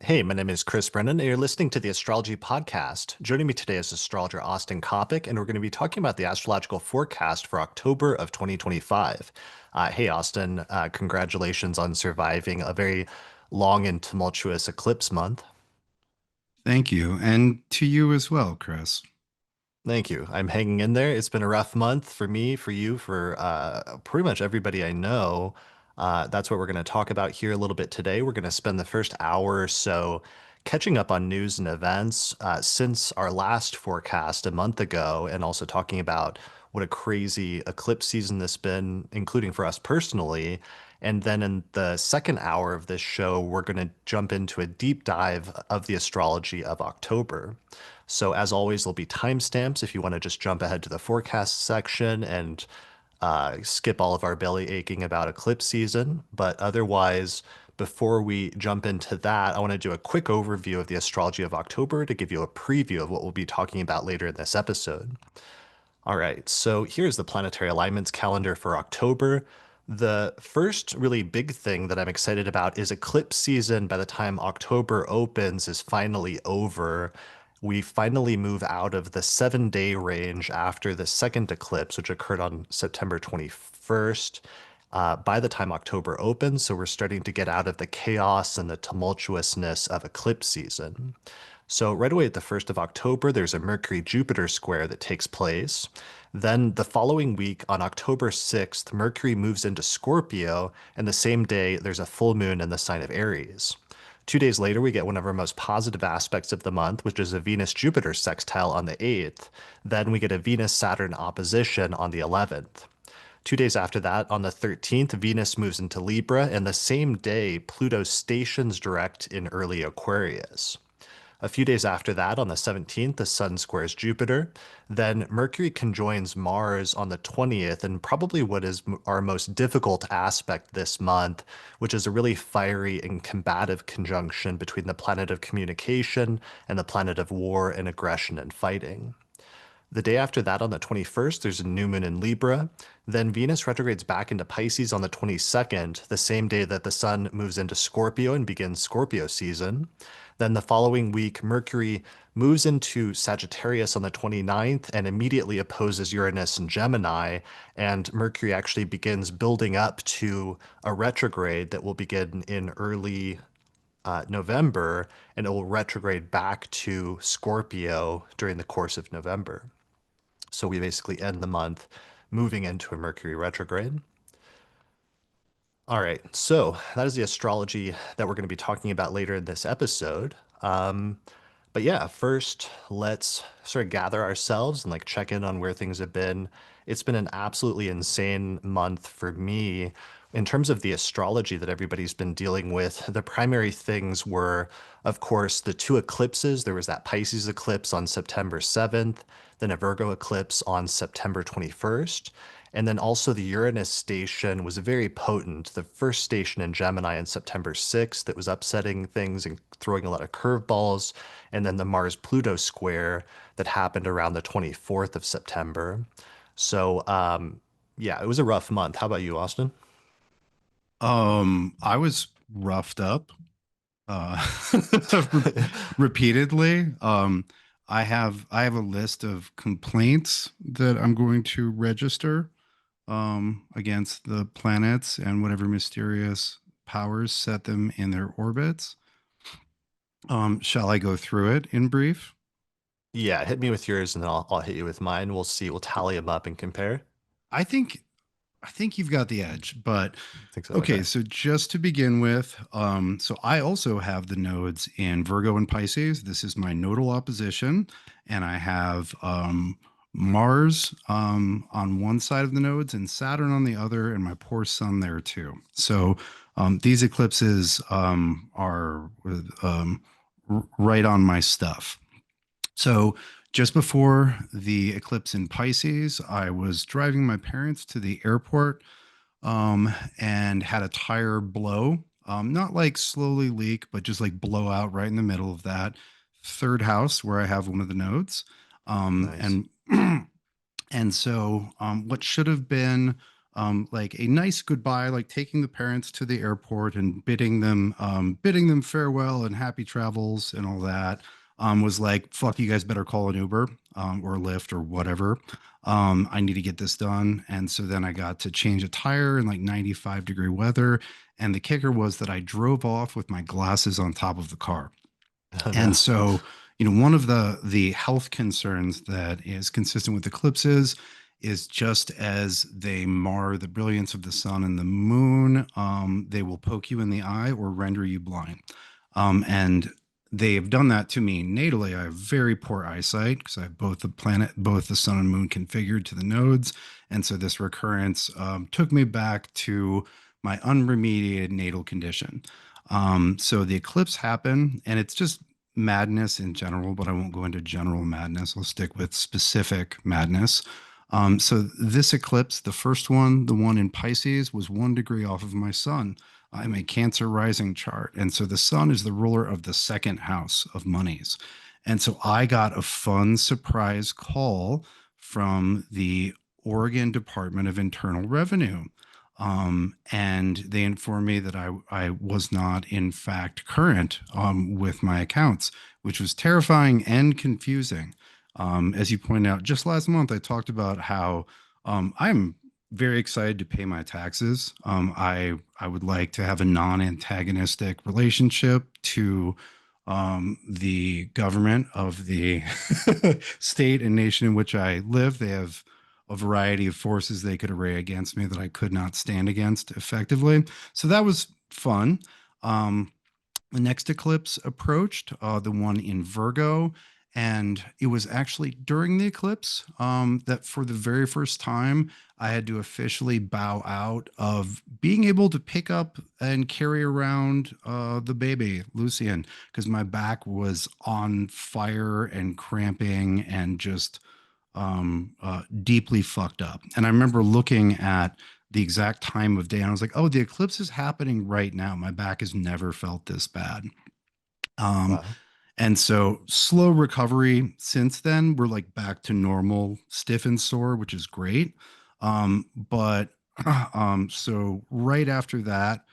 Hey, my name is Chris Brennan, and you're listening to the Astrology Podcast. Joining me today is astrologer Austin Coppock, and we're going to be talking about the astrological forecast for October of 2025. Hey, Austin, congratulations on surviving a very long and tumultuous eclipse month. Thank you. And to you as well, Chris. Thank you. I'm hanging in there. It's been a rough month for me, for you, for pretty much everybody I know. That's what we're going to talk about here a little bit today. We're going to spend the first hour or so catching up on news and events since our last forecast a month ago, and also talking about what a crazy eclipse season this been, including for us personally. And then in the second hour of this show, we're going to jump into a deep dive of the astrology of October. So as always, there'll be timestamps if you want to just jump ahead to the forecast section and skip all of our belly aching about eclipse season. But otherwise, before we jump into that, I want to do a quick overview of the astrology of October to give you a preview of what we'll be talking about later in this episode. All right, so here's the planetary alignments calendar for October. The first really big thing that I'm excited about is eclipse season by the time October opens is finally over. We finally move out of the 7 day range after the second eclipse, which occurred on September 21st. By the time October opens, so we're starting to get out of the chaos and the tumultuousness of eclipse season. So right away at the 1st of October, there's a Mercury-Jupiter square that takes place. Then the following week, on October 6th, Mercury moves into Scorpio, and the same day, there's a full moon in the sign of Aries. 2 days later, we get one of our most positive aspects of the month, which is a Venus-Jupiter sextile on the 8th. Then we get a Venus-Saturn opposition on the 11th. 2 days after that, on the 13th, Venus moves into Libra, and the same day, Pluto stations direct in early Aquarius. A few days after that, on the 17th, the Sun squares Jupiter. Then Mercury conjoins Mars on the 20th, and probably what is our most difficult aspect this month, which is a really fiery and combative conjunction between the planet of communication and the planet of war and aggression and fighting. The day after that, on the 21st, there's a new moon in Libra. Then Venus retrogrades back into Pisces on the 22nd, the same day that the Sun moves into Scorpio and begins Scorpio season. Then the following week, Mercury moves into Sagittarius on the 29th and immediately opposes Uranus and Gemini. And Mercury actually begins building up to a retrograde that will begin in early November, and it will retrograde back to Scorpio during the course of November. So we basically end the month moving into a Mercury retrograde. All right, so that is the astrology that we're going to be talking about later in this episode. But yeah, first let's sort of gather ourselves and like check in on where things have been. It's been an absolutely insane month for me in terms of the astrology that everybody's been dealing with. The primary things were, of course, the two eclipses. There was that Pisces eclipse on September 7th, then a Virgo eclipse on September 21st. And then also the Uranus station was very potent. The first station in Gemini on September 6th that was upsetting things and throwing a lot of curveballs. And then the Mars-Pluto square that happened around the 24th of September. So, yeah, it was a rough month. How about you, Austin? I was roughed up uh repeatedly. I have a list of complaints that I'm going to register against the planets and whatever mysterious powers set them in their orbits. Shall I go through it in brief? Yeah, hit me with yours and then I'll hit you with mine. We'll see. We'll tally them up and compare. I think I think you've got the edge, but I think so. okay, Okay. so just to begin with, so I also have the nodes in Virgo and Pisces. This is my nodal opposition, and I have Mars on one side of the nodes and Saturn on the other, and my poor sun there too. So these eclipses are right on my stuff. So just before the eclipse in Pisces, I was driving my parents to the airport and had a tire blow. Not like slowly leak, but just like blow out right in the middle of that third house where I have one of the nodes. Nice. And and so what should have been like a nice goodbye, like taking the parents to the airport and bidding them farewell and happy travels and all that. Was like, fuck, you guys better call an Uber or Lyft or whatever. I need to get this done. And so then I got to change a tire in like 95-degree weather. And the kicker was that I drove off with my glasses on top of the car. Oh And no. so, one of the health concerns that is consistent with eclipses is just as they mar the brilliance of the sun and the moon, they will poke you in the eye or render you blind. And they have done that to me natally. I have very poor eyesight because I have both the sun and moon configured to the nodes. And so this recurrence took me back to my unremediated natal condition. So the eclipse happened, and it's just madness in general, but I won't go into general madness. I'll stick with specific madness. So this eclipse, the first one, the one in Pisces, was 1 degree off of my sun. I'm a Cancer rising chart. And so the sun is the ruler of the second house of monies. And so I got a fun surprise call from the Oregon Department of Internal Revenue. And they informed me that I was not, in fact, current with my accounts, which was terrifying and confusing. As you pointed out, just last month, I talked about how I'm very excited to pay my taxes. I would like to have a non-antagonistic relationship to the government of the state and nation in which I live. They have a variety of forces they could array against me that I could not stand against effectively. So that was fun. Um, the next eclipse approached, the one in Virgo. And it was actually during the eclipse that for the very first time, I had to officially bow out of being able to pick up and carry around the baby, Lucian, because my back was on fire and cramping and just deeply fucked up. And I remember looking at the exact time of day and I was like, oh, the eclipse is happening right now. My back has never felt this bad. Um, Wow. and so slow recovery since then. We're like back to normal, stiff and sore, which is great. But so right after that,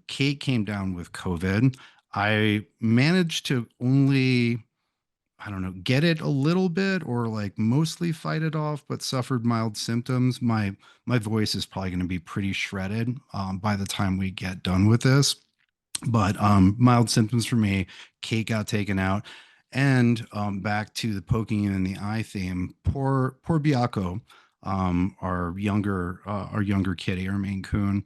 Kate came down with COVID. I managed to only, I don't know, get it a little bit or like mostly fight it off, but suffered mild symptoms. My voice is probably going to be pretty shredded by the time we get done with this. But mild symptoms for me. Kate got taken out, and back to the poking you in the eye theme. Poor Biako, our younger kitty, our Maine Coon,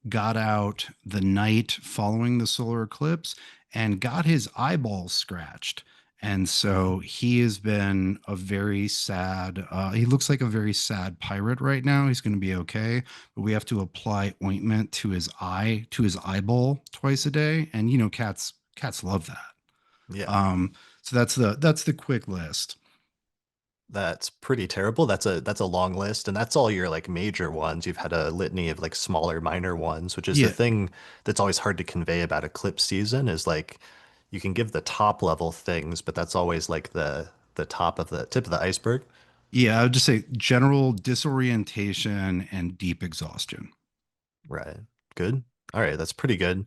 got out the night following the solar eclipse and got his eyeballs scratched. And Oh, so he has been a very sad, he looks like a very sad pirate right now. He's going to be okay, but we have to apply ointment to his eyeball twice a day. And cats love that. yeah. Um, so that's the quick list. That's pretty terrible. That's a long list, and that's all your like major ones. You've had a litany of like smaller, minor ones, which is the Yeah, thing that's always hard to convey about eclipse season is like you can give the top level things, but that's always like the top of the tip of the iceberg. yeah. I would just say general disorientation and deep exhaustion. Right. Good. All right, that's pretty good.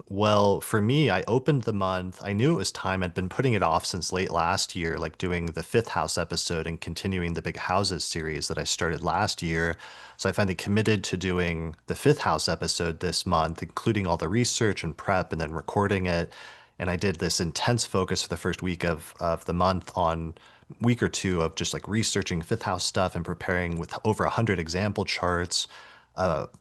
Well, for me, I opened the month. I knew it was time. I'd been putting it off since late last year, like doing the fifth house episode and continuing the big houses series that I started last year. So I finally committed to doing the fifth house episode this month, including all the research and prep and then recording it. And I did this intense focus for the first week of the month on week or two of just like researching fifth house stuff and preparing with over 100 example charts,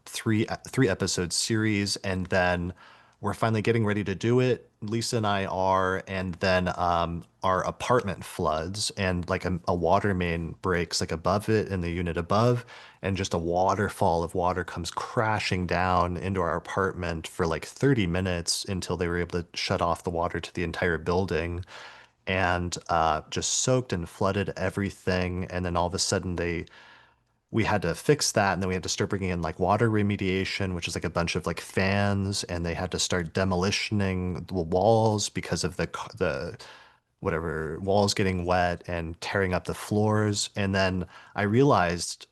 three episode series, and then we're finally getting ready to do it. Lisa and I are, and then our apartment floods, and like a water main breaks like above it in the unit above, and just a waterfall of water comes crashing down into our apartment for like 30 minutes until they were able to shut off the water to the entire building. And just soaked and flooded everything. And then all of a sudden, we had to fix that, and then we had to start bringing in like water remediation, which is like a bunch of like fans, and they had to start demolitioning the walls because of the whatever walls getting wet and tearing up the floors. And then I realized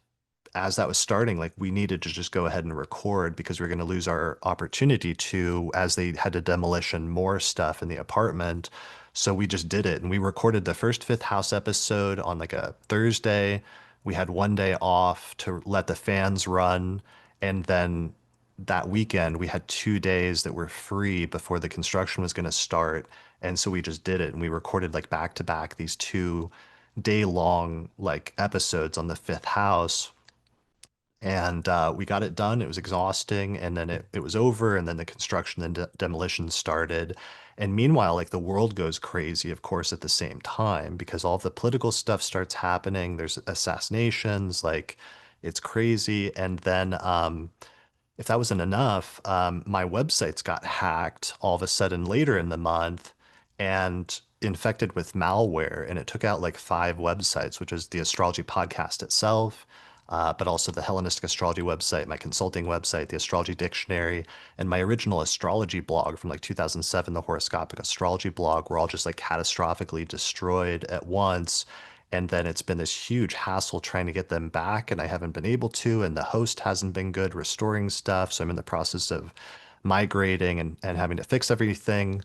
as that was starting, like we needed to just go ahead and record because we were going to lose our opportunity to, as they had to demolition more stuff in the apartment. So we just did it and we recorded the first Fifth House episode on like a Thursday. We had one day off to let the fans run. And then that weekend, we had 2 days that were free before the construction was going to start. And so we just did it and we recorded like back to back these 2 day long like episodes on the Fifth House, and we got it done. It was exhausting, and then it was over, and then the construction and demolition started. And meanwhile, like the world goes crazy, of course, at the same time because all the political stuff starts happening. There's assassinations, like it's crazy. And then if that wasn't enough, my websites got hacked all of a sudden later in the month and infected with malware. And it took out like 5 websites, which is the Astrology Podcast itself, but also the Hellenistic Astrology website, my consulting website, the Astrology Dictionary, and my original astrology blog from like 2007, the Horoscopic Astrology blog, were all just like catastrophically destroyed at once. And then it's been this huge hassle trying to get them back, and I haven't been able to. And the host hasn't been good restoring stuff. So I'm in the process of migrating and having to fix everything.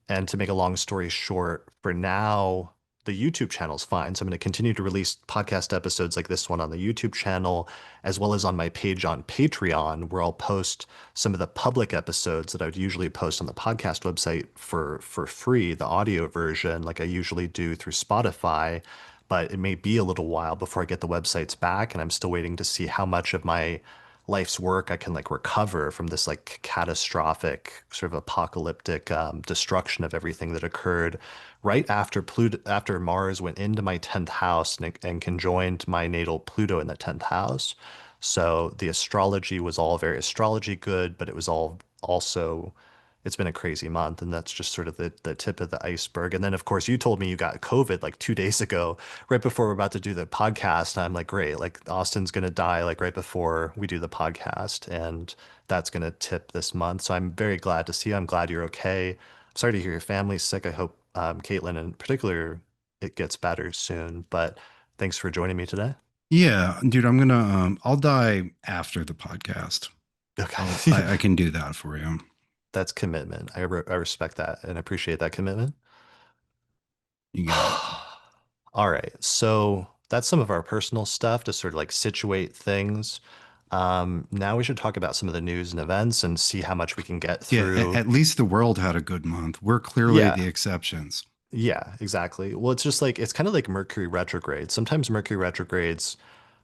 And to make a long story short, for now, the YouTube channel's fine. So I'm going to continue to release podcast episodes like this one on the YouTube channel, as well as on my page on Patreon, where I'll post some of the public episodes that I would usually post on the podcast website for free, the audio version, like I usually do through Spotify. But it may be a little while before I get the websites back, and I'm still waiting to see how much of my life's work I can like recover from this like catastrophic sort of apocalyptic destruction of everything that occurred right after after Mars went into my 10th house and conjoined my natal Pluto in the 10th house. So the astrology was all very astrology good, but it was all also, it's been a crazy month, and that's just sort of the tip of the iceberg. And then of course you told me you got COVID like 2 days ago, right before we're about to do the podcast. And I'm like, great, like Austin's gonna die like right before we do the podcast, and that's gonna tip this month. So I'm very glad to see you. I'm glad you're okay. I'm sorry to hear your family's sick. I hope Caitlin in particular it gets better soon. But thanks for joining me today. Yeah, dude, I'll die after the podcast. Okay. I can do that for you. That's commitment. I respect that and appreciate that commitment. You got it. All right. So that's some of our personal stuff to sort of like situate things. Now we should talk about some of the news and events and see how much we can get Yeah, through. at least the world had a good month. We're clearly the Yeah. exceptions. Yeah, exactly. Well, it's just like it's kind of like Mercury retrograde. Sometimes Mercury retrogrades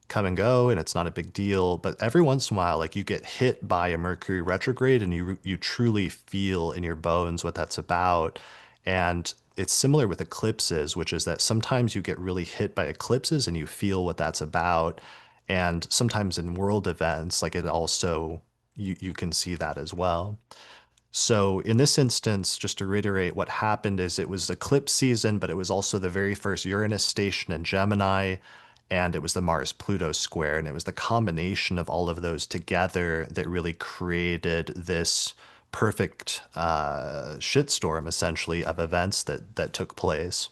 come and go and it's not a big deal, but every once in a while like you get hit by a Mercury retrograde and you truly feel in your bones what that's about. And it's similar with eclipses, which is that sometimes you get really hit by eclipses and you feel what that's about. And sometimes in world events, like it also you can see that as well. So in this instance, just to reiterate, what happened is it was eclipse season, but it was also the very first Uranus station in Gemini, and it was the Mars-Pluto square, and it was the combination of all of those together that really created this perfect shitstorm, essentially, of events that took place.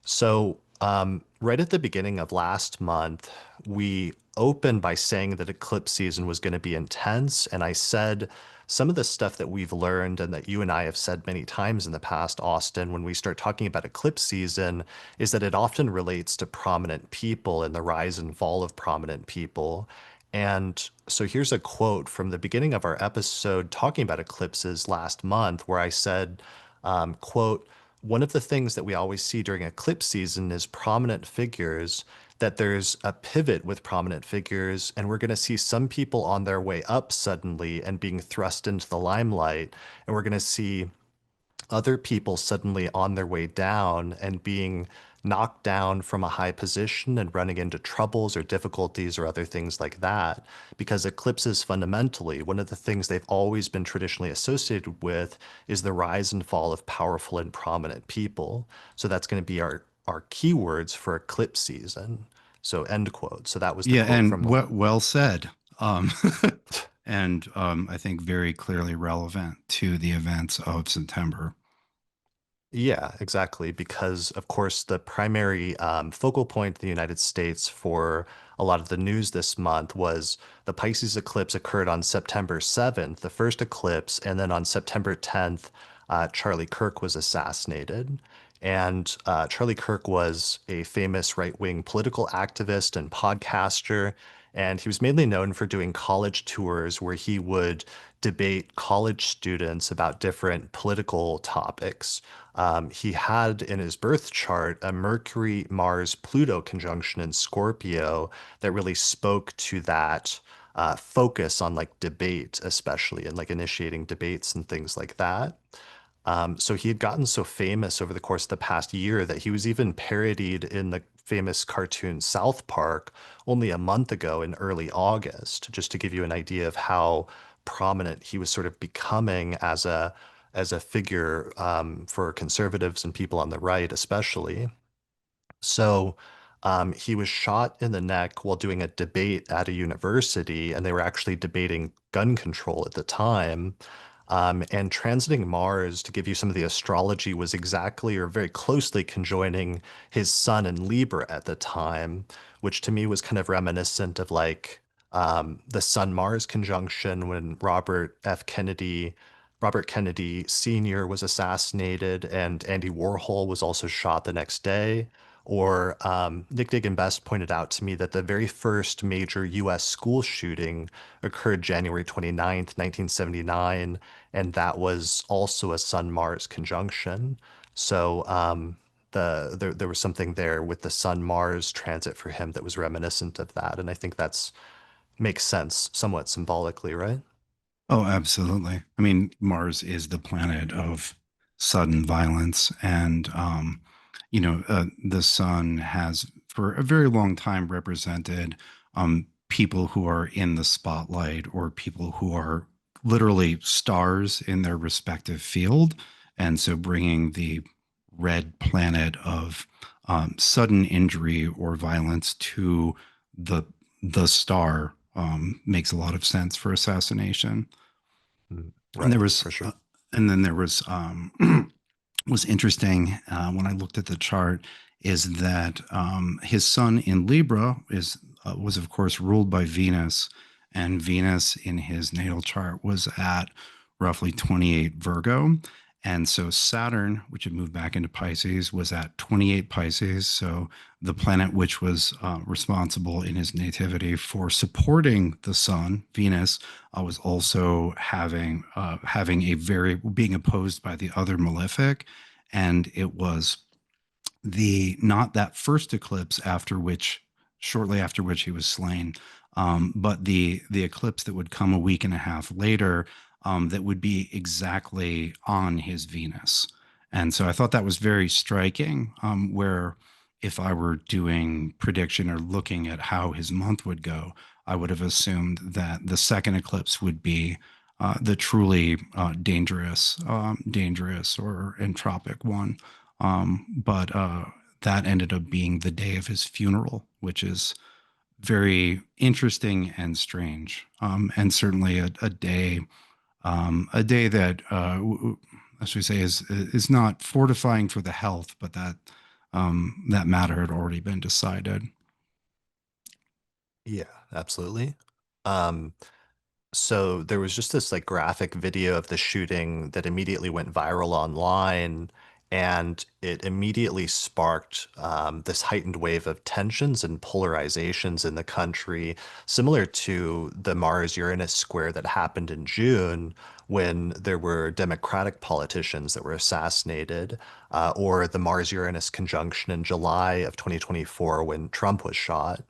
So, right at the beginning of last month, we opened by saying that eclipse season was going to be intense. And I said some of the stuff that we've learned and that you and I have said many times in the past, Austin, when we start talking about eclipse season, is that it often relates to prominent people and the rise and fall of prominent people. And so here's a quote from the beginning of our episode talking about eclipses last month, where I said, quote, one of the things that we always see during eclipse season is prominent figures, that there's a pivot with prominent figures, and we're going to see some people on their way up suddenly and being thrust into the limelight, and we're going to see other people suddenly on their way down and being knocked down from a high position and running into troubles or difficulties or other things like that. Because eclipses fundamentally, one of the things they've always been traditionally associated with is the rise and fall of powerful and prominent people. So that's going to be our keywords for eclipse season. So end quote. So that was the Yeah, quote and from well said. Um, and I think very clearly relevant to the events of September. Yeah, exactly. Because, of course, the primary focal point in the United States for a lot of the news this month was the Pisces eclipse occurred on September 7th, the first eclipse, and then on September 10th, Charlie Kirk was assassinated. And Charlie Kirk was a famous right-wing political activist and podcaster. And he was mainly known for doing college tours where he would debate college students about different political topics. He had in his birth chart a Mercury-Mars Pluto conjunction in Scorpio that really spoke to that focus on like debate, especially and like initiating debates and things like that. So he had gotten so famous over the course of the past year that he was even parodied in the famous cartoon South Park only a month ago in early August, just to give you an idea of how prominent he was sort of becoming as a figure for conservatives and people on the right, especially. So he was shot in the neck while doing a debate at a university, and they were actually debating gun control at the time. And transiting Mars, to give you some of the astrology, was exactly or very closely conjoining his sun in Libra at the time, which to me was kind of reminiscent of like the Sun Mars conjunction when Robert Kennedy Sr. was assassinated, and Andy Warhol was also shot the next day. Or Nick Diggin Best pointed out to me that the very first major US school shooting occurred January 29th, 1979, and that was also a Sun-Mars conjunction. So there was something there with the Sun-Mars transit for him that was reminiscent of that, and I think that's makes sense somewhat symbolically, right? Oh, absolutely. I mean, Mars is the planet of sudden violence, and the sun has for a very long time represented people who are in the spotlight or people who are literally stars in their respective field, and so bringing the red planet of sudden injury or violence to the the star makes a lot of sense for assassination. And Right, there was, for sure. and then there was, was interesting when I looked at the chart is that his sun in Libra is was of course ruled by Venus, and Venus in his natal chart was at roughly 28 Virgo, and so Saturn, which had moved back into Pisces, was at 28 Pisces. So the planet which was responsible in his nativity for supporting the sun, Venus, was also having a very being opposed by the other malefic, and it was the not that first eclipse after which shortly after which he was slain, but the eclipse that would come a week and a half later, that would be exactly on his Venus. And so I thought that was very striking, where if I were doing prediction or looking at how his month would go, I would have assumed that the second eclipse would be the truly dangerous or entropic one. But that ended up being the day of his funeral, which is very interesting and strange, and certainly a day that, as we say, is not fortifying for the health, but that that matter had already been decided. Yeah, absolutely. Um, So there was just this like graphic video of the shooting that immediately went viral online, and it immediately sparked this heightened wave of tensions and polarizations in the country, similar to the Mars-Uranus square that happened in June when there were Democratic politicians that were assassinated, or the Mars-Uranus conjunction in July of 2024 when Trump was shot.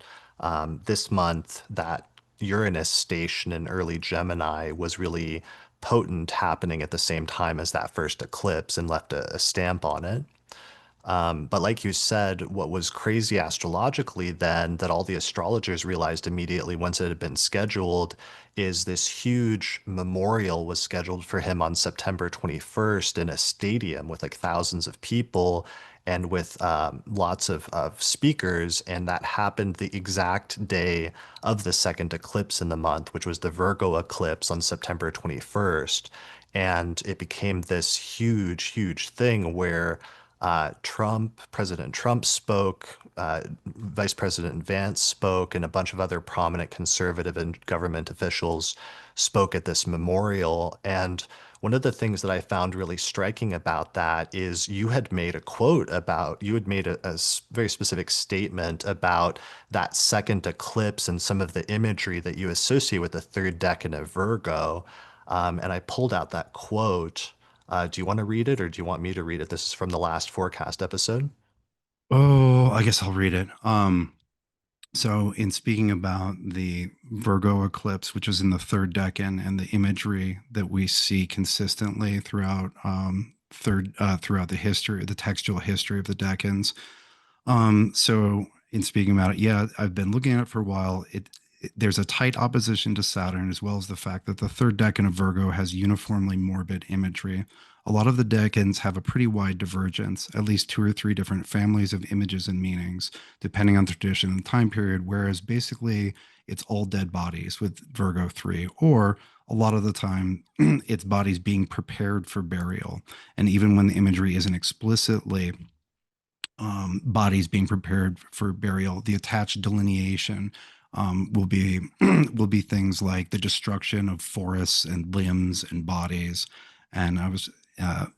This month, that Uranus station in early Gemini was really potent, happening at the same time as that first eclipse and left a stamp on it. But like you said, what was crazy astrologically then that all the astrologers realized immediately once it had been scheduled is this huge memorial was scheduled for him on September 21st in a stadium with like thousands of people and with lots of speakers. And that happened the exact day of the second eclipse in the month, which was the Virgo eclipse on September 21st. And it became this huge, huge thing where President Trump spoke, Vice President Vance spoke, and a bunch of other prominent conservative and government officials spoke at this memorial. And one of the things that I found really striking about that is you had made a quote about, you had made very specific statement about that second eclipse and some of the imagery that you associate with the third decan of Virgo. And I pulled out that quote. Do you want to read it or do you want me to read it? This is from the last forecast episode. Oh, I guess I'll read it. So, in speaking about the Virgo eclipse, which is in the third decan, and the imagery that we see consistently throughout throughout the history, the textual history of the decans. So, in speaking about it, yeah, I've been looking at it for a while. There's a tight opposition to Saturn, as well as the fact that the third decan of Virgo has uniformly morbid imagery. A lot of the decans have a pretty wide divergence, at least two or three different families of images and meanings, depending on the tradition and time period, whereas basically it's all dead bodies with Virgo 3, or a lot of the time it's bodies being prepared for burial. And even when the imagery isn't explicitly bodies being prepared for burial, the attached delineation will be will be things like the destruction of forests and limbs and bodies. And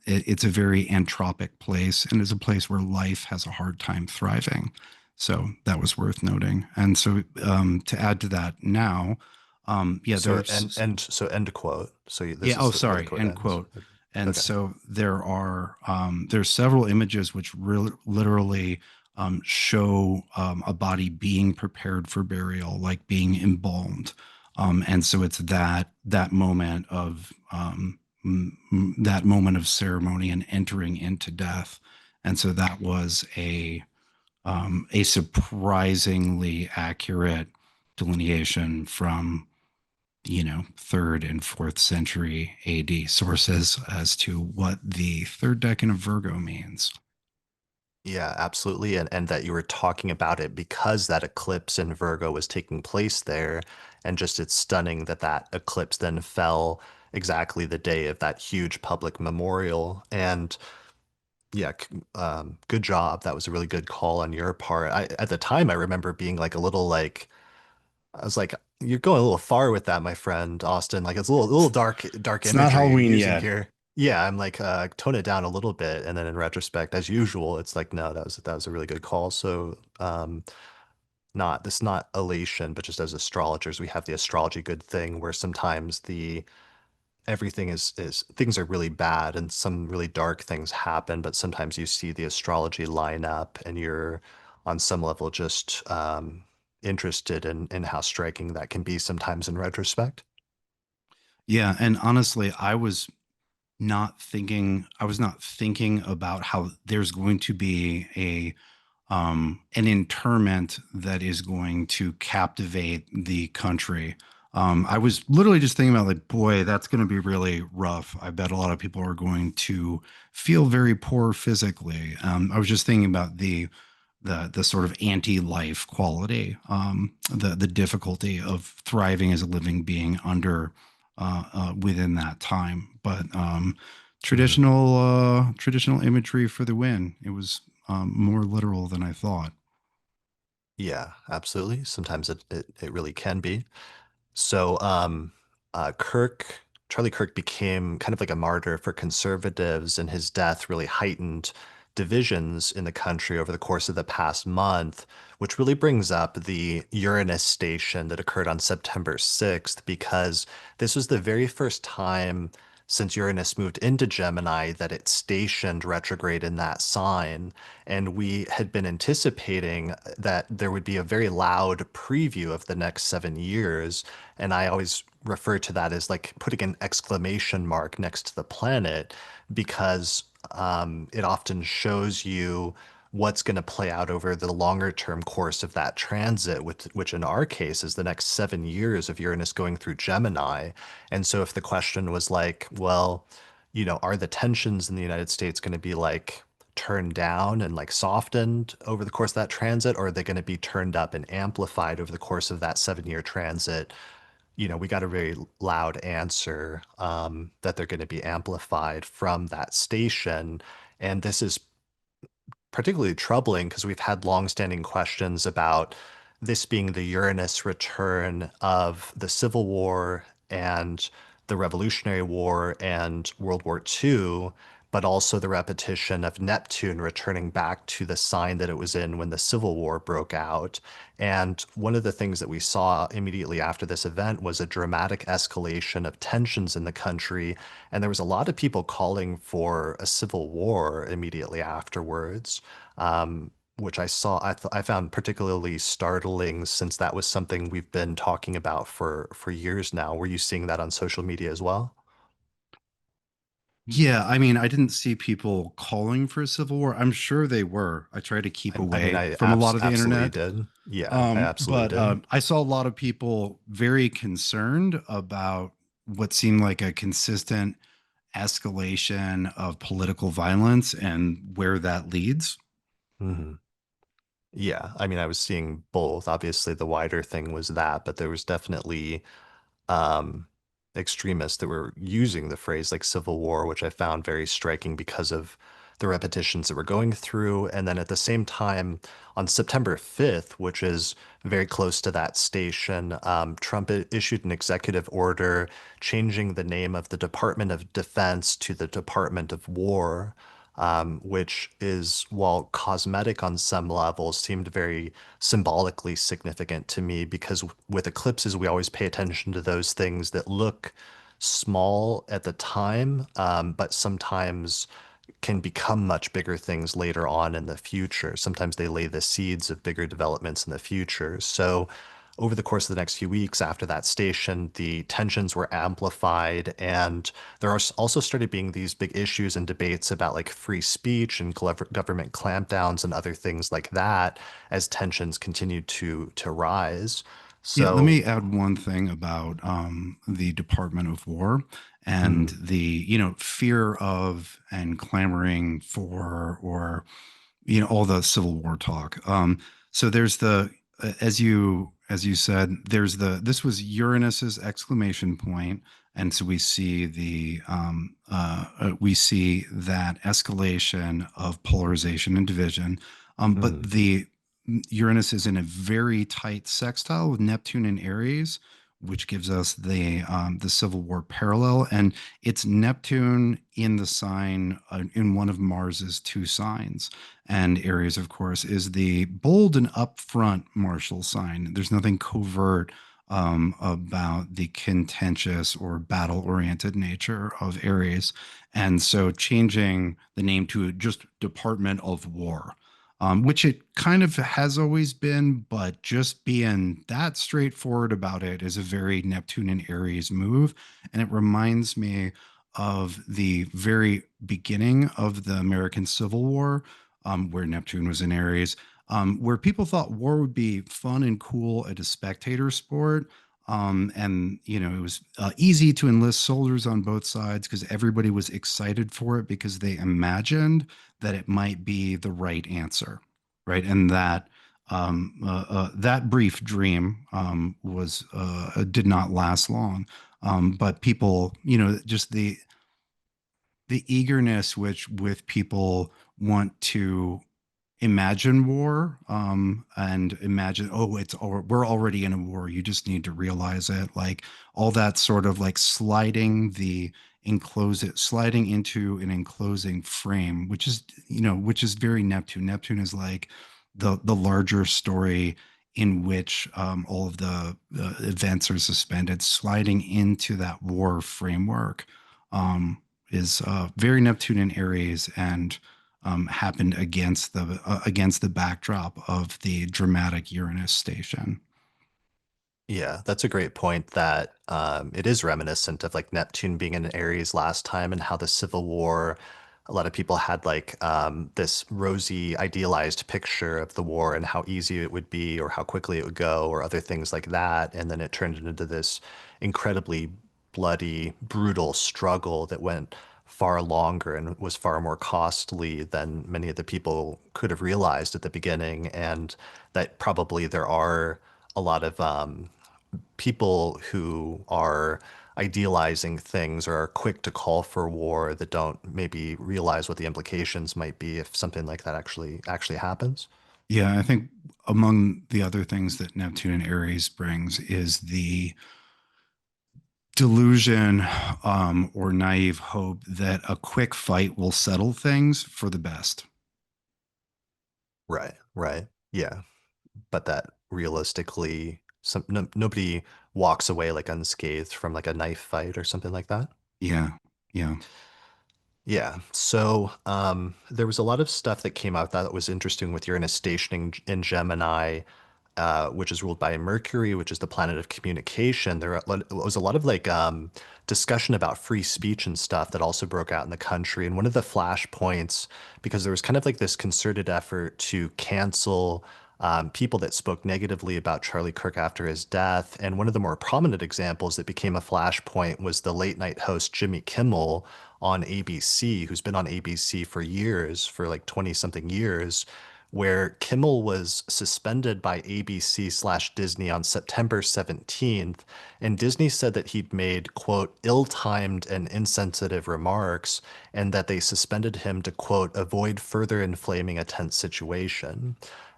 it's a very anthropic place, and it's a place where life has a hard time thriving. So that was worth noting. And so to add to that, now, yeah, So there's end quote. yeah. This Oh, is where the sorry. quote End ends. quote. And Okay. so there's several images which literally show a body being prepared for burial, like being embalmed. And so it's that moment of that moment of ceremony and entering into death. And so that was a surprisingly accurate delineation from third and fourth century AD sources as to what the third decan of Virgo means. Yeah, absolutely. And that you were talking about it because that eclipse in Virgo was taking place there. And just it's stunning that that eclipse then fell exactly the day of that huge public memorial. And yeah, good job. That was a really good call on your part. At the time, I remember being like a little like, I was like, you're going a little far with that, my friend Austin. Like it's a little dark It's not imagery you're Halloween using yet. here. Yeah, I'm like tone it down a little bit, and then in retrospect, as usual, it's like no, that was a really good call. So not this not elation, but just as astrologers, we have the astrology good thing where sometimes the everything is things are really bad and some really dark things happen, but sometimes you see the astrology line up and you're on some level just interested in how striking that can be sometimes in retrospect. Yeah, and honestly, I was not thinking about how there's going to be an interment that is going to captivate the country. I was literally just thinking about like, boy, that's going to be really rough. I bet a lot of people are going to feel very poor physically. I was just thinking about the sort of anti-life quality, the difficulty of thriving as a living being under within that time. But Mhm. traditional imagery for the win. It was more literal than I thought. Yeah, absolutely. Sometimes it really can be. So, Charlie Kirk became kind of like a martyr for conservatives, and his death really heightened divisions in the country over the course of the past month, which really brings up the Uranus station that occurred on September 6th, because this was the very first time since Uranus moved into Gemini that it stationed retrograde in that sign. And we had been anticipating that there would be a very loud preview of the next 7 years. And I always refer to that as like putting an exclamation mark next to the planet because it often shows you what's going to play out over the longer term course of that transit, which in our case is the next 7 years of Uranus going through Gemini. And so if the question was like, well, are the tensions in the United States going to be like turned down and like softened over the course of that transit, or are they going to be turned up and amplified over the course of that 7 year transit? we got a very loud answer that they're going to be amplified from that station. And this is particularly troubling because we've had longstanding questions about this being the Uranus return of the Civil War and the Revolutionary War and World War II, but also the repetition of Neptune returning back to the sign that it was in when the Civil War broke out. And one of the things that we saw immediately after this event was a dramatic escalation of tensions in the country. And there was a lot of people calling for a civil war immediately afterwards, which I found particularly startling since that was something we've been talking about for years now. Were you seeing that on social media as well? Yeah, I mean, I didn't see people calling for a civil war. I'm sure they were. I try to keep I mean, away I from a lot of the absolutely internet. did. Yeah, I absolutely But did. I saw a lot of people very concerned about what seemed like a consistent escalation of political violence and where that leads. Hmm. Yeah, I mean, I was seeing both. Obviously, the wider thing was that, but there was definitely um, extremists that were using the phrase like civil war, which I found very striking because of the repetitions that we're going through. And then at the same time, on September 5th, which is very close to that station, Trump issued an executive order changing the name of the Department of Defense to the Department of War. Which is, while cosmetic on some levels, seemed very symbolically significant to me because with eclipses, we always pay attention to those things that look small at the time, but sometimes can become much bigger things later on in the future. Sometimes they lay the seeds of bigger developments in the future. So, over the course of the next few weeks after that station, the tensions were amplified, and there are also started being these big issues and debates about like free speech and government clampdowns and other things like that as tensions continued to rise. Yeah, let So, me add one thing about the Department of War and mhm, the, fear of and clamoring for, or all the Civil War talk. So there's the as you said, there's the this was Uranus's exclamation point, and so we see that escalation of polarization and division. But mhm, the Uranus is in a very tight sextile with Neptune and Aries, which gives us the Civil War parallel, and it's Neptune in the sign in one of Mars's two signs. And Aries, of course, is the bold and upfront martial sign. There's nothing covert about the contentious or battle oriented nature of Aries. And so changing the name to just Department of War, which it kind of has always been, but just being that straightforward about it is a very Neptune and Aries move. And it reminds me of the very beginning of the American Civil War, where Neptune was in Aries, where people thought war would be fun and cool at a spectator sport. And it was easy to enlist soldiers on both sides because everybody was excited for it because they imagined that it might be the right answer, right? And that brief dream was did not last long. But people, just the eagerness which with people want to imagine war, and imagine, oh, we're already in a war, you just need to realize it, like all that sort of like sliding into an enclosing frame, which is very Neptune is like the larger story in which all of the events are suspended, sliding into that war framework, is very Neptune and Aries, and happened against the backdrop of the dramatic Uranus station. yeah, that's a great point that it is reminiscent of like Neptune being in Aries last time and how the Civil War, a lot of people had like this rosy, idealized picture of the war and how easy it would be or how quickly it would go or other things like that. And then it turned into this incredibly bloody, brutal struggle that went far longer and was far more costly than many of the people could have realized at the beginning. And that probably there are a lot of people who are idealizing things or are quick to call for war that don't maybe realize what the implications might be if something like that actually happens. Yeah, I think among the other things that Neptune and Aries brings is the delusion or naive hope that a quick fight will settle things for the best. Right, right. Yeah. But that realistically nobody walks away like unscathed from like a knife fight or something like that. Yeah, yeah. Yeah. So there was a lot of stuff that came out that was interesting with Uranus stationing in Gemini, which is ruled by Mercury, which is the planet of communication. Was a lot of like discussion about free speech and stuff that also broke out in the country. And one of the flashpoints, because there was kind of like this concerted effort to cancel people that spoke negatively about Charlie Kirk after his death. And one of the more prominent examples that became a flashpoint was the late night host Jimmy Kimmel on ABC, who's been on ABC for years, for like 20 something years, where Kimmel was suspended by ABC/Disney on September 17th. And Disney said that he'd made, quote, ill-timed and insensitive remarks, and that they suspended him to, quote, avoid further inflaming a tense situation.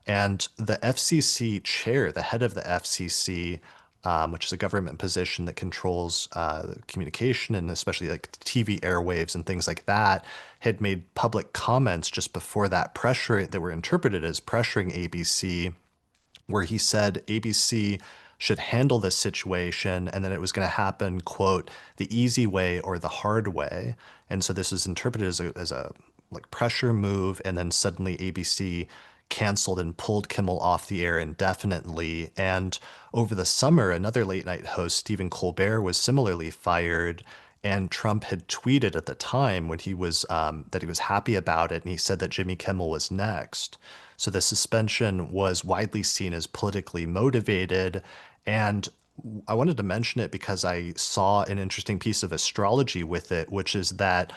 And the FCC chair, the head of the FCC, which is a government position that controls communication and especially like TV airwaves and things like that, had made public comments just before that pressure that were interpreted as pressuring ABC, where he said ABC should handle this situation and then it was going to happen, quote, the easy way or the hard way. And so this is interpreted as a like pressure move. And then suddenly ABC canceled and pulled Kimmel off the air indefinitely. And over the summer, another late night host, Stephen Colbert, was similarly fired. And Trump had tweeted at the time when he was that he was happy about it, and he said that Jimmy Kimmel was next. So the suspension was widely seen as politically motivated. And I wanted to mention it because I saw an interesting piece of astrology with it, which is that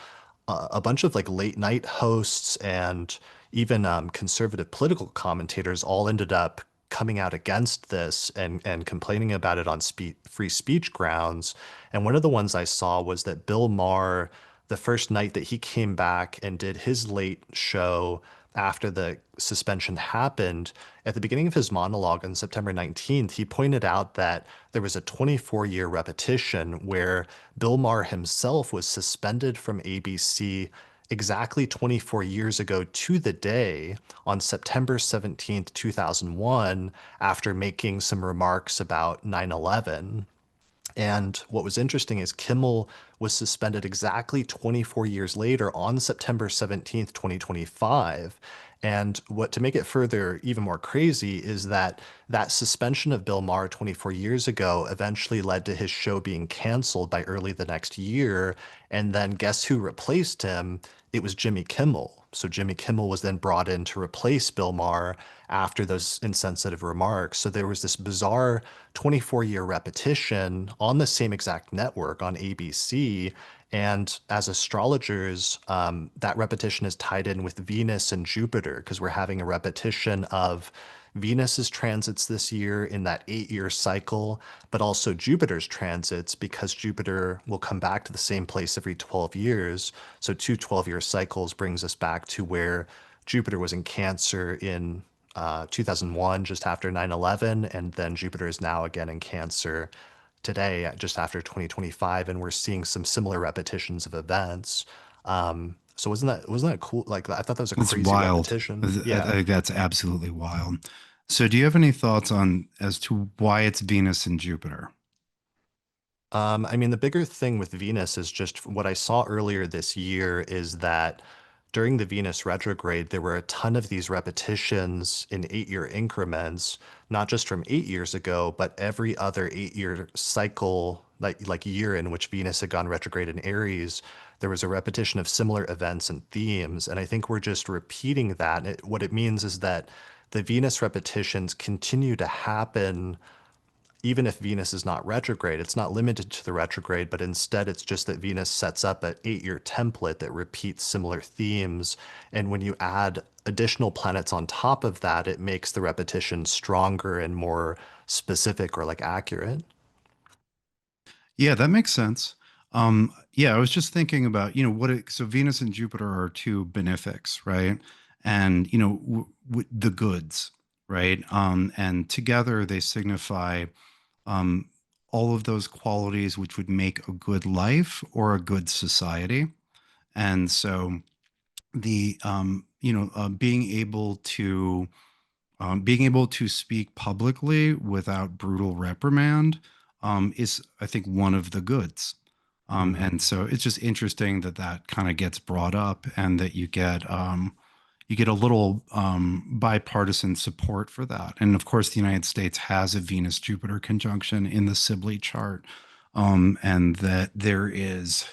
a bunch of like late night hosts and even conservative political commentators all ended up coming out against this and complaining about it on free speech grounds. And one of the ones I saw was that Bill Maher, the first night that he came back and did his late show after the suspension happened, at the beginning of his monologue on September 19th, he pointed out that there was a 24-year repetition where Bill Maher himself was suspended from ABC exactly 24 years ago to the day on September 17th, 2001, after making some remarks about 9/11. And what was interesting is Kimmel was suspended exactly 24 years later on September 17th, 2025. And what to make it further even more crazy is that that suspension of Bill Maher 24 years ago eventually led to his show being canceled by early the next year. And then guess who replaced him? It was Jimmy Kimmel. So Jimmy Kimmel was then brought in to replace Bill Maher after those insensitive remarks. So there was this bizarre 24-year repetition on the same exact network on ABC. And as astrologers, that repetition is tied in with Venus and Jupiter because we're having a repetition of Venus's transits this year in that 8-year cycle, but also Jupiter's transits because Jupiter will come back to the same place every 12 years. So two 12-year cycles brings us back to where Jupiter was in Cancer in 2001, just after 9/11, and then Jupiter is now again in Cancer today, just after 2025, and we're seeing some similar repetitions of events. So wasn't that cool? Like I thought that was a It's crazy wild. repetition. I Yeah. think that's absolutely wild. So, do you have any thoughts on as to why it's Venus and Jupiter? I mean, the bigger thing with Venus is just what I saw earlier this year is that during the Venus retrograde, there were a ton of these repetitions in 8-year increments, not just from 8 years ago, but every other 8-year cycle, like year in which Venus had gone retrograde in Aries, there was a repetition of similar events and themes. And I think we're just repeating that. What it means is that the Venus repetitions continue to happen even if Venus is not retrograde, it's not limited to the retrograde, but instead it's just that Venus sets up an 8-year template that repeats similar themes. And when you add additional planets on top of that, it makes the repetition stronger and more specific or like accurate. Yeah, that makes sense. Yeah, I was just thinking about, so Venus and Jupiter are two benefics, right? And, the goods, right? And together they signify um, all of those qualities which would make a good life or a good society. And so being able to speak publicly without brutal reprimand is, I think, one of the goods. And Mhm. so it's just interesting that that kind of gets brought up, and that you get a little bipartisan support for that. And of course, the United States has a Venus Jupiter conjunction in the Sibley chart, and that there is,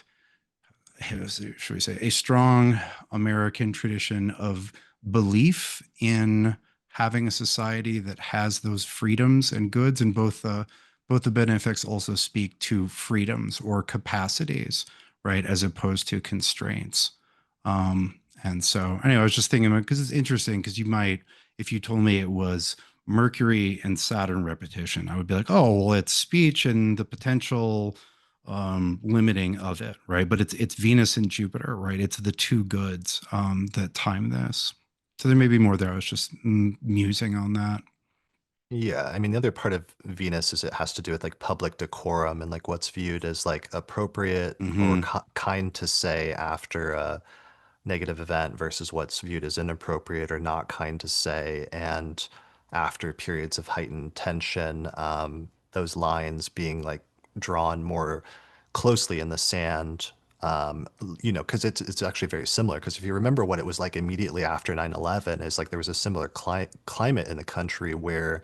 should we say, a strong American tradition of belief in having a society that has those freedoms and goods, and both the benefics also speak to freedoms or capacities, right, as opposed to constraints. And so, anyway, I was just thinking about, because it's interesting, because if you told me it was Mercury and Saturn repetition, I would be like, oh, well, it's speech and the potential limiting of it, right? But it's Venus and Jupiter, right? It's the two goods that time this. So there may be more there. I was just musing on that. Yeah, I mean, the other part of Venus is it has to do with like public decorum and like what's viewed as like appropriate or Hmm. kind to say after a negative event versus what's viewed as inappropriate or not kind to say. And after periods of heightened tension, those lines being like drawn more closely in the sand. Because it's actually very similar. Because if you remember what it was like immediately after 9/11, is like there was a similar climate in the country where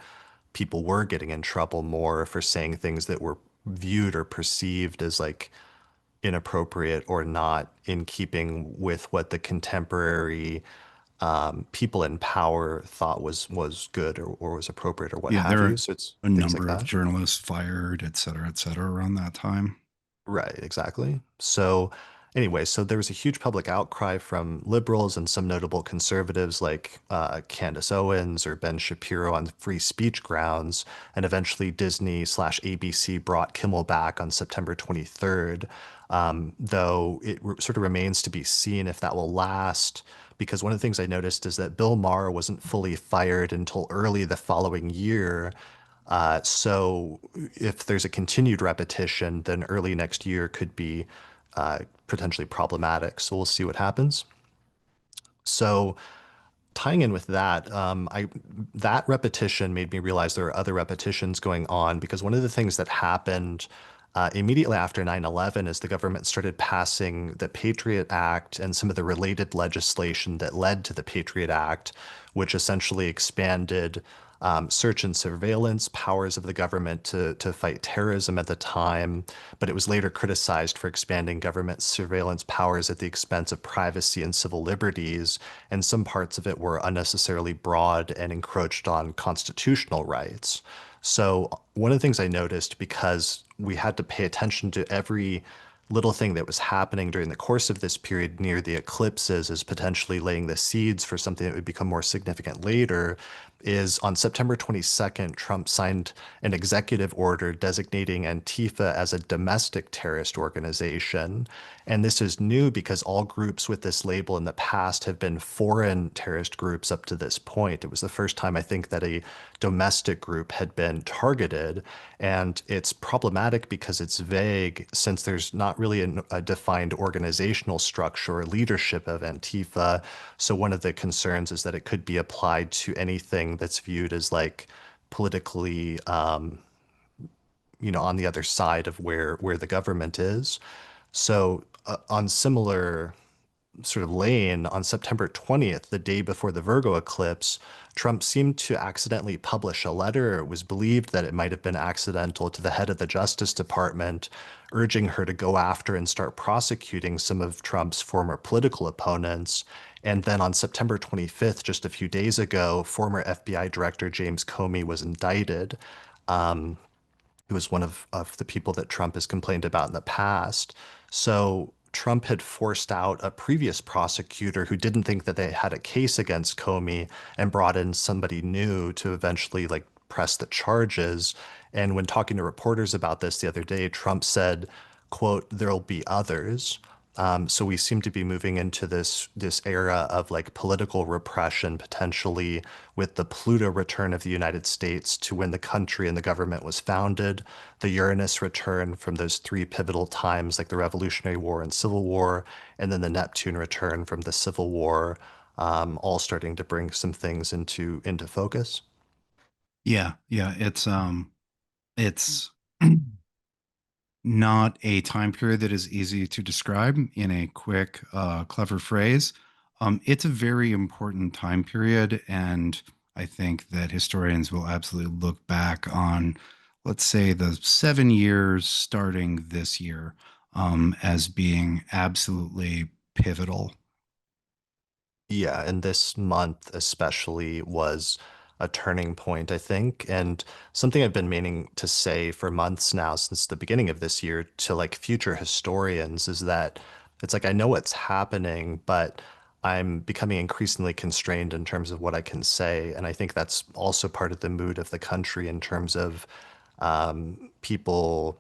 people were getting in trouble more for saying things that were viewed or perceived as like inappropriate or not in keeping with what the contemporary people in power thought was good or was appropriate or what Yeah, have there you. are So it's a things like number of that. journalists fired, et cetera, around that time. Right, exactly. So, anyway, so there was a huge public outcry from liberals and some notable conservatives like Candace Owens or Ben Shapiro on free speech grounds. And eventually, Disney/ABC brought Kimmel back on September 23rd, though sort of remains to be seen if that will last. Because one of the things I noticed is that Bill Maher wasn't fully fired until early the following year. So if there's a continued repetition, then early next year could be potentially problematic. So we'll see what happens. So tying in with that, that repetition made me realize there are other repetitions going on because one of the things that happened immediately after 9/11 is the government started passing the Patriot Act and some of the related legislation that led to the Patriot Act, which essentially expanded search and surveillance powers of the government to fight terrorism at the time, but it was later criticized for expanding government surveillance powers at the expense of privacy and civil liberties, and some parts of it were unnecessarily broad and encroached on constitutional rights. So one of the things I noticed, because we had to pay attention to every little thing that was happening during the course of this period near the eclipses as potentially laying the seeds for something that would become more significant later, is on September 22nd, Trump signed an executive order designating Antifa as a domestic terrorist organization. And this is new because all groups with this label in the past have been foreign terrorist groups up to this point. It was the first time I think that a domestic group had been targeted. And it's problematic because it's vague, since there's not really a defined organizational structure or leadership of Antifa. So one of the concerns is that it could be applied to anything that's viewed as like politically, on the other side of where the government is. So on similar sort of lane, on September 20th, the day before the Virgo eclipse, Trump seemed to accidentally publish a letter. It was believed that it might have been accidental, to the head of the Justice Department, urging her to go after and start prosecuting some of Trump's former political opponents. And then on September 25th, just a few days ago, former FBI Director James Comey was indicted. who was one of the people that Trump has complained about in the past. So Trump had forced out a previous prosecutor who didn't think that they had a case against Comey and brought in somebody new to eventually like press the charges. And when talking to reporters about this the other day, Trump said, quote, "There'll be others." So we seem to be moving into this era of like political repression, potentially with the Pluto return of the United States to when the country and the government was founded, the Uranus return from those three pivotal times like the Revolutionary War and Civil War, and then the Neptune return from the Civil War, all starting to bring some things into focus. Yeah, yeah, it's not a time period that is easy to describe in a quick, clever phrase. It's a very important time period, and I think that historians will absolutely look back on, let's say, the 7 years starting this year, as being absolutely pivotal. Yeah, and this month especially was a turning point, I think. And something I've been meaning to say for months now, since the beginning of this year, to like future historians, is that it's like I know what's happening, but I'm becoming increasingly constrained in terms of what I can say. And I think that's also part of the mood of the country in terms of people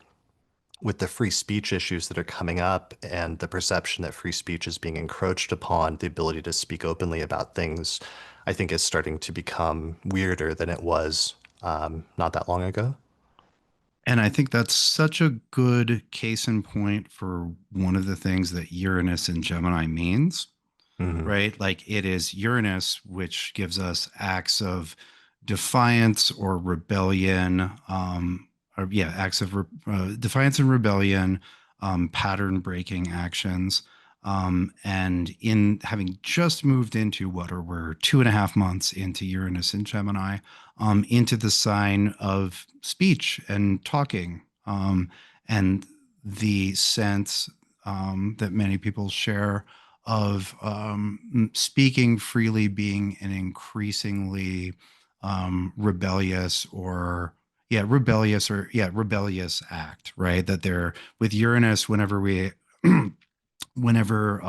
with the free speech issues that are coming up and the perception that free speech is being encroached upon, the ability to speak openly about things, I think is starting to become weirder than it was not that long ago. And I think that's such a good case in point for one of the things that Uranus and Gemini means, Hmm. right? Like it is Uranus, which gives us acts of defiance or rebellion, or yeah, acts of defiance and rebellion, pattern breaking actions. And in having just moved into what are we're 2.5 months into Uranus and Gemini, into the sign of speech and talking, and the sense that many people share of speaking freely being an increasingly rebellious or rebellious act, right? That they're with Uranus whenever we whenever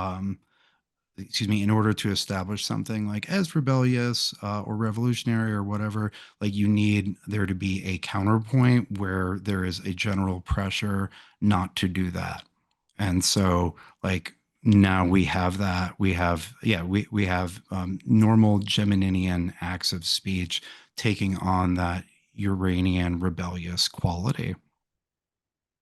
excuse me, in order to establish something like as rebellious or revolutionary or whatever, like you need there to be a counterpoint where there is a general pressure not to do that. And so, like, now we have that. We have, yeah, we have normal Geminian acts of speech taking on that Uranian rebellious quality.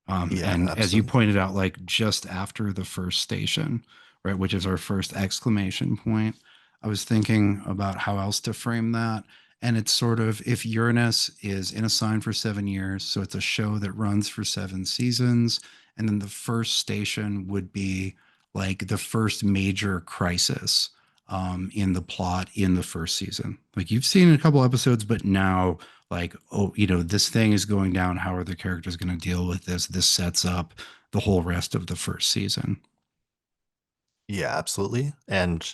Yeah, And as you absolutely. pointed out, like just after the first station, right, which is our first exclamation point, I was thinking about how else to frame that. And it's sort of if Uranus is in a sign for 7 years, so it's a show that runs for 7 seasons. And then the first station would be like the first major crisis in the plot in the first season. Like you've seen a couple episodes, but now like, oh, this thing is going down. How are the characters going to deal with this? This sets up the whole rest of the first season. Yeah, absolutely. And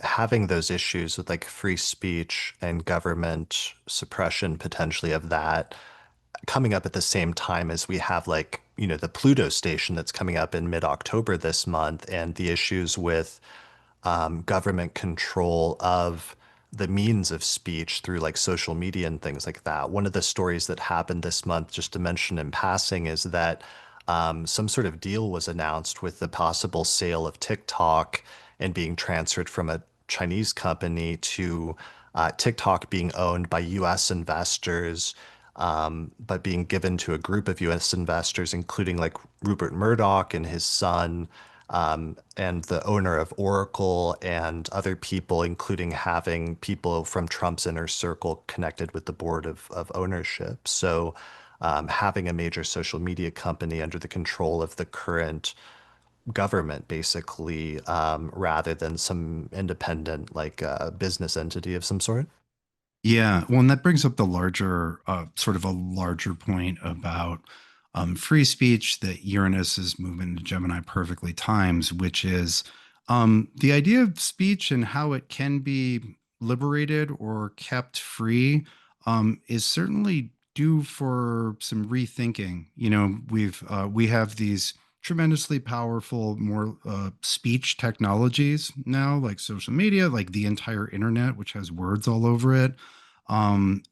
having those issues with like free speech and government suppression potentially of that coming up at the same time as we have like, the Pluto station that's coming up in mid-October this month and the issues with government control of the means of speech through like social media and things like that. One of the stories that happened this month, just to mention in passing, is that some sort of deal was announced with the possible sale of TikTok and being transferred from a Chinese company to TikTok being owned by US investors, but being given to a group of US investors, including like Rupert Murdoch and his son, and the owner of Oracle and other people, including having people from Trump's inner circle connected with the board of ownership. So, having a major social media company under the control of the current government, basically, rather than some independent, like business entity of some sort. Yeah, well, and that brings up the larger, sort of a larger point about free speech that Uranus's movement into Gemini perfectly times, which is the idea of speech and how it can be liberated or kept free is certainly due for some rethinking. We have these tremendously powerful, more speech technologies now, like social media, like the entire internet, which has words all over it.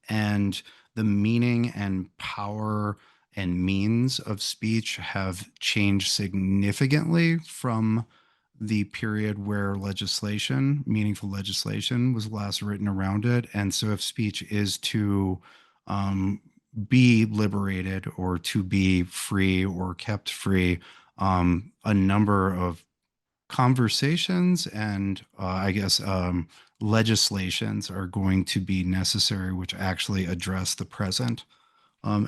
And the meaning and power and means of speech have changed significantly from the period where meaningful legislation, was last written around it. And so, if speech is to um, be liberated or to be free or kept free, a number of conversations and I guess legislations are going to be necessary, which actually address the present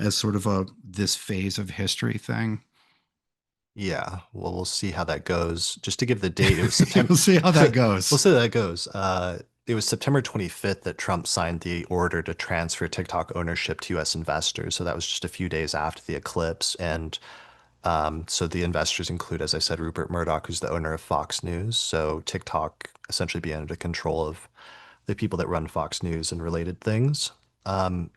as sort of a this phase of history thing. Yeah, well, we'll see how that goes. Just to give the date, it was September. We'll see how that We'll goes. see how that goes. It was September 25th that Trump signed the order to transfer TikTok ownership to U.S. investors. So that was just a few days after the eclipse. And so the investors include, as I said, Rupert Murdoch, who's the owner of Fox News. So TikTok essentially being under control of the people that run Fox News and related things.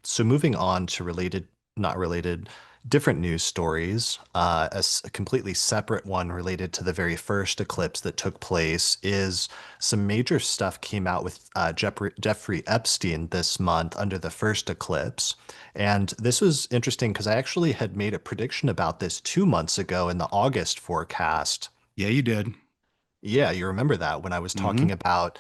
So moving on to related, not related, different news stories. A completely separate one related to the very first eclipse that took place is some major stuff came out with Jeffrey Epstein this month under the first eclipse. And this was interesting because I actually had made a prediction about this 2 months ago in the August forecast. Yeah, you did. Yeah, you remember that when I was talking Hmm. about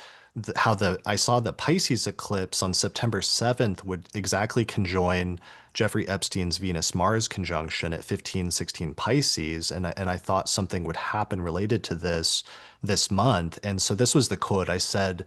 how the I saw the Pisces eclipse on September 7th would exactly conjoin Jeffrey Epstein's Venus-Mars conjunction at 1516 Pisces, and I thought something would happen related to this month. And so this was the quote I said,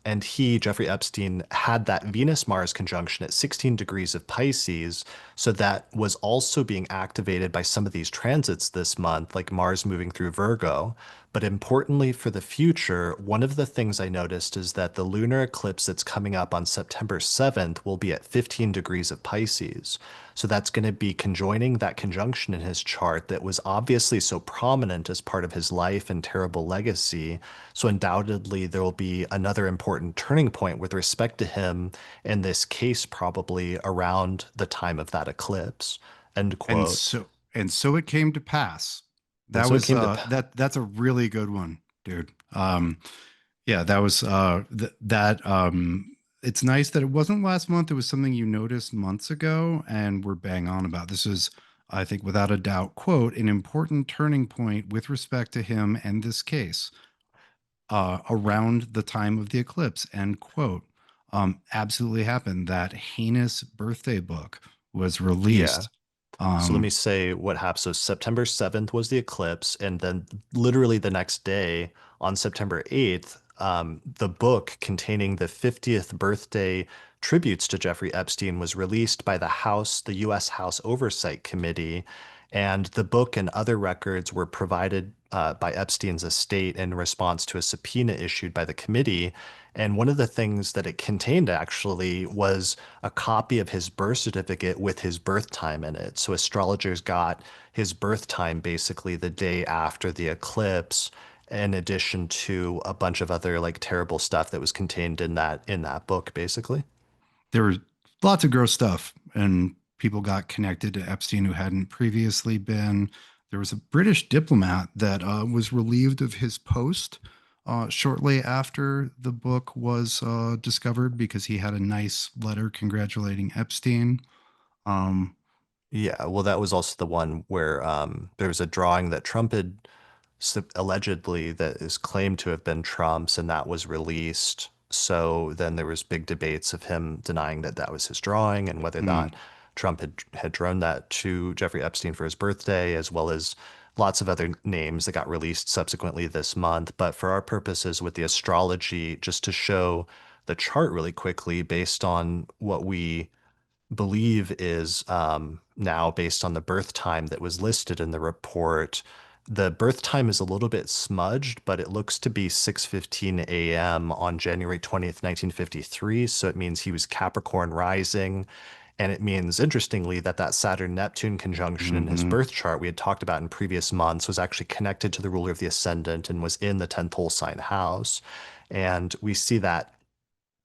and he, Jeffrey Epstein, had that Venus Mars conjunction at 16 degrees of Pisces. So that was also being activated by some of these transits this month, like Mars moving through Virgo. But importantly for the future, one of the things I noticed is that the lunar eclipse that's coming up on September 7th will be at 15 degrees of Pisces. So that's going to be conjoining that conjunction in his chart that was obviously so prominent as part of his life and terrible legacy. So undoubtedly there will be another important turning point with respect to him in this case, probably around the time of that eclipse. End And quote. so and so it came to pass. And That so it was came to that's a really good one, dude. Yeah, that was that it's nice that it wasn't last month. It was something you noticed months ago and we're bang on about. This is, I think, without a doubt, quote, an important turning point with respect to him and this case around the time of the eclipse, end quote. Absolutely happened. That heinous birthday book was yeah. released. So let me Um, say what happened. So September 7th was the eclipse, and then literally the next day, on September 8th, the book containing the 50th birthday tributes to Jeffrey Epstein was released by the House, the U.S. House Oversight Committee. And the book and other records were provided by Epstein's estate in response to a subpoena issued by the committee. And one of the things that it contained actually was a copy of his birth certificate with his birth time in it. So astrologers got his birth time basically the day after the eclipse, in addition to a bunch of other like terrible stuff that was contained in that book, basically. there was lots of gross stuff, and people got connected to Epstein who hadn't previously been. There was a British diplomat that was relieved of his post shortly after the book was discovered because he had a nice letter congratulating Epstein. Um, Yeah, well, that was also the one where there was a drawing that Trump had allegedly that is claimed to have been Trump's, and that was released. So then there was big debates of him denying that that was his drawing and whether or mm, not Trump had drawn that to Jeffrey Epstein for his birthday, as well as lots of other names that got released subsequently this month. But for our purposes with the astrology, just to show the chart really quickly based on what we believe is now based on the birth time that was listed in the report. The birth time is a little bit smudged, but it looks to be 6:15 a.m. on January 20th, 1953. So it means he was Capricorn rising. And it means, interestingly, that Saturn-Neptune conjunction in his mhm. birth chart we had talked about in previous months was actually connected to the ruler of the ascendant and was in the 10th whole sign house. And we see that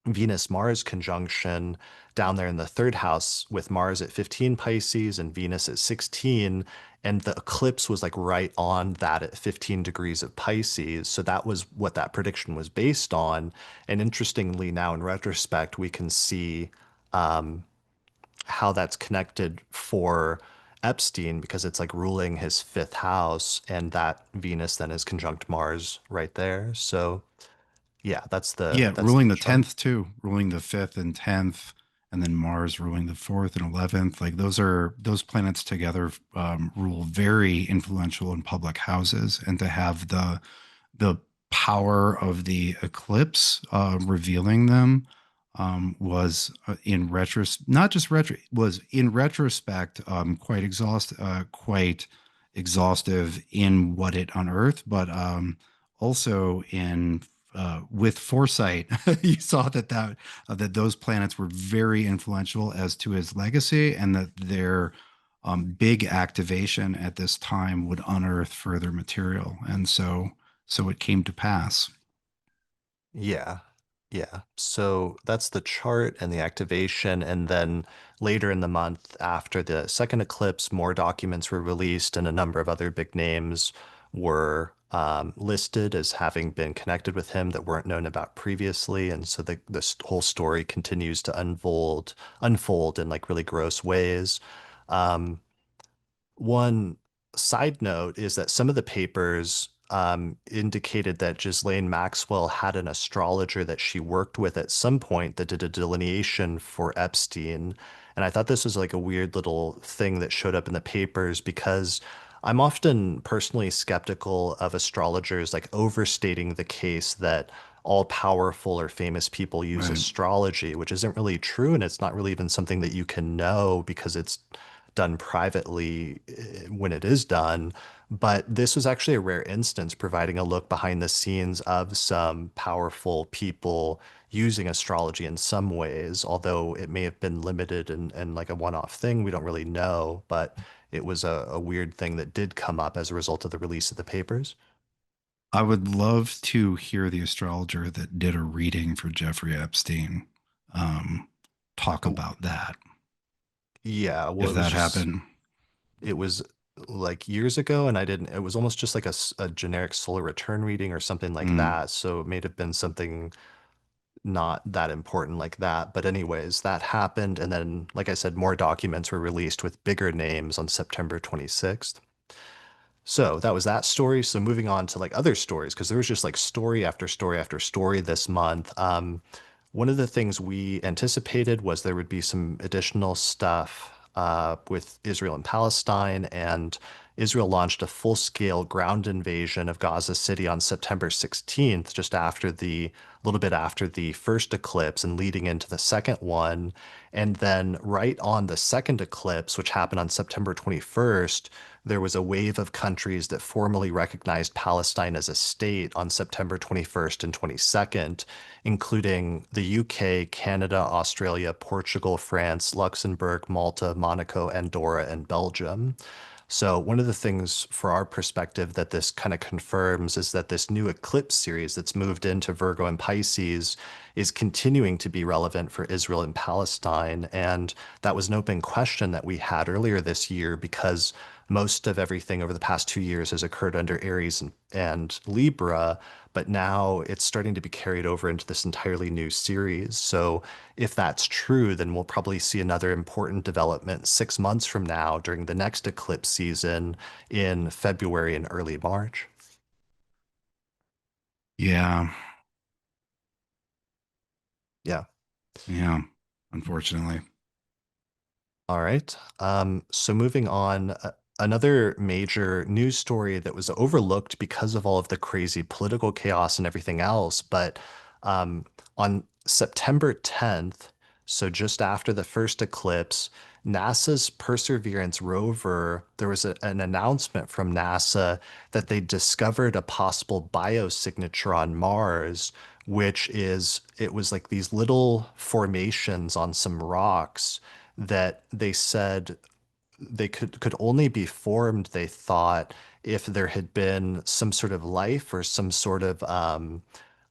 Venus-Mars conjunction down there in the third house with Mars at 15 Pisces and Venus at 16. And the eclipse was like right on that at 15 degrees of Pisces. So that was what that prediction was based on. And interestingly, now in retrospect, we can see how that's connected for Epstein because it's like ruling his fifth house, and that Venus then is conjunct Mars right there. So yeah, Yeah, that's the ruling the chart. 10th too, ruling the 5th and 10th, and then Mars ruling the 4th and 11th. Like those planets together rule very influential in public houses, and to have the power of the eclipse revealing them was in not just was in retrospect quite exhaustive in what it unearthed, but also in with foresight, you saw that those planets were very influential as to his legacy, and that their big activation at this time would unearth further material, and so it came to pass. Yeah. Yeah. So that's the chart and the activation. And then later in the month after the second eclipse, more documents were released and a number of other big names were listed as having been connected with him that weren't known about previously. And so this whole story continues to unfold in like really gross ways. Um, One side note is that some of the papers indicated that Ghislaine Maxwell had an astrologer that she worked with at some point that did a delineation for Epstein. And I thought this was like a weird little thing that showed up in the papers because I'm often personally skeptical of astrologers like overstating the case that all powerful or famous people use Right. astrology, which isn't really true. And it's not really even something that you can know because it's done privately when it is done. But this was actually a rare instance, providing a look behind the scenes of some powerful people using astrology in some ways, although it may have been limited and like a one-off thing. We don't really know, but it was a weird thing that did come up as a result of the release of the papers. I would love to hear the astrologer that did a reading for Jeffrey Epstein um, talk Oh, about that, yeah, well, if that happened. it was like years ago, and I didn't, it was almost just like a generic solar return reading or something like Mm. that. So it may have been something not that important like that. But anyways, that happened. And then, like I said, more documents were released with bigger names on September 26th. So that was that story. So moving on to like other stories, because there was just like story after story after story this month. One of the things we anticipated was there would be some additional stuff with Israel and Palestine, and Israel launched a full-scale ground invasion of Gaza City on September 16th, just after the little bit after the first eclipse and leading into the second one. And then right on the second eclipse, which happened on September 21st, there was a wave of countries that formally recognized Palestine as a state on September 21st and 22nd, including the UK, Canada, Australia, Portugal, France, Luxembourg, Malta, Monaco, Andorra, and Belgium. So, one of the things for our perspective that this kind of confirms is that this new eclipse series that's moved into Virgo and Pisces is continuing to be relevant for Israel and Palestine. And that was an open question that we had earlier this year because most of everything over the past 2 years has occurred under Aries and Libra, but now it's starting to be carried over into this entirely new series. So, if that's true, then we'll probably see another important development 6 months from now during the next eclipse season in February and early March. Yeah, Yeah. yeah. Unfortunately, All right. So moving on, another major news story that was overlooked because of all of the crazy political chaos and everything else, but um, on September 10th, so just after the first eclipse, NASA's Perseverance rover, there was an announcement from NASA that they discovered a possible biosignature on Mars, which is, it was like these little formations on some rocks that they said they could only be formed, they thought, if there had been some sort of life or some sort of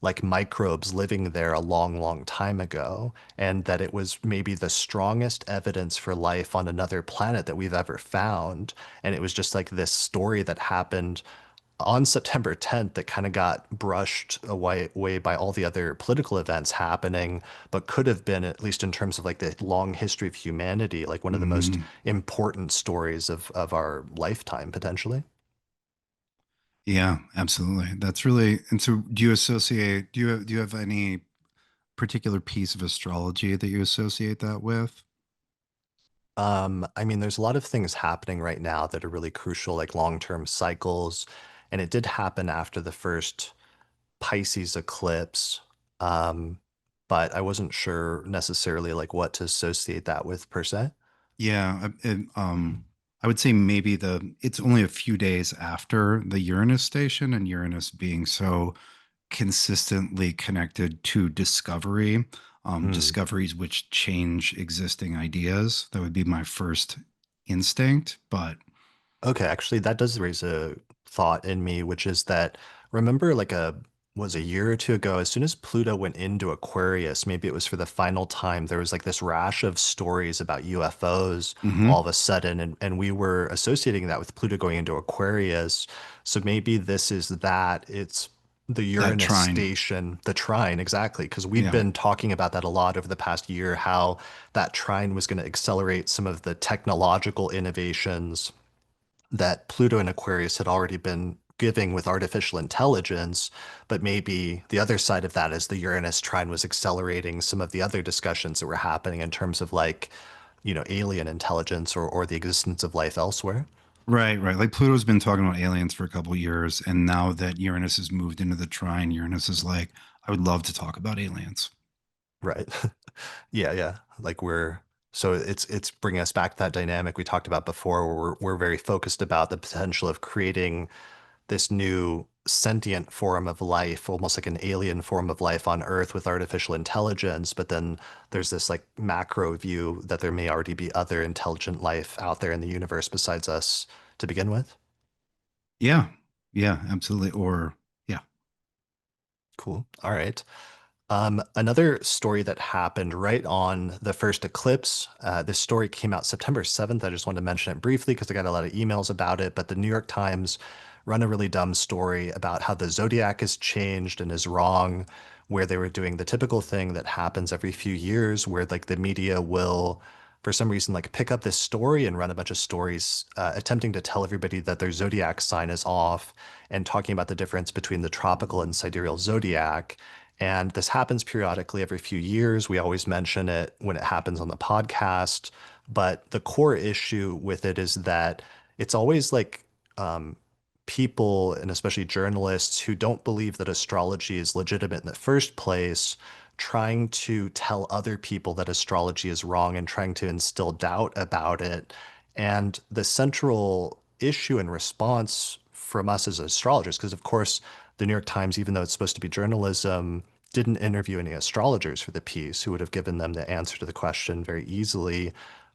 like microbes living there a long, long time ago, and that it was maybe the strongest evidence for life on another planet that we've ever found. And it was just like this story that happened on September 10th that kind of got brushed away by all the other political events happening, but could have been, at least in terms of like the long history of humanity, like one of the most Mm, important stories of our lifetime, potentially. yeah, absolutely. That's really, and so do you associate, do you have any particular piece of astrology that you associate that with? I mean, there's a lot of things happening right now that are really crucial, like long-term cycles. And it did happen after the first Pisces eclipse. Um, but I wasn't sure necessarily like what to associate that with per se. Yeah, I would say maybe it's only a few days after the Uranus station, and Uranus being so consistently connected to discovery, Hmm. discoveries which change existing ideas. That would be my first instinct. But Okay, actually, that does raise a thought in me, which is that remember, like a year or two ago, as soon as Pluto went into Aquarius, maybe it was for the final time, there was like this rash of stories about UFOs all mhm, of a sudden, and we were associating that with Pluto going into Aquarius. So maybe this is that it's the that Uranus trine, station, the trine, exactly, because we've yeah. been talking about that a lot over the past year, how that trine was going to accelerate some of the technological innovations that Pluto and Aquarius had already been giving with artificial intelligence, but maybe the other side of that is the Uranus trine was accelerating some of the other discussions that were happening in terms of like, alien intelligence or the existence of life elsewhere. Right, right. Like Pluto's been talking about aliens for a couple of years, and now that Uranus has moved into the trine, Uranus is like, I would love to talk about aliens. Right. Yeah, yeah. Like so it's bringing us back to that dynamic we talked about before, where we're very focused about the potential of creating this new sentient form of life, almost like an alien form of life on Earth with artificial intelligence. But then there's this like macro view that there may already be other intelligent life out there in the universe besides us to begin with. Yeah, yeah, absolutely. Or yeah. Cool. All right. Another story that happened right on the first eclipse. This story came out September 7th. I just wanted to mention it briefly because I got a lot of emails about it. But the New York Times run a really dumb story about how the zodiac has changed and is wrong, where they were doing the typical thing that happens every few years, where like the media will, for some reason, like pick up this story and run a bunch of stories attempting to tell everybody that their zodiac sign is off and talking about the difference between the tropical and sidereal zodiac. And this happens periodically every few years. We always mention it when it happens on the podcast. But the core issue with it is that it's always like um, people, and especially journalists, who don't believe that astrology is legitimate in the first place, trying to tell other people that astrology is wrong and trying to instill doubt about it. And the central issue and response from us as astrologers, because of course, the New York Times, even though it's supposed to be journalism, didn't interview any astrologers for the piece who would have given them the answer to the question very easily.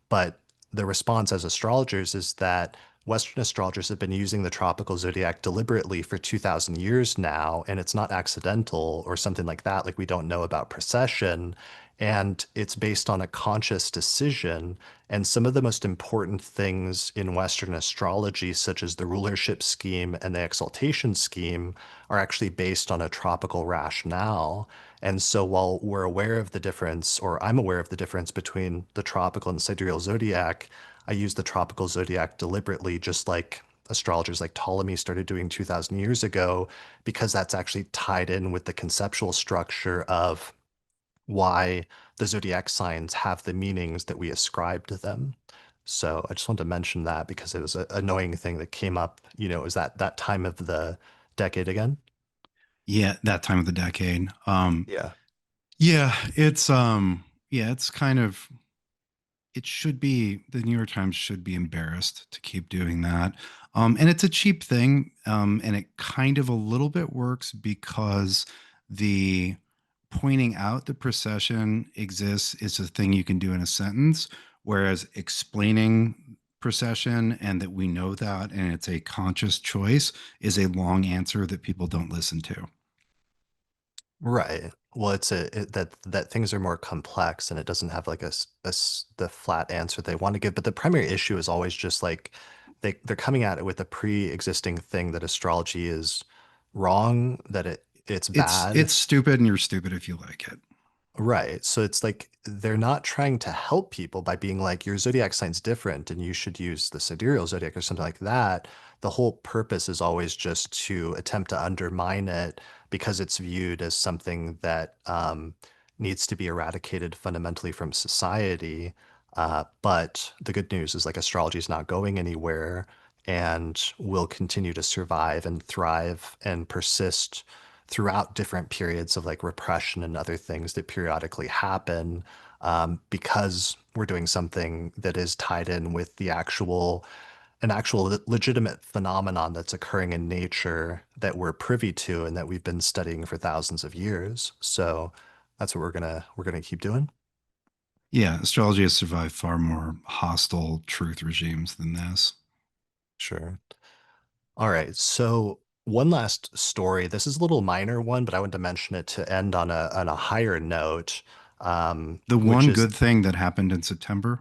But the response as astrologers is that Western astrologers have been using the tropical zodiac deliberately for 2,000 years now, and it's not accidental or something like that. Like we don't know about precession, and it's based on a conscious decision. And some of the most important things in Western astrology, such as the rulership scheme and the exaltation scheme, are actually based on a tropical rationale. And so while we're aware of the difference, or I'm aware of the difference between the tropical and sidereal zodiac, I use the tropical zodiac deliberately, just like astrologers like Ptolemy started doing 2,000 years ago, because that's actually tied in with the conceptual structure of why the zodiac signs have the meanings that we ascribe to them. So I just wanted to mention that because it was an annoying thing that came up. It was that time of the decade again. Yeah, that time of the decade. Yeah. Yeah, yeah, it's kind of it should be the New York Times should be embarrassed to keep doing that. And it's a cheap thing. And it kind of a little bit works because the pointing out the procession exists is a thing you can do in a sentence, whereas explaining procession and that we know that and it's a conscious choice is a long answer that people don't listen to. Right. Well, that things are more complex and it doesn't have like the flat answer they want to give. But the primary issue is always just like they're coming at it with a pre-existing thing that astrology is wrong, that it's It's bad. stupid, and you're stupid if you like it. Right. So it's like they're not trying to help people by being like, your zodiac sign's different and you should use the sidereal zodiac or something like that. The whole purpose is always just to attempt to undermine it because it's viewed as something that needs to be eradicated fundamentally from society. But the good news is like astrology is not going anywhere and will continue to survive and thrive and persist throughout different periods of like repression and other things that periodically happen because we're doing something that is tied in with an actual legitimate phenomenon that's occurring in nature that we're privy to and that we've been studying for thousands of years. So that's what we're gonna keep doing. Yeah, astrology has survived far more hostile truth regimes than this. Sure. All right. So one last story. This is a little minor one, but I wanted to mention it to end on a higher note, The which one is good thing that happened in September,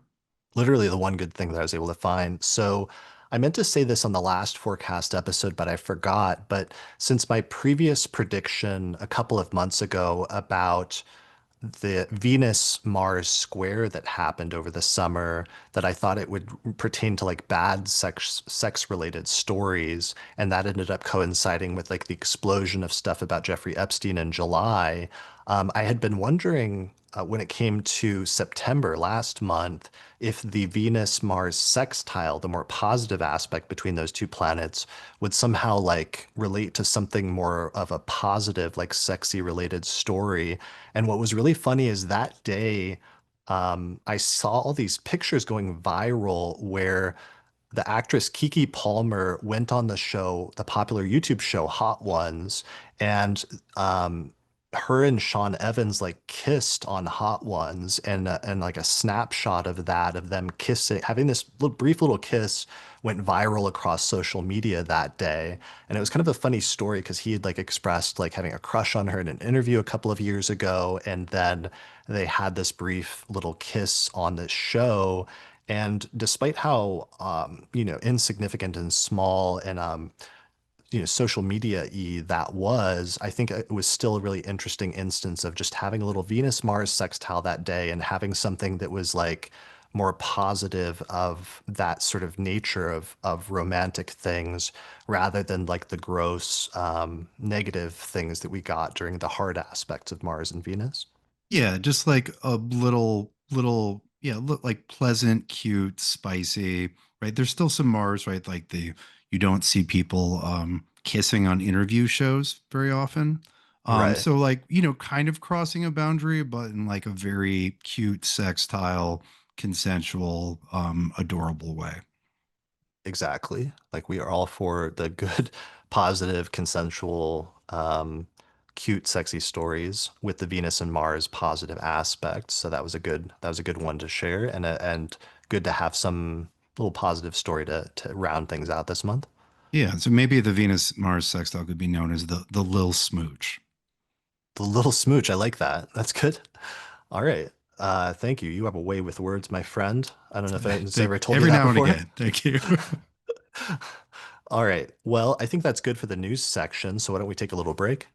literally the one good thing that I was able to find. So I meant to say this on the last forecast episode, but I forgot. But since my previous prediction a couple of months ago about the Venus Mars square that happened over the summer, that I thought it would pertain to like bad sex related stories, and that ended up coinciding with like the explosion of stuff about Jeffrey Epstein in July. I had been wondering when it came to September last month if the Venus Mars sextile, the more positive aspect between those two planets, would somehow like relate to something more of a positive, like sexy related story. And what was really funny is that day, I saw all these pictures going viral where the actress Kiki Palmer went on the show, the popular YouTube show Hot Ones, and her and Sean Evans like kissed on Hot Ones, and like a snapshot of that of them kissing, having this brief little kiss went viral across social media that day. And it was kind of a funny story because he had like expressed like having a crush on her in an interview a couple of years ago, and then they had this brief little kiss on this show. And despite how insignificant and small and social media-y that was, I think it was still a really interesting instance of just having a little Venus Mars sextile that day and having something that was like more positive of that sort of nature of romantic things rather than like the gross negative things that we got during the hard aspects of Mars and Venus. yeah, just like a little, yeah, look like pleasant, cute, spicy, right? There's still some Mars, right? Like the you don't see people kissing on interview shows very often. Right. So like, kind of crossing a boundary, but in like a very cute, sextile, consensual, adorable way. Exactly. Like we are all for the good, positive, consensual, cute, sexy stories with the Venus and Mars positive aspects. So that was a good one to share and good to have some little positive story to round things out this month. Yeah, so maybe the Venus Mars sextile could be known as the Lil Smooch. The little smooch, I like that. That's good. All right. Thank you. You have a way with words, my friend. I don't know if anyone's ever told you Every that now and before. again. Thank you. All right. Well, I think that's good for the news section. So why don't we take a little break?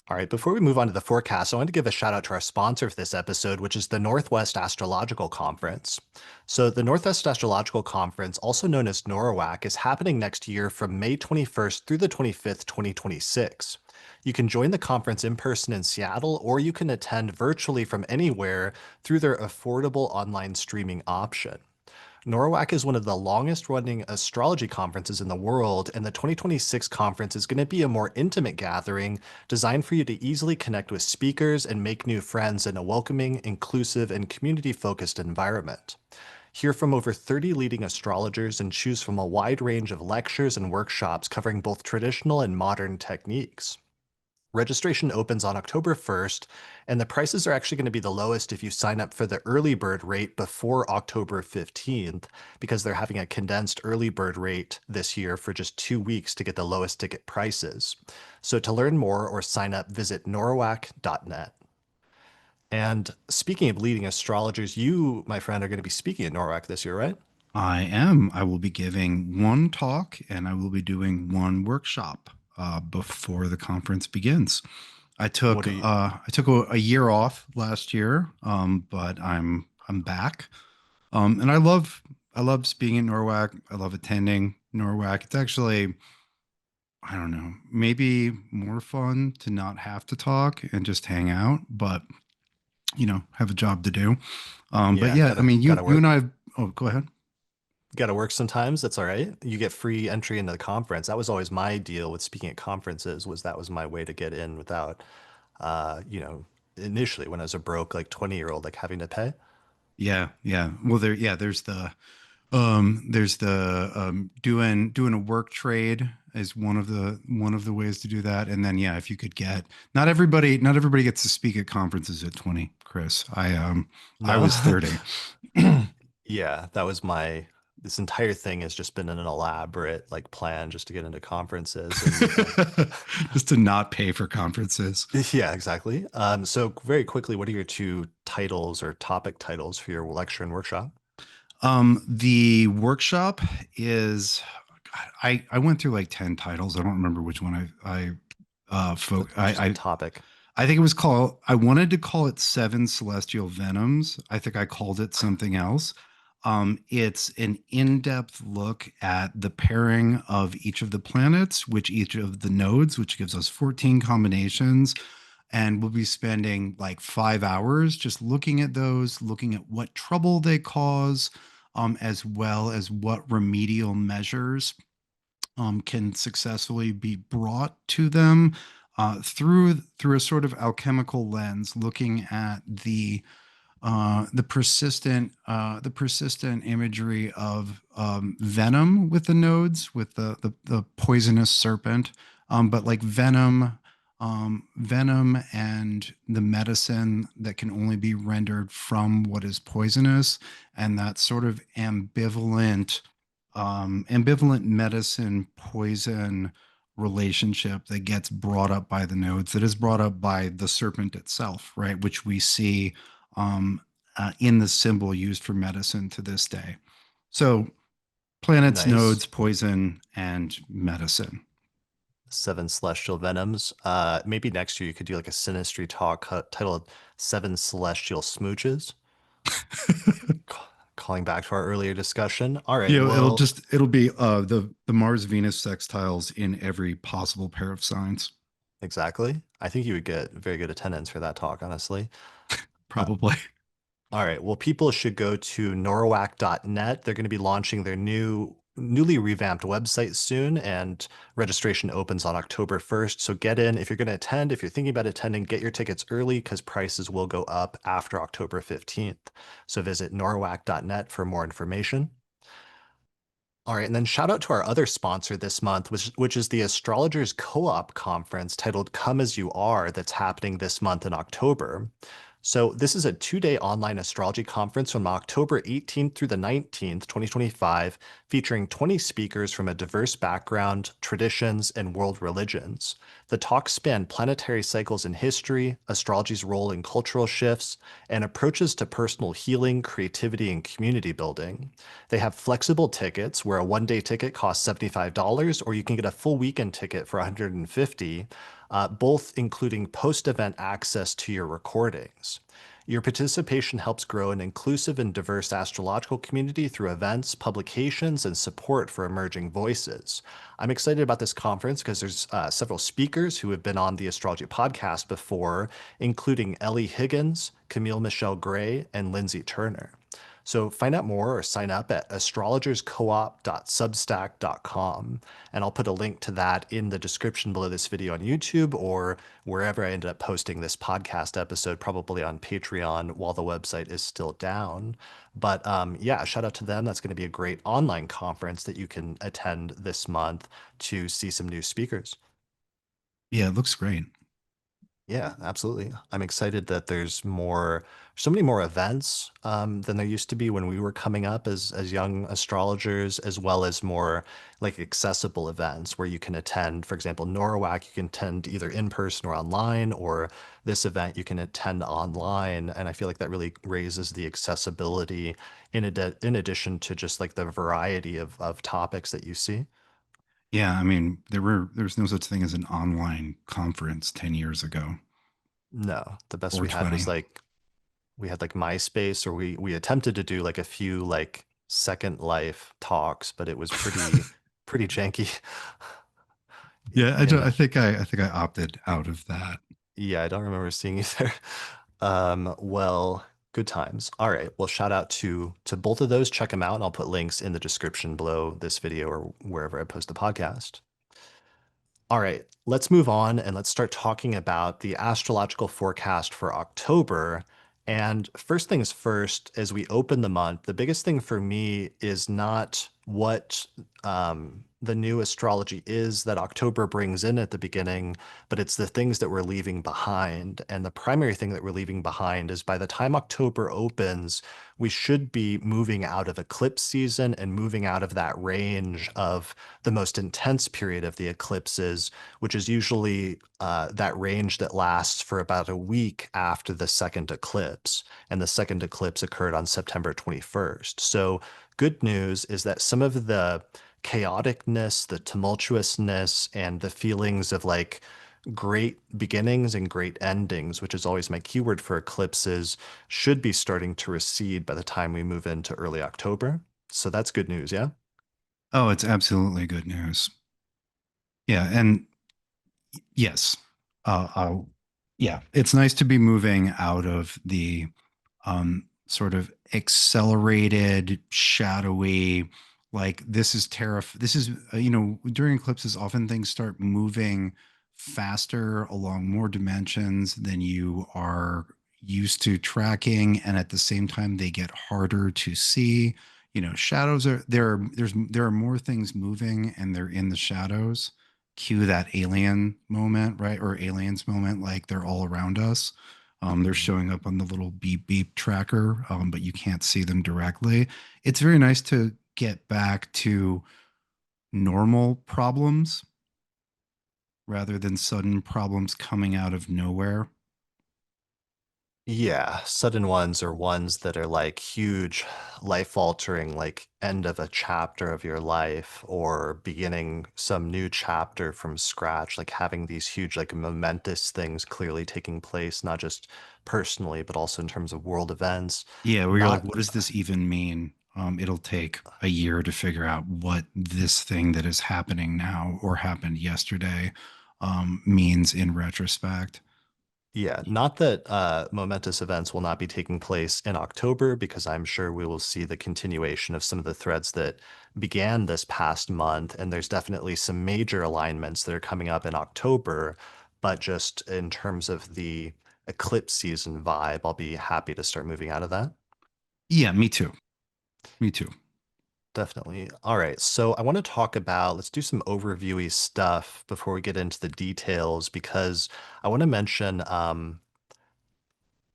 All right, before we move on to the forecast, I want to give a shout out to our sponsor for this episode, which is the Northwest Astrological Conference. So, the Northwest Astrological Conference, also known as NORWAC, is happening next year from May 21st through the 25th, 2026. You can join the conference in person in Seattle, or you can attend virtually from anywhere through their affordable online streaming option. NORWAC is one of the longest running astrology conferences in the world, and the 2026 conference is going to be a more intimate gathering designed for you to easily connect with speakers and make new friends in a welcoming, inclusive, and community focused environment. Hear from over 30 leading astrologers and choose from a wide range of lectures and workshops covering both traditional and modern techniques. Registration opens on October 1st, and the prices are actually going to be the lowest if you sign up for the early bird rate before October 15th, because they're having a condensed early bird rate this year for just 2 weeks to get the lowest ticket prices. So to learn more or sign up, visit norwac.net. And speaking of leading astrologers, you, my friend, are going to be speaking at NORWAC this year, right? I am. I will be giving one talk and I will be doing one workshop before the conference begins. What are you? I took a year off last year, but I'm back. And I love speaking at NORWAC. I love attending NORWAC. It's actually, I don't know, maybe more fun to not have to talk and just hang out, but have a job to do. But Yeah, yeah, I mean, gotta you and work. I have, oh, go ahead. Gotta work sometimes. That's all right. You get free entry into the conference. That was always my deal with speaking at conferences, was that was my way to get in without, uh, you know, initially when I was a broke like 20-year-old, like having to pay. Yeah, yeah. Well, there's the doing a work trade is one of the ways to do that. And then yeah, if you could get not everybody gets to speak at conferences at 20, Chris. I No. was 30. Yeah, that was my this entire thing has just been an elaborate like plan just to get into conferences and Just to not pay for conferences. yeah, exactly. So very quickly, what are your two titles or topic titles for your lecture and workshop? The workshop is God, I went through like 10 titles. I don't remember which one Just the topic. I think it was called, I wanted to call it Seven Celestial Venoms. I think I called it something else. It's an in-depth look at the pairing of each of the planets, which each of the nodes, which gives us 14 combinations. And we'll be spending like 5 hours just looking at those, looking at what trouble they cause, as well as what remedial measures can successfully be brought to them through a sort of alchemical lens, looking at the persistent imagery of venom with the nodes, with the poisonous serpent, but like venom and the medicine that can only be rendered from what is poisonous, and that sort of ambivalent medicine poison relationship that gets brought up by the nodes, that is brought up by the serpent itself, right? Which we see um, in the symbol used for medicine to this day. So, planets, Nice. nodes, poison, and medicine. Seven Celestial Venoms. Maybe next year you could do like a synastry talk titled Seven Celestial Smooches. Ca- Calling back to our earlier discussion. All right. Well, It'll be the Mars Venus sextiles in every possible pair of signs, exactly. I think you would get very good attendance for that talk, honestly. Uh, probably. all right. Well, people should go to norwac.net. They're going to be launching their newly revamped website soon, and registration opens on October 1st. So get in if you're going to attend. If you're thinking about attending, get your tickets early because prices will go up after October 15th. So visit norwac.net for more information. All right, and then shout out to our other sponsor this month, which is the Astrologers Co-op conference titled Come As You Are, that's happening this month in October. So this is a 2-day online astrology conference from October 18th through the 19th, 2025, featuring 20 speakers from a diverse background, traditions, and world religions. The talks span planetary cycles in history, astrology's role in cultural shifts, and approaches to personal healing, creativity, and community building. They have flexible tickets where a 1-day ticket costs $75, or you can get a full weekend ticket for $150, both including post-event access to your recordings. Your participation helps grow an inclusive and diverse astrological community through events, publications, and support for emerging voices. I'm excited about this conference because there's several speakers who have been on the Astrology Podcast before, including Ellie Higgins, Camille Michelle Gray, and Lindsay Turner. So find out more or sign up at astrologerscoop.substack.com. And I'll put a link to that in the description below this video on YouTube or wherever I ended up posting this podcast episode, probably on Patreon while the website is still down. But yeah, shout out to them. That's going to be a great online conference that you can attend this month to see some new speakers. Yeah, it looks great. Yeah, absolutely. I'm excited that there's so many more events than there used to be when we were coming up as young astrologers, as well as more like accessible events where you can attend. For example, NORWAC, you can attend either in person or online, or this event you can attend online. And I feel like that really raises the accessibility in addition to just like the variety of topics that you see. Yeah, I mean, there's no such thing as an online conference 10 years ago No, the best or we had 20. was like we had like MySpace, or we attempted to do like a few like Second Life talks, but it was pretty janky. Yeah, And I think I opted out of that. yeah, I don't remember seeing you there. Well, good times. All right. Well, shout out to both of those. Check them out, and I'll put links in the description below this video or wherever I post the podcast. All right, let's move on and let's start talking about the astrological forecast for October. And first things first, as we open the month, the biggest thing for me is not what the new astrology is that October brings in at the beginning, but it's the things that we're leaving behind. And the primary thing that we're leaving behind is by the time October opens, we should be moving out of eclipse season and moving out of that range of the most intense period of the eclipses, which is usually that range that lasts for about a week after the second eclipse. And the second eclipse occurred on September 21st. So, good news is that some of the chaoticness, the tumultuousness, and the feelings of like great beginnings and great endings, which is always my keyword for eclipses, should be starting to recede by the time we move into early October. So that's good news, yeah? Oh, it's absolutely good news. Yeah, and yes, uh, uh, yeah, it's nice to be moving out of the sort of accelerated, shadowy, like this is This is, during eclipses, often things start moving faster along more dimensions than you are used to tracking. And at the same time, they get harder to see. Shadows are there. There are more things moving and they're in the shadows. Cue that alien moment, right? Or aliens moment, like they're all around us. They're Mhm. showing up on the little beep beep tracker, but you can't see them directly. It's very nice to get back to normal problems rather than sudden problems coming out of nowhere. Yeah, sudden ones or ones that are like huge, life altering, like end of a chapter of your life or beginning some new chapter from scratch, like having these huge, like momentous things clearly taking place, not just personally, but also in terms of world events. Yeah, where you're like, Not, what does this even mean? It'll take a year to figure out what this thing that is happening now or happened yesterday means in retrospect. yeah, not that momentous events will not be taking place in October, because I'm sure we will see the continuation of some of the threads that began this past month. And there's definitely some major alignments that are coming up in October. But just in terms of the eclipse season vibe, I'll be happy to start moving out of that. Yeah, me too. Me too. Definitely. All right. So I want to talk about, let's do some overviewy stuff before we get into the details, because I want to mention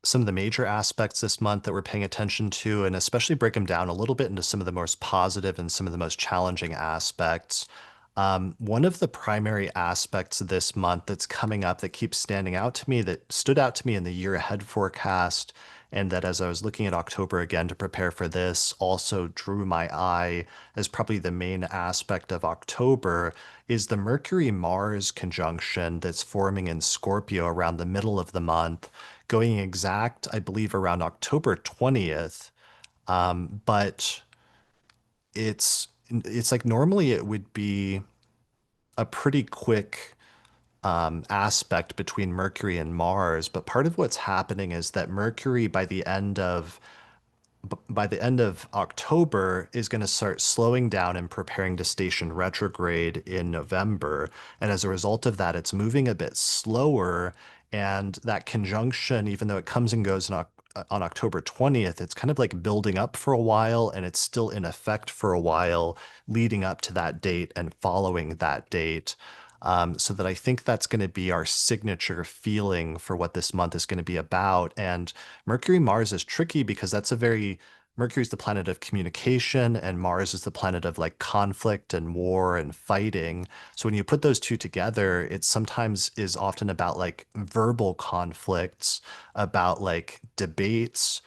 some of the major aspects this month that we're paying attention to, and especially break them down a little bit into some of the most positive and some of the most challenging aspects. One of the primary aspects this month that's coming up that keeps standing out to me, that stood out to me in the year ahead forecast, and that as I was looking at October again to prepare for this, also drew my eye as probably the main aspect of October, is the Mercury-Mars conjunction that's forming in Scorpio around the middle of the month, going exact, I believe, around October 20th. But it's like normally it would be a pretty quick aspect between Mercury and Mars, but part of what's happening is that Mercury by the end of October is going to start slowing down and preparing to station retrograde in November. And as a result of that, it's moving a bit slower. And that conjunction, even though it comes and goes on October 20th, it's kind of like building up for a while and it's still in effect for a while leading up to that date and following that date. So that I think that's going to be our signature feeling for what this month is going to be about. And Mercury Mars is tricky because that's a very Mercury is the planet of communication, and Mars is the planet of like conflict and war and fighting. So when you put those two together, it sometimes is often about like verbal conflicts, about like debates.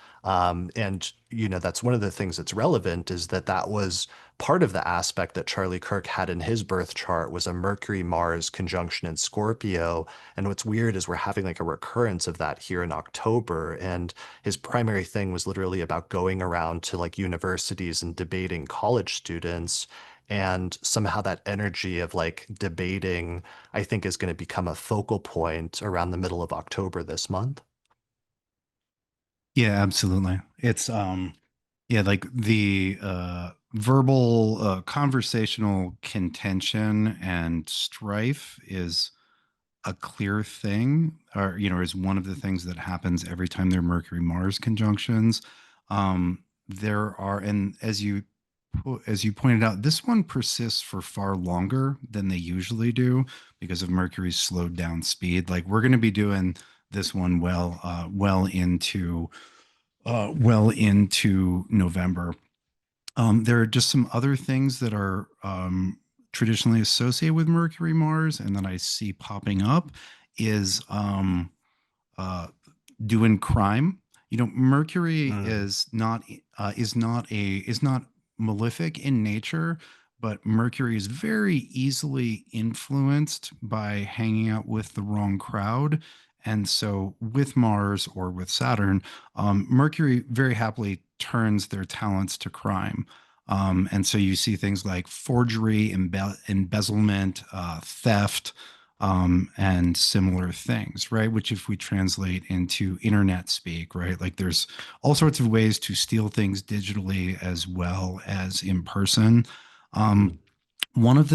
And, that's one of the things that's relevant is that that was part of the aspect that Charlie Kirk had in his birth chart was a Mercury-Mars conjunction in Scorpio. And what's weird is we're having like a recurrence of that here in October. And his primary thing was literally about going around to like universities and debating college students. And somehow that energy of like debating, I think, is going to become a focal point around the middle of October this month. Yeah, absolutely. It's yeah, like the verbal conversational contention and strife is a clear thing, or is one of the things that happens every time there are Mercury Mars conjunctions. There are, and as you pointed out, this one persists for far longer than they usually do because of Mercury's slowed down speed. Like we're going to be doing this one well into November. There are just some other things that are traditionally associated with Mercury Mars, and that I see popping up is uh, doing crime. Mercury Mm, is not malefic in nature, but Mercury is very easily influenced by hanging out with the wrong crowd. And so, with Mars or with Saturn, Mercury very happily turns their talents to crime. And so you see things like forgery, embezzlement, theft, and similar things, right? Which, if we translate into internet speak, right, like there's all sorts of ways to steal things digitally as well as in person. mm, Um, one of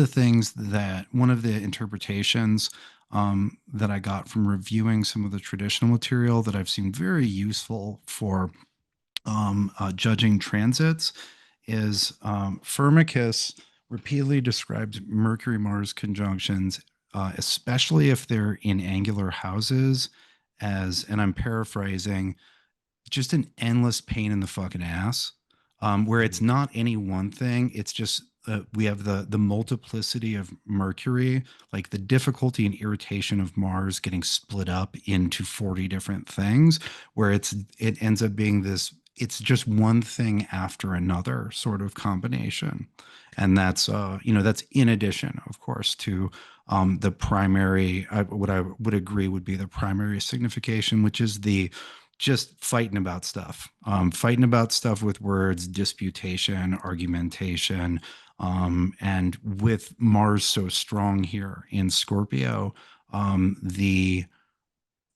the interpretations that I got from reviewing some of the traditional material that I've seen very useful for judging transits is Firmicus repeatedly describes Mercury Mars conjunctions, especially if they're in angular houses, as, and I'm paraphrasing, just an endless pain in the fucking ass, where it's mm. not any one thing. It's just we have the multiplicity of Mercury, like the difficulty and irritation of Mars getting split up into 40 different things, where it ends up being this. It's just one thing after another sort of combination, and that's in addition, of course, to the primary. What I would agree would be the primary signification, which is the just fighting about stuff with words, disputation, argumentation. And with Mars so strong here in Scorpio,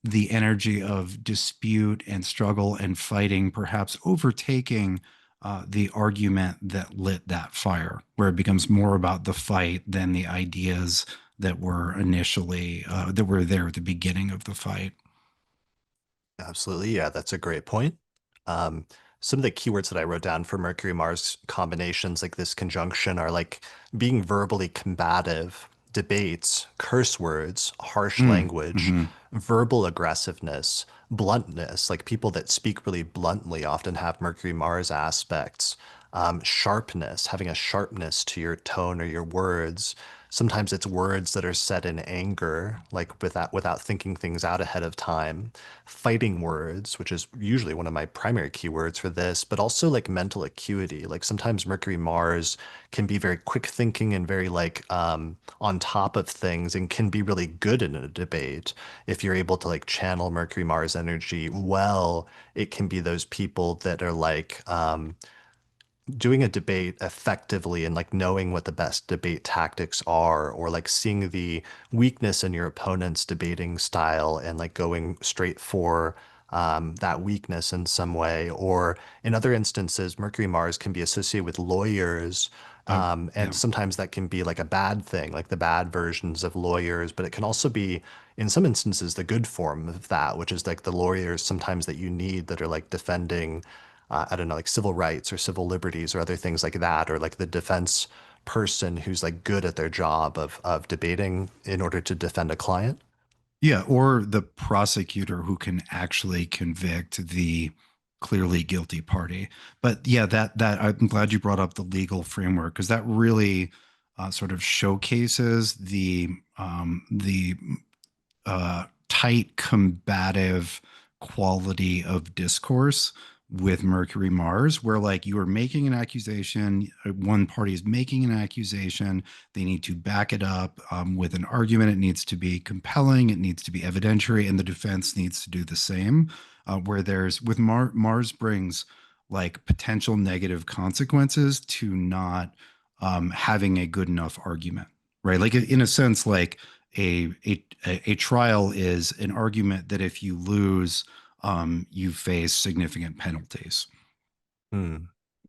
the energy of dispute and struggle and fighting, perhaps overtaking the argument that lit that fire, where it becomes more about the fight than the ideas that were there at the beginning of the fight. Absolutely. Yeah, that's a great point. Um, some of the keywords that I wrote down for Mercury Mars combinations, like this conjunction, are like being verbally combative, debates, curse words, harsh language, Mm-hmm. verbal aggressiveness, bluntness. Like people that speak really bluntly often have Mercury Mars aspects. Sharpness, having a sharpness to your tone or your words. Sometimes it's words that are said in anger, like without thinking things out ahead of time. Fighting words, which is usually one of my primary keywords for this, but also like mental acuity. Like sometimes Mercury Mars can be very quick thinking and very like on top of things and can be really good in a debate. If you're able to like channel Mercury Mars energy well, it can be those people that are like doing a debate effectively and like knowing what the best debate tactics are, or like seeing the weakness in your opponent's debating style and like going straight for that weakness in some way. Or in other instances, Mercury Mars can be associated with lawyers. Oh, And yeah. sometimes that can be like a bad thing, like the bad versions of lawyers, but it can also be, in some instances, the good form of that, which is like the lawyers sometimes that you need that are like defending I don't know, like civil rights or civil liberties or other things like that, or like the defense person who's like good at their job of debating in order to defend a client. Yeah, or the prosecutor who can actually convict the clearly guilty party. But yeah, that I'm glad you brought up the legal framework because that really sort of showcases the tight combative quality of discourse with Mercury-Mars, where like you are making an accusation, one party is making an accusation, they need to back it up with an argument. It needs to be compelling, it needs to be evidentiary, and the defense needs to do the same. Where there's with Mars brings like potential negative consequences to not having a good enough argument, right? Like in a sense, like a trial is an argument that if you lose, you face significant penalties. Hmm.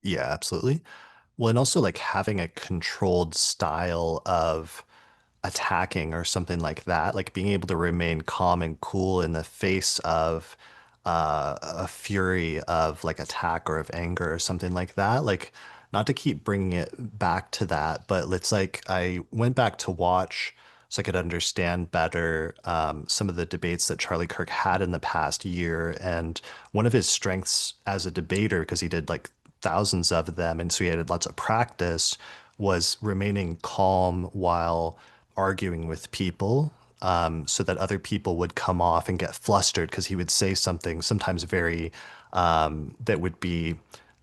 Yeah, absolutely. Well, and also like having a controlled style of attacking or something like that, like being able to remain calm and cool in the face of a fury of like attack or of anger or something like that. Like, not to keep bringing it back to that, but it's like I went back to watch so I could understand better some of the debates that Charlie Kirk had in the past year. And one of his strengths as a debater, because he did like thousands of them, and so he had lots of practice, was remaining calm while arguing with people, so that other people would come off and get flustered because he would say something sometimes very that would be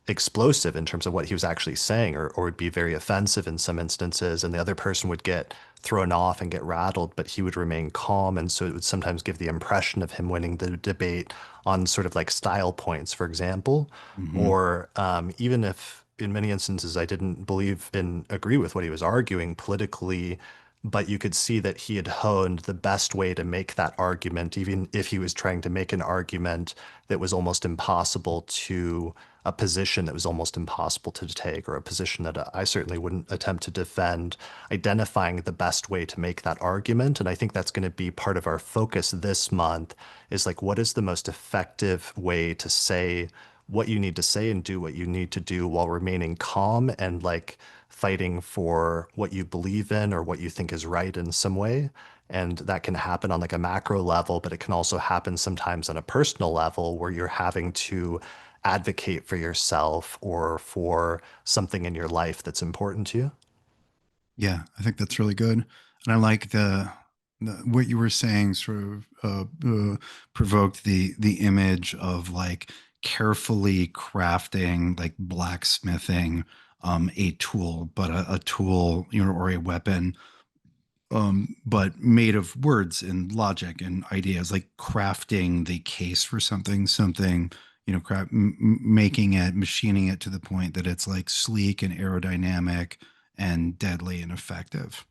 explosive in terms of what he was actually saying, or would be very offensive in some instances, and the other person would get thrown off and get rattled, but he would remain calm. And so it would sometimes give the impression of him winning the debate on sort of like style points, for example, Mhm. or even if in many instances I didn't believe in agree with what he was arguing politically, but you could see that he had honed the best way to make that argument, even if he was trying to make an argument that was almost impossible to a position that was almost impossible to take, or a position that I certainly wouldn't attempt to defend, identifying the best way to make that argument. And I think that's going to be part of our focus this month is like, what is the most effective way to say what you need to say and do what you need to do while remaining calm and like fighting for what you believe in or what you think is right in some way. And that can happen on like a macro level, but it can also happen sometimes on a personal level where you're having to advocate for yourself or for something in your life that's important to you. Yeah, I think that's really good, and I like the what you were saying. Sort of provoked the image of like carefully crafting, like blacksmithing, a tool, but a tool, or a weapon, but made of words and logic and ideas, like crafting the case for something, making it, machining it to the point that it's like sleek and aerodynamic and deadly and effective.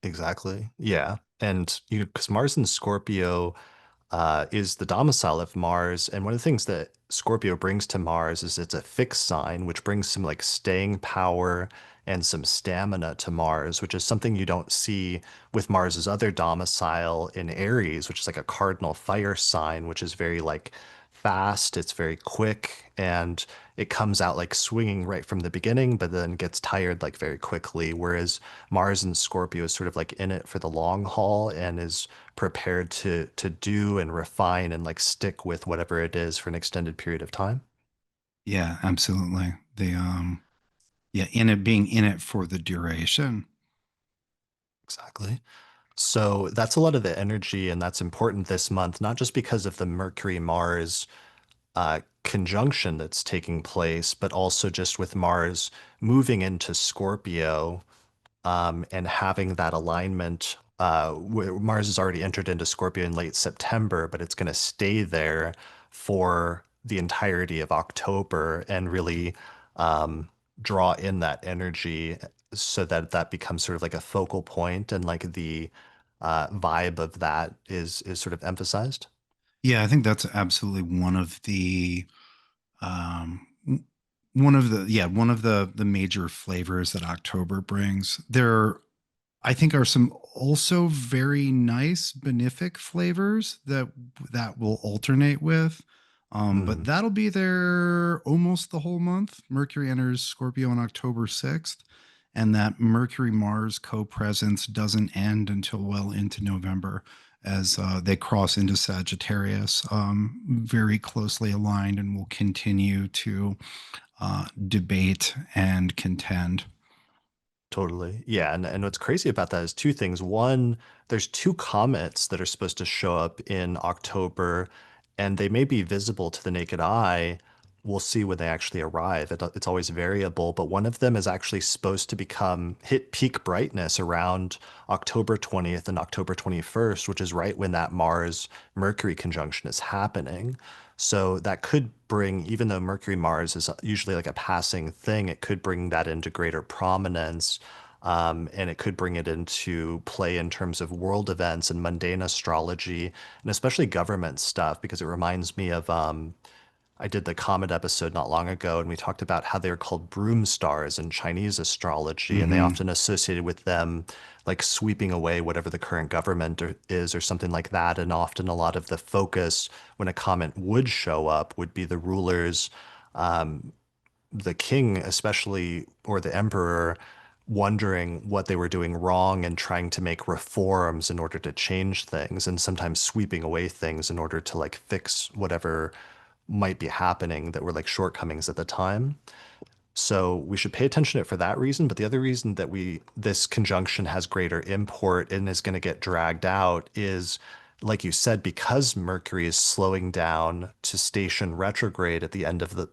Exactly. Yeah. And because Mars in Scorpio is the domicile of Mars. And one of the things that Scorpio brings to Mars is it's a fixed sign, which brings some like staying power and some stamina to Mars, which is something you don't see with Mars's other domicile in Aries, which is like a cardinal fire sign, which is very like fast, it's very quick, and it comes out like swinging right from the beginning, but then gets tired like very quickly. Whereas Mars in Scorpio is sort of like in it for the long haul and is prepared to do and refine and like stick with whatever it is for an extended period of time. Yeah, absolutely. Yeah, in it, being in it for the duration. Exactly. So that's a lot of the energy, and that's important this month, not just because of the Mercury-Mars conjunction that's taking place, but also just with Mars moving into Scorpio, and having that alignment. Mars has already entered into Scorpio in late September, but it's going to stay there for the entirety of October and really draw in that energy so that that becomes sort of like a focal point, and like the vibe of that is sort of emphasized. Yeah, I think that's absolutely um, one of the major flavors that October brings. There, I think, are some also very nice benefic flavors that will alternate with. But Mm, that'll be there almost the whole month. Mercury enters Scorpio on October 6th. and that Mercury-Mars co-presence doesn't end until well into November as they cross into Sagittarius, very closely aligned, and will continue to debate and contend. Totally. Yeah. And what's crazy about that is two things. One, there's two comets that are supposed to show up in October, and they may be visible to the naked eye. We'll see when they actually arrive. It's always variable, but one of them is actually supposed to hit peak brightness around October 20th and October 21st, which is right when that Mars Mercury conjunction is happening. So that could bring, even though Mercury Mars is usually like a passing thing, it could bring that into greater prominence. And it could bring it into play in terms of world events and mundane astrology, and especially government stuff, because it reminds me of I did the Comet episode not long ago, and we talked about how they're called broom stars in Chinese astrology, and they Hmm. often associated with them like sweeping away whatever the current government is or something like that. And often a lot of the focus when a comet would show up would be the rulers, the king especially, or the emperor, wondering what they were doing wrong and trying to make reforms in order to change things, and sometimes sweeping away things in order to like fix whatever might be happening that were like shortcomings at the time. So we should pay attention to it for that reason. But the other reason that this conjunction has greater import and is going to get dragged out is, like you said, because Mercury is slowing down to station retrograde at the end of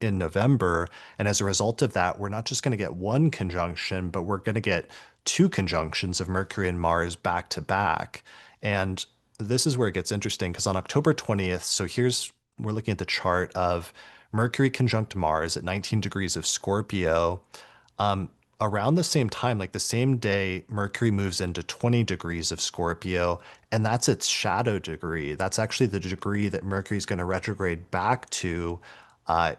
in November. And as a result of that, we're not just going to get one conjunction, but we're going to get two conjunctions of Mercury and Mars back to back. And this is where it gets interesting because on October 20th, we're looking at the chart of Mercury conjunct Mars at 19 degrees of Scorpio. Um, Around the same time, like the same day, Mercury moves into 20 degrees of Scorpio, and that's its shadow degree. That's actually the degree that Mercury is going to retrograde back to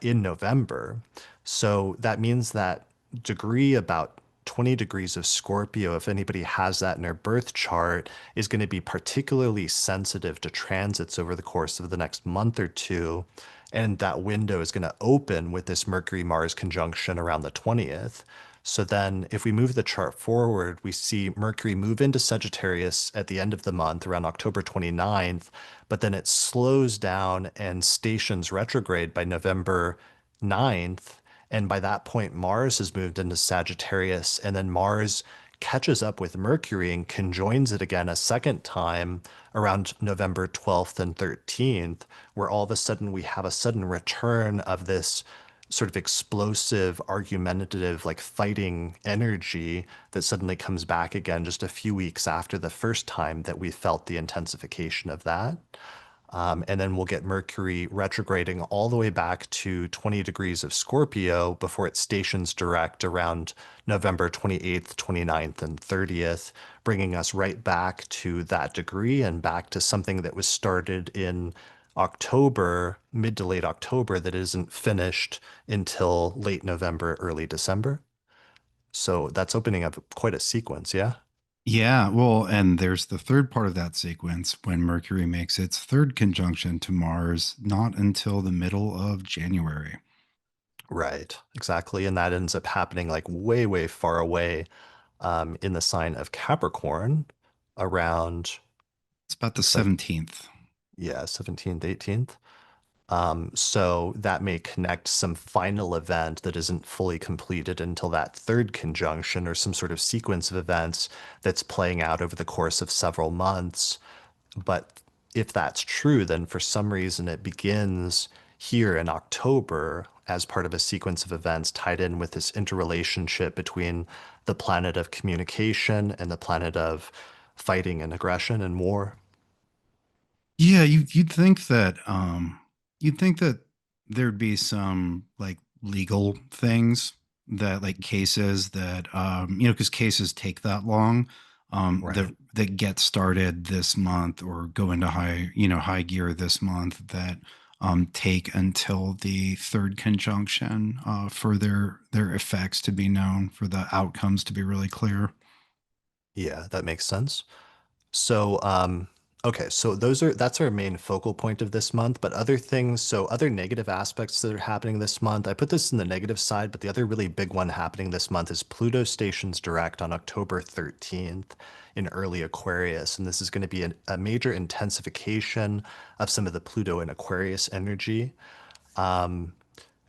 in November. So that means that degree about 20 degrees of Scorpio, if anybody has that in their birth chart, is going to be particularly sensitive to transits over the course of the next month or two. And that window is going to open with this Mercury Mars conjunction around the 20th. So then, if we move the chart forward, we see Mercury move into Sagittarius at the end of the month, around October 29th, but then it slows down and stations retrograde by November 9th. And by that point, Mars has moved into Sagittarius, and then Mars catches up with Mercury and conjoins it again a second time around November 12th and 13th, where all of a sudden we have a sudden return of this sort of explosive, argumentative, like fighting energy that suddenly comes back again just a few weeks after the first time that we felt the intensification of that. And then we'll get Mercury retrograding all the way back to 20 degrees of Scorpio before it stations direct around November 28th, 29th, and 30th, bringing us right back to that degree and back to something that was started in October, mid to late October, that isn't finished until late November, early December. So that's opening up quite a sequence, yeah? Yeah, well, and there's the third part of that sequence when Mercury makes its third conjunction to Mars, not until the middle of January. Right, exactly. And that ends up happening like way, way far away in the sign of Capricorn around, It's about the looks like, 17th. yeah, 17th, 18th. So that may connect some final event that isn't fully completed until that third conjunction or some sort of sequence of events that's playing out over the course of several months. But if that's true, then for some reason it begins here in October as part of a sequence of events tied in with this interrelationship between the planet of communication and the planet of fighting and aggression and war. Yeah, you'd think that there'd be some like legal things that like cases that because cases take that long Right. that get started this month or go into high gear this month that take until the third conjunction for their effects to be known, for the outcomes to be really clear. Yeah, that makes sense. So, Okay, so that's our main focal point of this month, but other things, so other negative aspects that are happening this month, I put this in the negative side, but the other really big one happening this month is Pluto stations direct on October 13th in early Aquarius, and this is going to be a major intensification of some of the Pluto and Aquarius energy.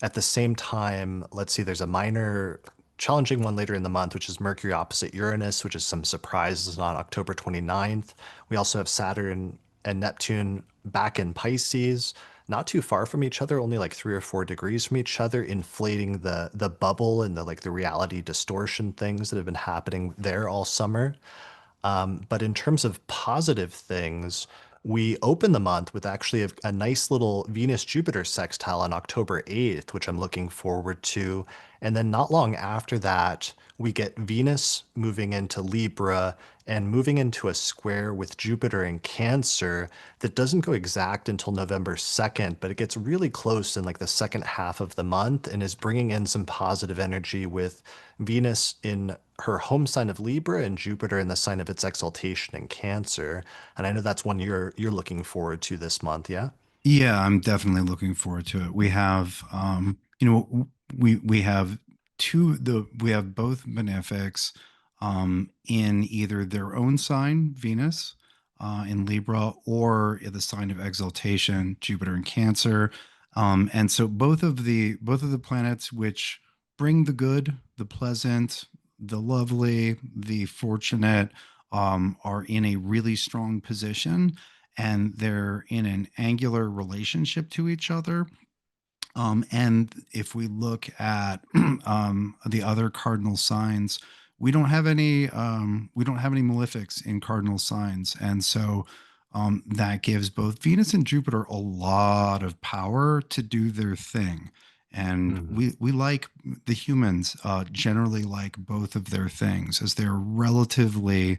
At the same time, let's see, there's a minor challenging one later in the month, which is Mercury opposite Uranus, which is some surprises on October 29th. We also have Saturn and Neptune back in Pisces, not too far from each other, only like 3 or 4 degrees from each other, inflating the bubble and the reality distortion things that have been happening there all summer. But in terms of positive things, we open the month with actually a nice little Venus Jupiter sextile on October 8th, which I'm looking forward to. And then not long after that, we get Venus moving into Libra and moving into a square with Jupiter in Cancer that doesn't go exact until November 2nd, but it gets really close in like the second half of the month and is bringing in some positive energy with Venus in her home sign of Libra and Jupiter in the sign of its exaltation in Cancer. And I know that's one you're looking forward to this month, yeah? Yeah, I'm definitely looking forward to it. We have, we have we have both benefics, in either their own sign, Venus, in Libra, or in the sign of exaltation, Jupiter in Cancer. And so both of the planets which bring the good, the pleasant, the lovely, the fortunate, are in a really strong position, and they're in an angular relationship to each other. And if we look at the other cardinal signs, we don't have any malefics in cardinal signs, and so that gives both Venus and Jupiter a lot of power to do their thing. And Mhm. we like the humans generally like both of their things, as they're relatively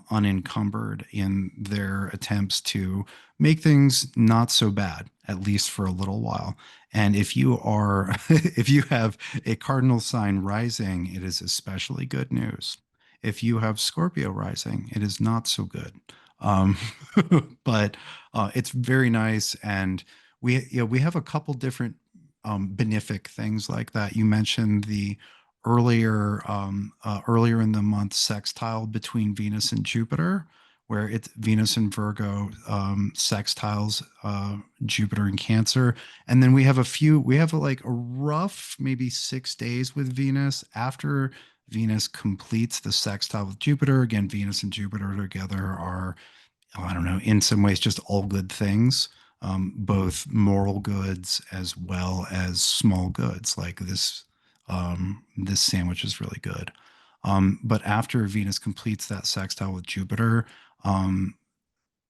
unencumbered in their attempts to make things not so bad, at least for a little while. And if you are, if you have a cardinal sign rising, it is especially good news. If you have Scorpio rising, it is not so good. Um, but it's very nice, and we have a couple different benefic things like that. You mentioned the earlier in the month sextile between Venus and Jupiter, where it's Venus and Virgo sextiles Jupiter and Cancer. And then we have like a rough maybe 6 days with Venus after Venus completes the sextile with Jupiter. Again, Venus and Jupiter together are, oh, I don't know, in some ways just all good things, both moral goods as well as small goods. Like this sandwich is really good. But after Venus completes that sextile with Jupiter, um,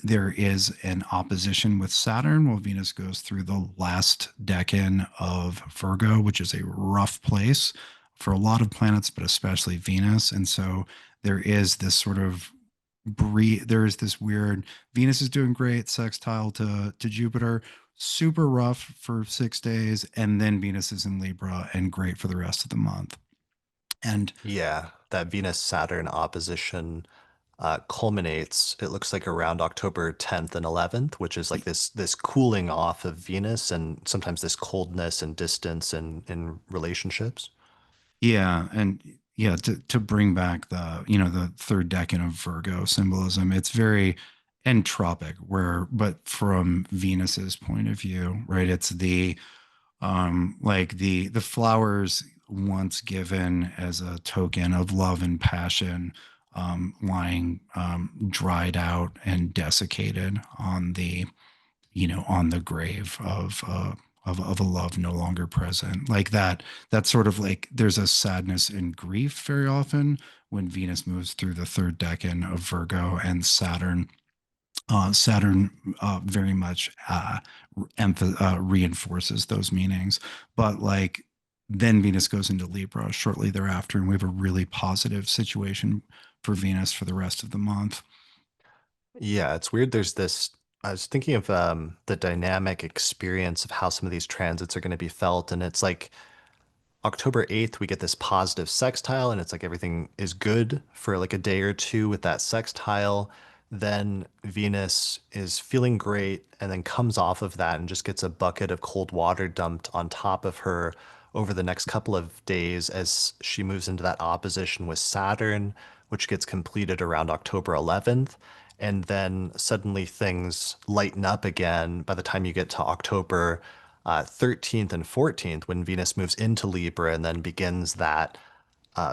there is an opposition with Saturn while Venus goes through the last decan of Virgo, which is a rough place for a lot of planets, but especially Venus. And so there is this sort of there is this weird, Venus is doing great sextile to Jupiter, super rough for 6 days, and then Venus is in Libra and great for the rest of the month. And Yeah, that Venus Saturn opposition culminates, it looks like around October 10th and 11th, which is like this cooling off of Venus and sometimes this coldness and distance in relationships. yeah, and yeah, to bring back the, the third decan of Virgo symbolism, it's very entropic, where but from Venus's point of view, right? It's the like the flowers once given as a token of love and passion, lying dried out and desiccated on the, on the grave of a love no longer present. Like that, that's sort of like there's a sadness and grief very often when Venus moves through the third decan of Virgo, and Saturn very much reinforces those meanings. But like then Venus goes into Libra shortly thereafter, and we have a really positive situation for Venus for the rest of the month. Yeah, it's weird. I was thinking of the dynamic experience of how some of these transits are going to be felt. And it's like October 8th, we get this positive sextile, and it's like everything is good for like a day or two with that sextile. then Venus is feeling great and then comes off of that and just gets a bucket of cold water dumped on top of her over the next couple of days as she moves into that opposition with Saturn, which gets completed around October 11th. And then suddenly things lighten up again by the time you get to October 13th and 14th when Venus moves into Libra and then begins that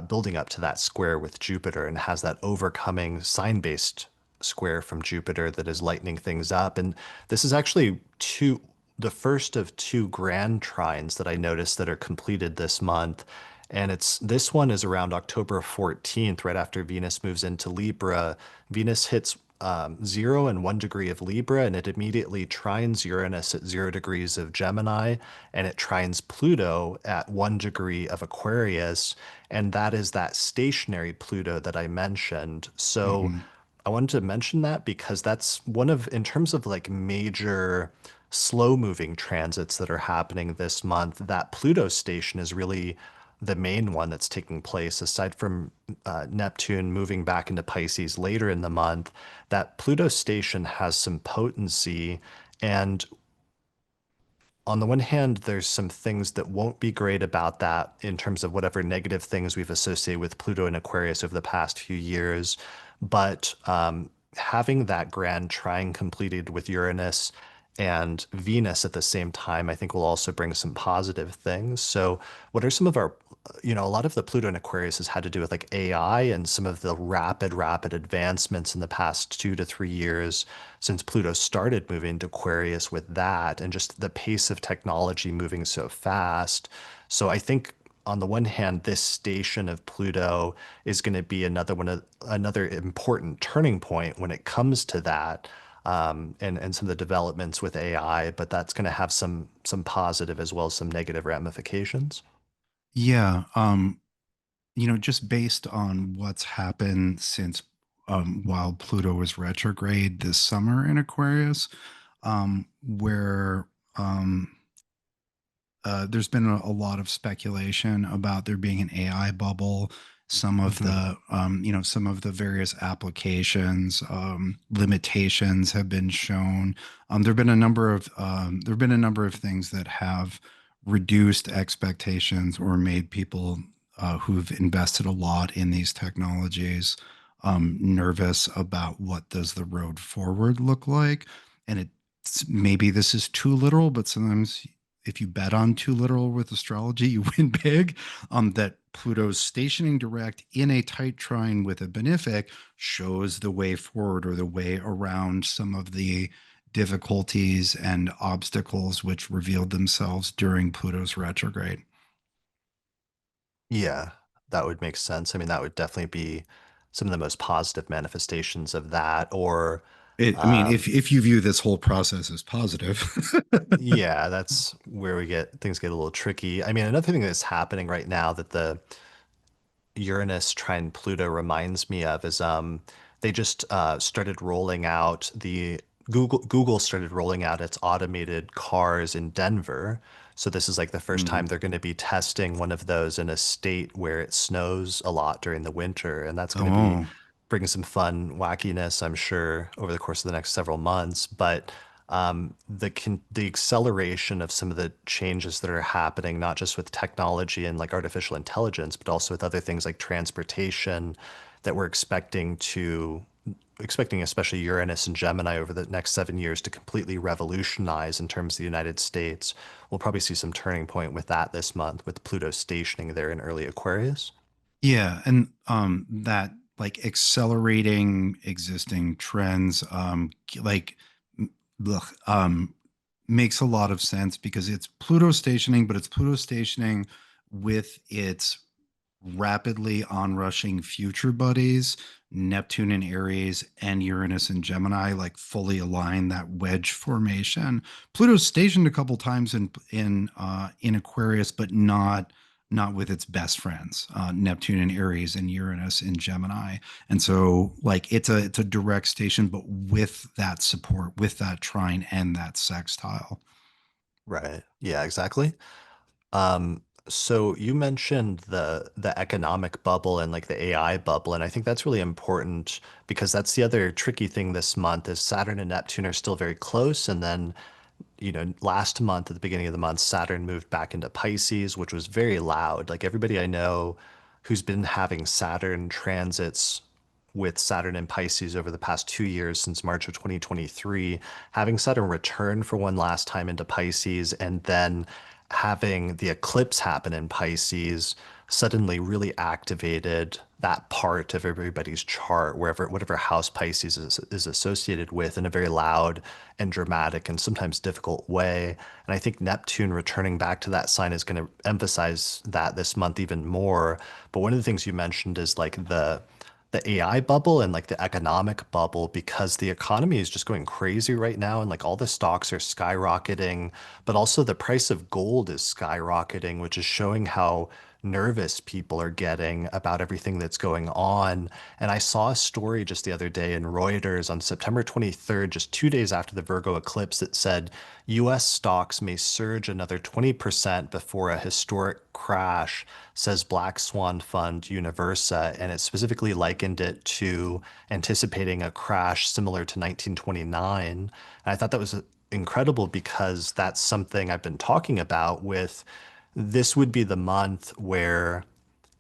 building up to that square with Jupiter and has that overcoming sign-based square from Jupiter that is lightening things up. And this is actually the first of two grand trines that I noticed that are completed this month. And this one is around October 14th, right after Venus moves into Libra. Venus hits 0 and 1 degree of Libra, and it immediately trines Uranus at 0 degrees of Gemini, and it trines Pluto at 1 degree of Aquarius. And that is that stationary Pluto that I mentioned. So Mhm. I wanted to mention that because that's one of, in terms of like major slow moving transits that are happening this month, that Pluto station is really the main one that's taking place. Aside from Neptune moving back into Pisces later in the month, that Pluto station has some potency. And on the one hand, there's some things that won't be great about that in terms of whatever negative things we've associated with Pluto and Aquarius over the past few years. But having that grand trine completed with Uranus and Venus at the same time, I think will also bring some positive things. So, what are some of our, a lot of the Pluto and Aquarius has had to do with like AI and some of the rapid advancements in the past 2 to 3 years since Pluto started moving to Aquarius with that and just the pace of technology moving so fast. So I think on the one hand, this station of Pluto is going to be another important turning point when it comes to that. And some of the developments with AI, but that's going to have some positive as well as some negative ramifications. Yeah. Just based on what's happened since while Pluto was retrograde this summer in Aquarius, where there's been a lot of speculation about there being an AI bubble. Mhm. Some of the various applications limitations have been shown. There have been a number of things that have reduced expectations or made people who've invested a lot in these technologies nervous about what does the road forward look like. And maybe this is too literal, but sometimes if you bet on too literal with astrology, you win big. That Pluto's stationing direct in a tight trine with a benefic shows the way forward or the way around some of the difficulties and obstacles which revealed themselves during Pluto's retrograde. Yeah, that would make sense. I mean, that would definitely be some of the most positive manifestations of that. Or, I mean, um, if you view this whole process as positive, yeah, that's where things get a little tricky. I mean, another thing that's happening right now that the Uranus trine Pluto reminds me of is they just started rolling out the Google started rolling out its automated cars in Denver. So this is like the first time Mm. they're going to be testing one of those in a state where it snows a lot during the winter, and that's going to be Oh, bring some fun wackiness, I'm sure, over the course of the next several months. But the acceleration of some of the changes that are happening, not just with technology and like artificial intelligence, but also with other things like transportation that we're expecting especially Uranus and Gemini over the next 7 years to completely revolutionize in terms of the United States. We'll probably see some turning point with that this month with Pluto stationing there in early Aquarius. yeah, and that like accelerating existing trends, like m- ugh, makes a lot of sense because it's Pluto stationing, but it's Pluto stationing with its rapidly onrushing future buddies, Neptune in Aries and Uranus in Gemini, like fully align that wedge formation. Pluto's stationed a couple times in Aquarius, but not with its best friends, Neptune in Aries and Uranus in Gemini. And so like it's a direct station, but with that support, with that trine and that sextile. Right. Yeah, exactly. So you mentioned the economic bubble and like the AI bubble, and I think that's really important because that's the other tricky thing this month is Saturn and Neptune are still very close, and then last month at the beginning of the month, Saturn moved back into Pisces, which was very loud. Like everybody I know who's been having Saturn transits with Saturn and Pisces over the past 2 years since March of 2023, having Saturn return for one last time into Pisces and then having the eclipse happen in Pisces suddenly really activated that part of everybody's chart, wherever whatever house Pisces is associated with, in a very loud and dramatic and sometimes difficult way. And I think Neptune returning back to that sign is going to emphasize that this month even more. But one of the things you mentioned is like the AI bubble and like the economic bubble because the economy is just going crazy right now and like all the stocks are skyrocketing, but also the price of gold is skyrocketing, which is showing how nervous people are getting about everything that's going on. And I saw a story just the other day in Reuters on September 23rd, just 2 days after the Virgo eclipse, that said US stocks may surge another 20% before a historic crash, says Black Swan Fund Universa. And it specifically likened it to anticipating a crash similar to 1929. And I thought that was incredible because that's something I've been talking about with this would be the month where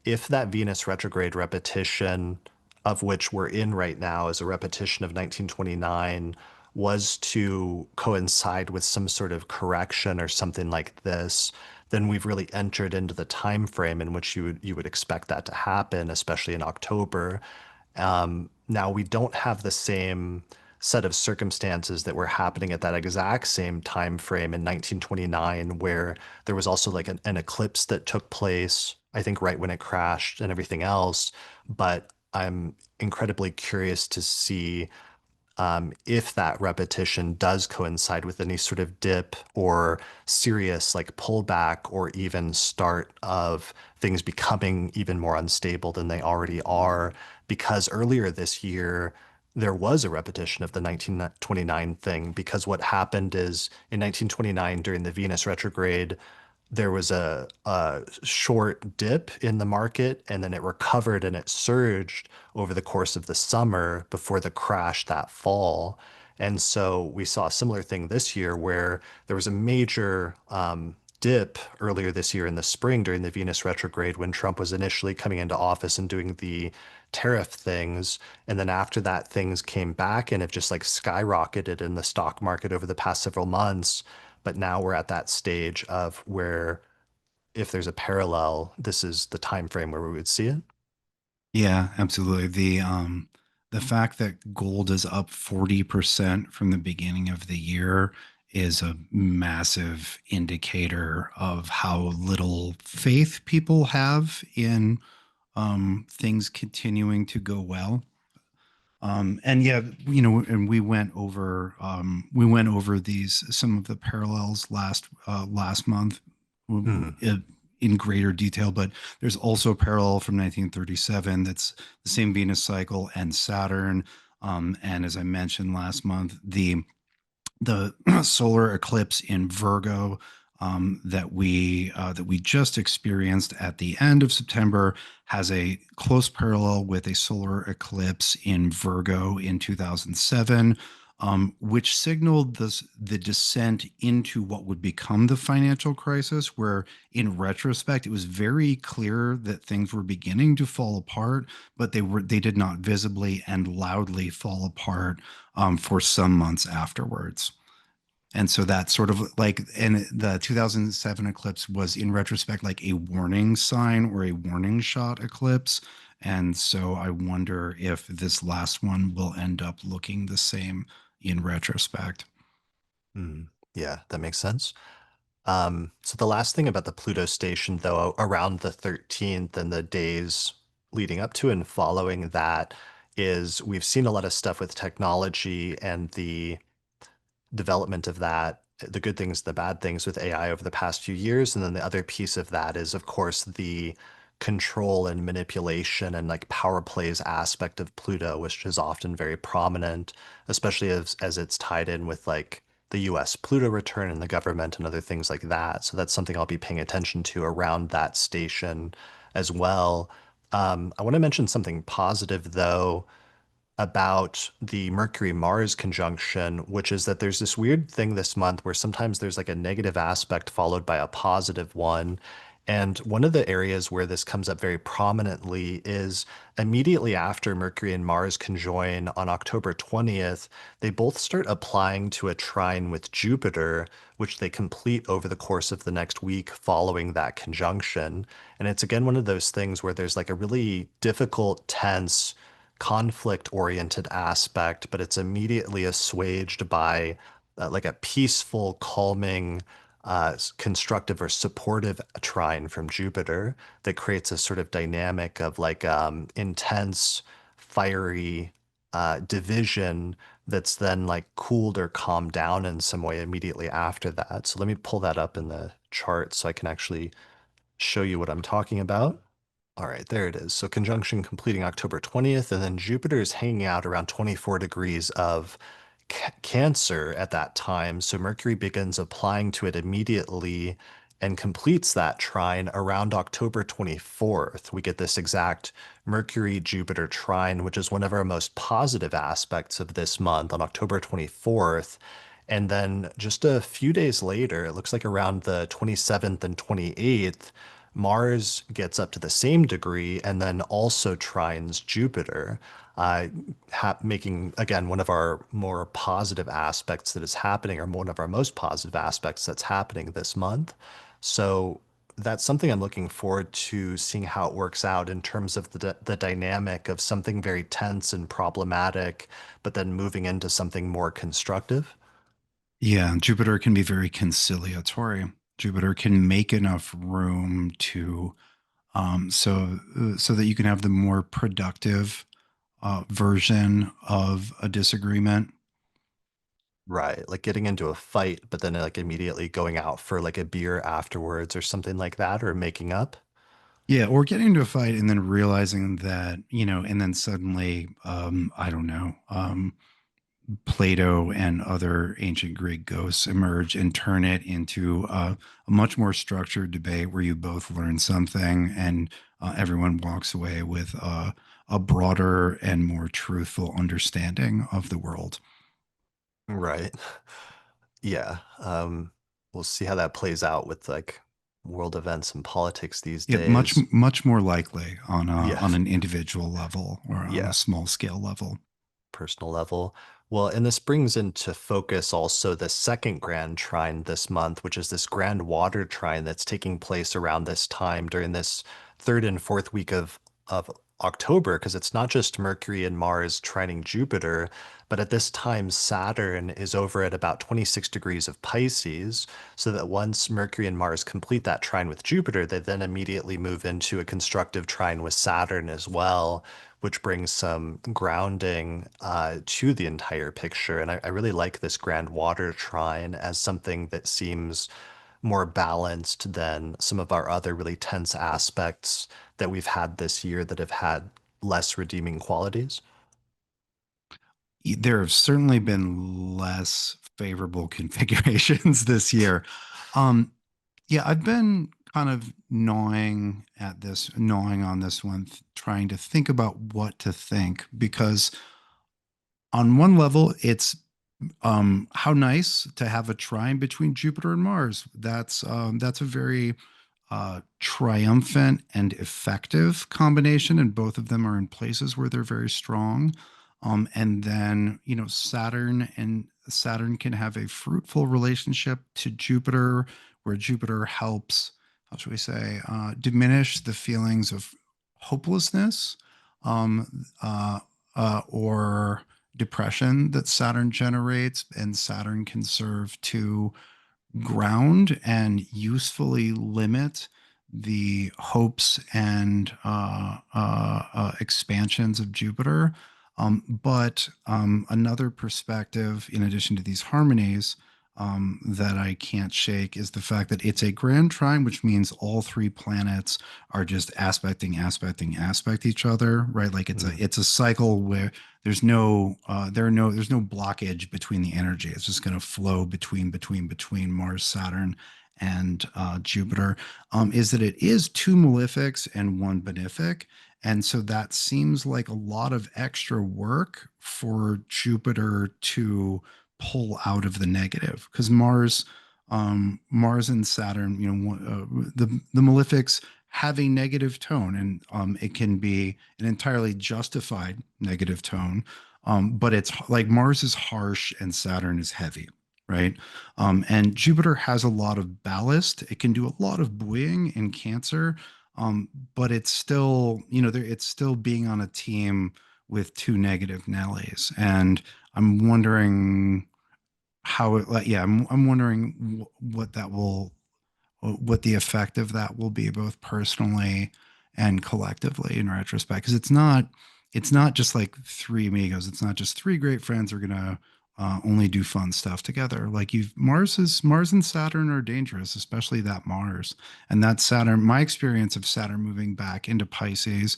if that Venus retrograde repetition, of which we're in right now, is a repetition of 1929, was to coincide with some sort of correction or something like this, then we've really entered into the time frame in which you would expect that to happen, especially in October. Now we don't have the same set of circumstances that were happening at that exact same time frame in 1929, where there was also like an eclipse that took place, I think right when it crashed and everything else. But I'm incredibly curious to see if that repetition does coincide with any sort of dip or serious like pullback or even start of things becoming even more unstable than they already are. Because earlier this year, there was a repetition of the 1929 thing. Because what happened is in 1929, during the Venus retrograde, there was a short dip in the market and then it recovered and it surged over the course of the summer before the crash that fall. And so we saw a similar thing this year where there was a major dip earlier this year in the spring during the Venus retrograde when Trump was initially coming into office and doing the tariff things. And then after that, things came back and have just like skyrocketed in the stock market over the past several months. But now we're at that stage of where if there's a parallel, this is the time frame where we would see it. Yeah, absolutely. The fact that gold is up 40% from the beginning of the year is a massive indicator of how little faith people have in things continuing to go well. And yeah, and we went over these some of the parallels last month Hmm. in greater detail, but there's also a parallel from 1937 that's the same Venus cycle and Saturn. And as I mentioned last month, the solar eclipse in Virgo that we just experienced at the end of September has a close parallel with a solar eclipse in Virgo in 2007, which signaled the descent into what would become the financial crisis. Where, in retrospect, it was very clear that things were beginning to fall apart, but they did not visibly and loudly fall apart for some months afterwards. And so that's sort of like, and the 2007 eclipse was in retrospect like a warning sign or a warning shot eclipse. And so I wonder if this last one will end up looking the same in retrospect. Hmm. Yeah, that makes sense. So the last thing about the Pluto station, though, around the 13th and the days leading up to and following that, is we've seen a lot of stuff with technology and the development of that, the good things, the bad things with AI over the past few years. And then the other piece of that is, of course, the control and manipulation and like power plays aspect of Pluto, which is often very prominent, especially as it's tied in with like the US Pluto return and the government and other things like that. So that's something I'll be paying attention to around that station as well. I want to mention something positive though about the Mercury-Mars conjunction, which is that there's this weird thing this month where sometimes there's like a negative aspect followed by a positive one. And one of the areas where this comes up very prominently is immediately after Mercury and Mars conjoin on October 20th, they both start applying to a trine with Jupiter, which they complete over the course of the next week following that conjunction. And it's again one of those things where there's like a really difficult, tense, conflict-oriented aspect, but it's immediately assuaged by like a peaceful, calming, constructive or supportive trine from Jupiter that creates a sort of dynamic of like intense, fiery division that's then like cooled or calmed down in some way immediately after that. So let me pull that up in the chart so I can actually show you what I'm talking about. All right, there it is. So conjunction completing October 20th, and then Jupiter is hanging out around 24 degrees of Cancer at that time. So Mercury begins applying to it immediately and completes that trine around October 24th. We get this exact Mercury-Jupiter trine, which is one of our most positive aspects of this month on October 24th. And then just a few days later, it looks like around the 27th and 28th, Mars gets up to the same degree and then also trines Jupiter, uh, making, again, one of our more positive aspects that is happening, or one of our most positive aspects that's happening this month. So that's something I'm looking forward to seeing how it works out in terms of the dynamic of something very tense and problematic, but then moving into something more constructive. Yeah, Jupiter can be very conciliatory. Jupiter can make enough room to so that you can have the more productive version of a disagreement. Right, like getting into a fight, but then like immediately going out for like a beer afterwards or something like that, or making up. Yeah, or getting into a fight and then realizing that, and then suddenly, I don't know, Plato and other ancient Greek ghosts emerge and turn it into a much more structured debate where you both learn something and everyone walks away with a broader and more truthful understanding of the world. Right. Yeah. We'll see how that plays out with like world events and politics these Yeah, days. much more likely on Yeah. on an individual level or on a Yeah. small scale level. Personal level. Well, and this brings into focus also the second grand trine this month, which is this grand water trine that's taking place around this time during this third and fourth week of October, because it's not just Mercury and Mars trining Jupiter, but at this time Saturn is over at about 26 degrees of Pisces, so that once Mercury and Mars complete that trine with Jupiter, they then immediately move into a constructive trine with Saturn as well, which brings some grounding to the entire picture. And I really like this grand water trine as something that seems more balanced than some of our other really tense aspects that we've had this year that have had less redeeming qualities. There have certainly been less favorable configurations this year. Um, yeah, I've been kind of gnawing on this one, trying to think about what to think because on one level, it's how nice to have a trine between Jupiter and Mars. That's a very triumphant and effective combination, and both of them are in places where they're very strong. And then Saturn can have a fruitful relationship to Jupiter, where Jupiter helps, how should we say, diminish the feelings of hopelessness, or depression that Saturn generates, and Saturn can serve to ground and usefully limit the hopes and expansions of Jupiter. But another perspective, in addition to these harmonies, that I can't shake is the fact that it's a grand trine, which means all three planets are just aspect each other, right? Like Mm, it's a cycle where there's no blockage between the energy. It's just going to flow between Mars, Saturn, and Jupiter. Is that it is two malefics and one benefic. And so that seems like a lot of extra work for Jupiter to pull out of the negative because Mars and Saturn, the malefics have a negative tone, and it can be an entirely justified negative tone. But it's like Mars is harsh and Saturn is heavy, right? And Jupiter has a lot of ballast. It can do a lot of buoying in Cancer, but it's still, it's still being on a team with two negative Nellies. And I'm wondering how it, like, yeah, I'm wondering what that will, what the effect of that will be, both personally and collectively in retrospect. Because it's not just like three amigos. It's not just three great friends who are gonna only do fun stuff together. Like Mars and Saturn are dangerous, especially that Mars and that Saturn. My experience of Saturn moving back into Pisces,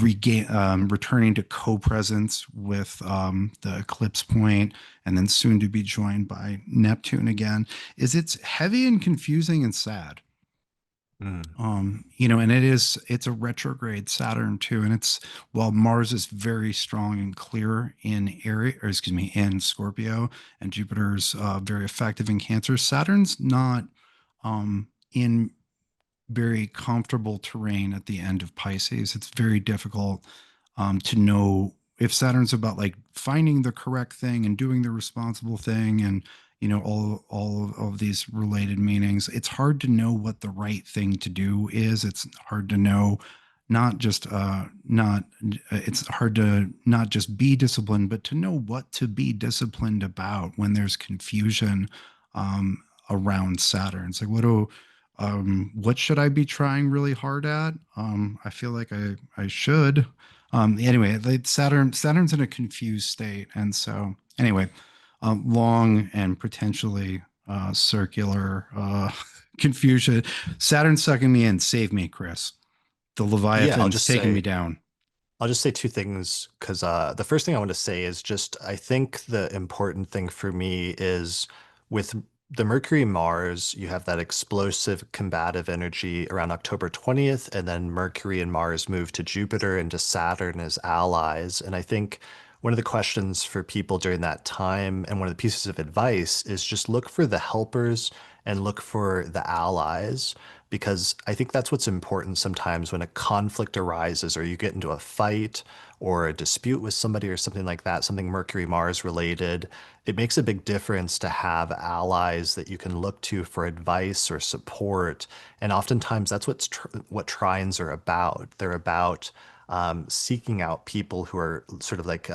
returning to co-presence with the eclipse point, and then soon to be joined by Neptune again, is it's heavy and confusing and sad. mm. And it's a retrograde Saturn too, and it's while Mars is very strong and clear in Aries, or excuse me, in Scorpio, and Jupiter's very effective in Cancer. Saturn's not in very comfortable terrain at the end of Pisces. It's very difficult to know if Saturn's about like finding the correct thing and doing the responsible thing, and all of these related meanings. It's hard to know what the right thing to do is. It's hard to know not just not it's hard to not just be disciplined, but to know what to be disciplined about when there's confusion around Saturn. It's like what should I be trying really hard at? I feel like I should. Anyway, like Saturn's in a confused state, and so anyway, long and potentially circular confusion. Saturn's sucking me in. Save me, Chris. The Yeah, Leviathan's taking me down. I'll just say two things because the first thing I want to say is just I think the important thing for me is with the Mercury Mars, you have that explosive combative energy around October 20th, and then Mercury and Mars move to Jupiter and to Saturn as allies. And I think one of the questions for people during that time and one of the pieces of advice is just look for the helpers and look for the allies because I think that's what's important sometimes when a conflict arises or you get into a fight or a dispute with somebody or something like that, something Mercury Mars related. It makes a big difference to have allies that you can look to for advice or support. And oftentimes that's what trines are about. They're about seeking out people who are sort of like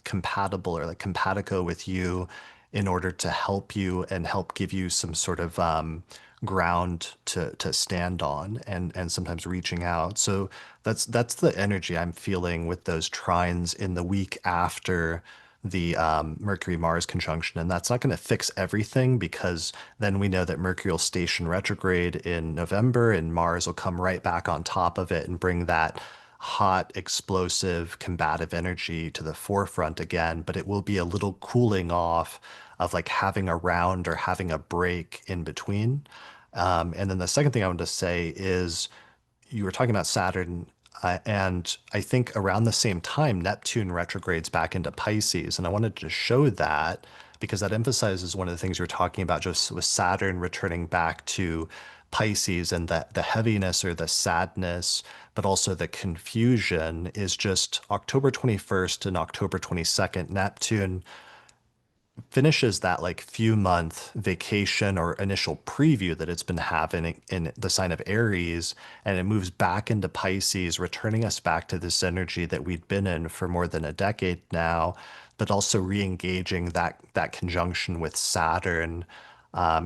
compatible or like compatico with you in order to help you and help give you some sort of ground to stand on and sometimes reaching out. So that's the energy I'm feeling with those trines in the week after the Mercury Mars conjunction. And that's not going to fix everything because then we know that Mercury will station retrograde in November and Mars will come right back on top of it and bring that hot, explosive, combative energy to the forefront again. But it will be a little cooling off of like having a round or having a break in between. And then the second thing I wanted to say is you were talking about Saturn, and I think around the same time, Neptune retrogrades back into Pisces. And I wanted to show that because that emphasizes one of the things you were talking about, just with Saturn returning back to Pisces and that the heaviness or the sadness, but also the confusion is just October 21st and October 22nd. Neptune finishes that like few month vacation or initial preview that it's been having in the sign of Aries, and it moves back into Pisces, returning us back to this energy that we'd been in for more than a decade now, but also re-engaging that conjunction with Saturn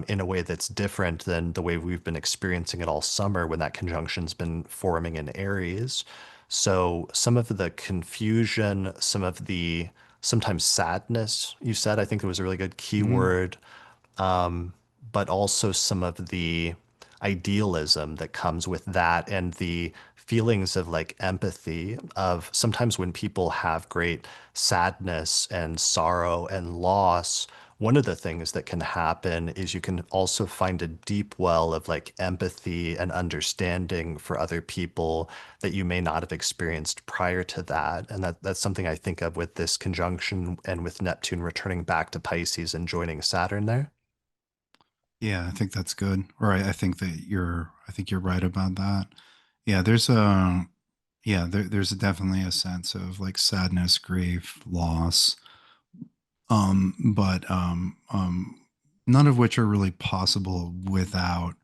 in a way that's different than the way we've been experiencing it all summer when that conjunction's been forming in Aries. So some of the confusion, some of the sometimes sadness. You said, I think it was a really good Mhm. keyword, um, but also some of the idealism that comes with that and the feelings of like empathy of sometimes when people have great sadness and sorrow and loss, one of the things that can happen is you can also find a deep well of like empathy and understanding for other people that you may not have experienced prior to that. And that's something I think of with this conjunction and with Neptune returning back to Pisces and joining Saturn there. Yeah, I think that's good. I think that I think you're right about that. Yeah, there's a, yeah, there's definitely a sense of like sadness, grief, loss, but none of which are really possible without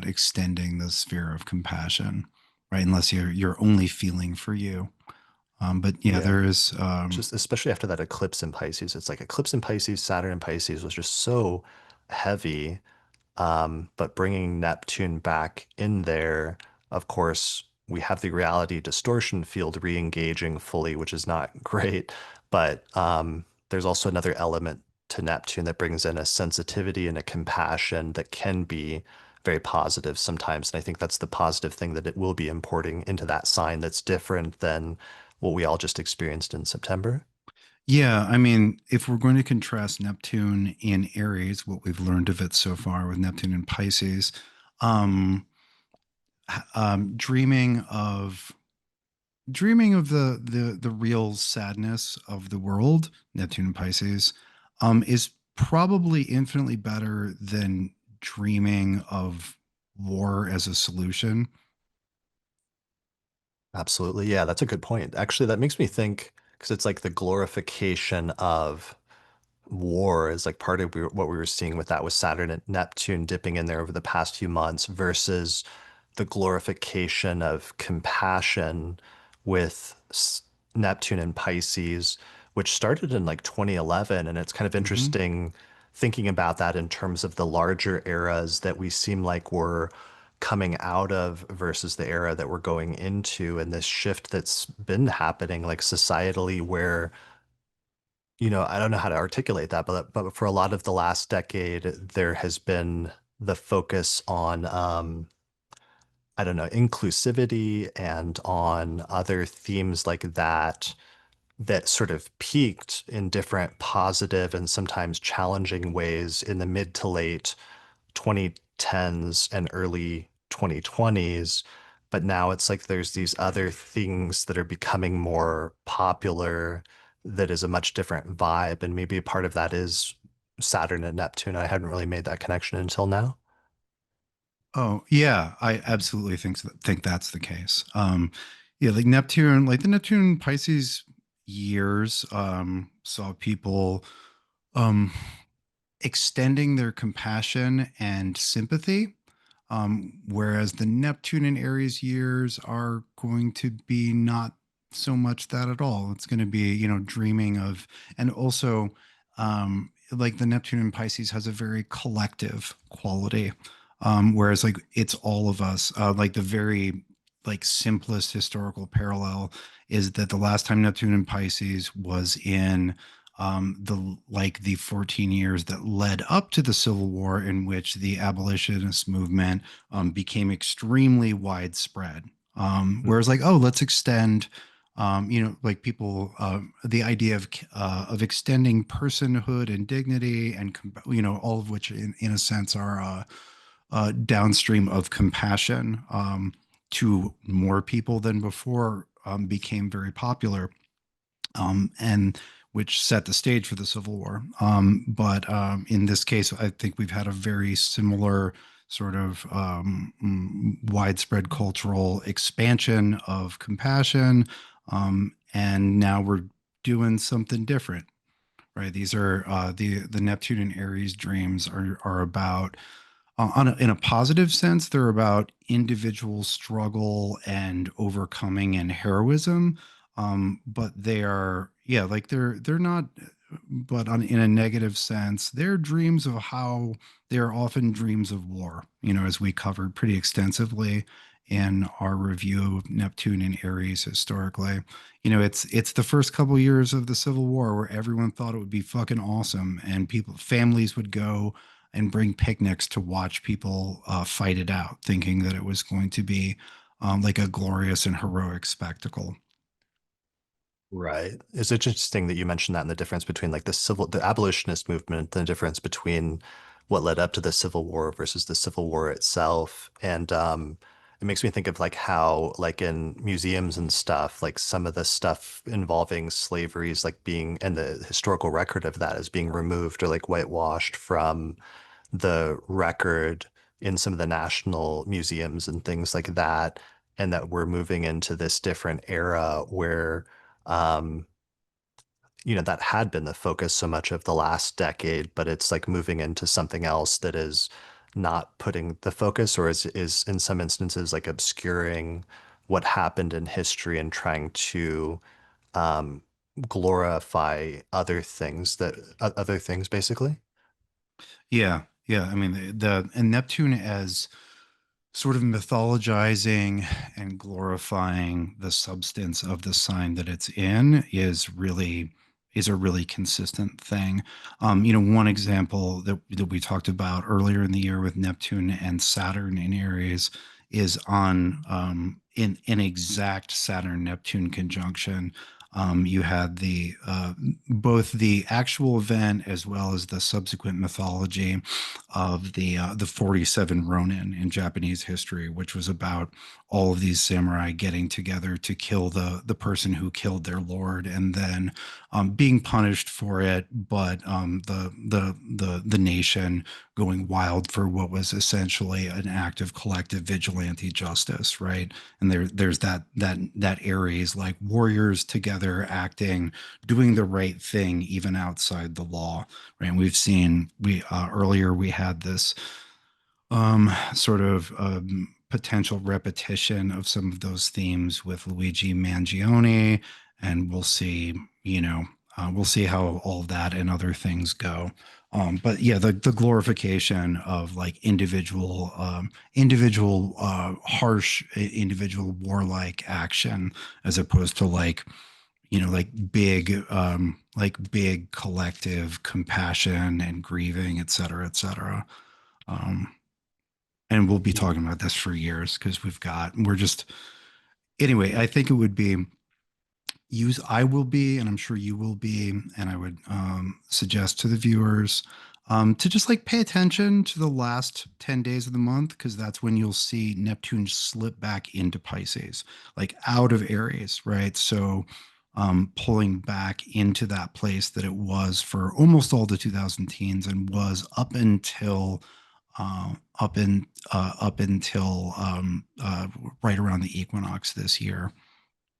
extending the sphere of compassion, right? Unless you're only feeling for you. But yeah, Yeah. there is, Just especially after that eclipse in Pisces, it's like eclipse in Pisces, Saturn in Pisces was just so heavy. But bringing Neptune back in there, of course, we have the reality distortion field re-engaging fully, which is not great. But there's also another element to Neptune that brings in a sensitivity and a compassion that can be very positive sometimes. And I think that's the positive thing that it will be importing into that sign that's different than what we all just experienced in September. yeah, I mean, if we're going to contrast Neptune in Aries, what we've learned of it so far with Neptune in Pisces, um, dreaming of the real sadness of the world, Neptune and Pisces, is probably infinitely better than dreaming of war as a solution. Absolutely. Yeah, that's a good point. Actually, that makes me think because it's like the glorification of war is like part of what we were seeing with that with Saturn and Neptune dipping in there over the past few months versus the glorification of compassion with Neptune and Pisces, which started in like 2011. And it's kind of Hmm. interesting thinking about that in terms of the larger eras that we seem like we're coming out of versus the era that we're going into, and this shift that's been happening like societally where I don't know how to articulate that, but for a lot of the last decade, there has been the focus on I don't know, inclusivity and on other themes like that that sort of peaked in different positive and sometimes challenging ways in the mid to late 2010s and early 2020s. But now it's like there's these other things that are becoming more popular that is a much different vibe. And maybe a part of that is Saturn and Neptune. I hadn't really made that connection until now. Oh, yeah, I absolutely think that's the case. Yeah, like the Neptune Pisces years saw people um extending their compassion and sympathy. Whereas the Neptune and Aries years are going to be not so much that at all. It's going to be, dreaming of, and also, like the Neptune and Pisces has a very collective quality. Whereas like it's all of us, like the very like simplest historical parallel is that the last time Neptune and Pisces was in the 14 years that led up to the Civil War, in which the abolitionist movement became extremely widespread. Whereas, like, oh, let's extend, like people, the idea of extending personhood and dignity, and all of which, in a sense, are downstream of compassion to more people than before, became very popular, and which set the stage for the Civil War. But in this case, I think we've had a very similar sort of widespread cultural expansion of compassion, and now we're doing something different. Right? These are the Neptune and Aries dreams are about, in a positive sense, they're about individual struggle and overcoming and heroism. But they are, yeah, like they're not, but in a negative sense, they're dreams of how they are often dreams of war, as we covered pretty extensively in our review of Neptune and Aries historically. It's the first couple years of the Civil War where everyone thought it would be fucking awesome, and families would go and bring picnics to watch people fight it out, thinking that it was going to be like a glorious and heroic spectacle. Right. It's interesting that you mentioned that and the difference between like the abolitionist movement, and the difference between what led up to the Civil War versus the Civil War itself. And it makes me think of like how like in museums and stuff, like some of the stuff involving slavery is like being, and the historical record of that is being removed or like whitewashed from the record in some of the national museums and things like that. And that we're moving into this different era where um, that had been the focus so much of the last decade, but it's like moving into something else that is not putting the focus, or is in some instances like obscuring what happened in history and trying to um, glorify other things basically. Yeah, yeah. I mean, the and Neptune as sort of mythologizing and glorifying the substance of the sign that it's in is a really consistent thing. One example that we talked about earlier in the year with Neptune and Saturn in Aries is on in an exact Saturn Neptune conjunction. You had the both the actual event as well as the subsequent mythology of the 47 Ronin in Japanese history, which was about all of these samurai getting together to kill the person who killed their lord, and then being punished for it, but the nation going wild for what was essentially an act of collective vigilante justice, right? And there's that Aries, like warriors together acting, doing the right thing even outside the law, right? And we've seen we earlier we had this sort of potential repetition of some of those themes with Luigi Mangione, and we'll see how all of that and other things go. But yeah, the glorification of like harsh, individual warlike action, as opposed to like big collective compassion and grieving, et cetera, et cetera. Um, and we'll be talking about this for years because we're just anyway. I think it would be use I will be, and I'm sure you will be, and I would suggest to the viewers to just like pay attention to the last 10 days of the month, because that's when you'll see Neptune slip back into Pisces, like out of Aries, right? So pulling back into that place that it was for almost all the 2000 teens and was up until right around the equinox this year.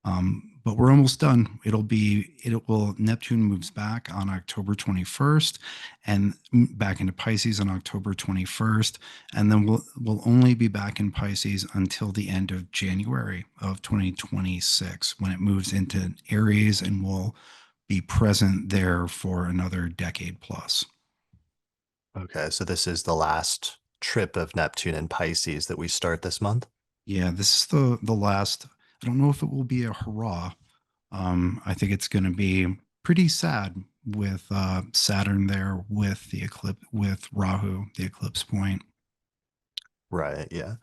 But we're almost done. Neptune moves back on October 21st and back into Pisces on October 21st. And then we'll only be back in Pisces until the end of January of 2026, when it moves into Aries and will be present there for another decade plus. Okay, so this is the last trip of Neptune and Pisces that we start this month. Yeah, this is the last. I don't know if it will be a hurrah. I think it's going to be pretty sad with Saturn there with the eclipse with Rahu, the eclipse point. Right, yeah.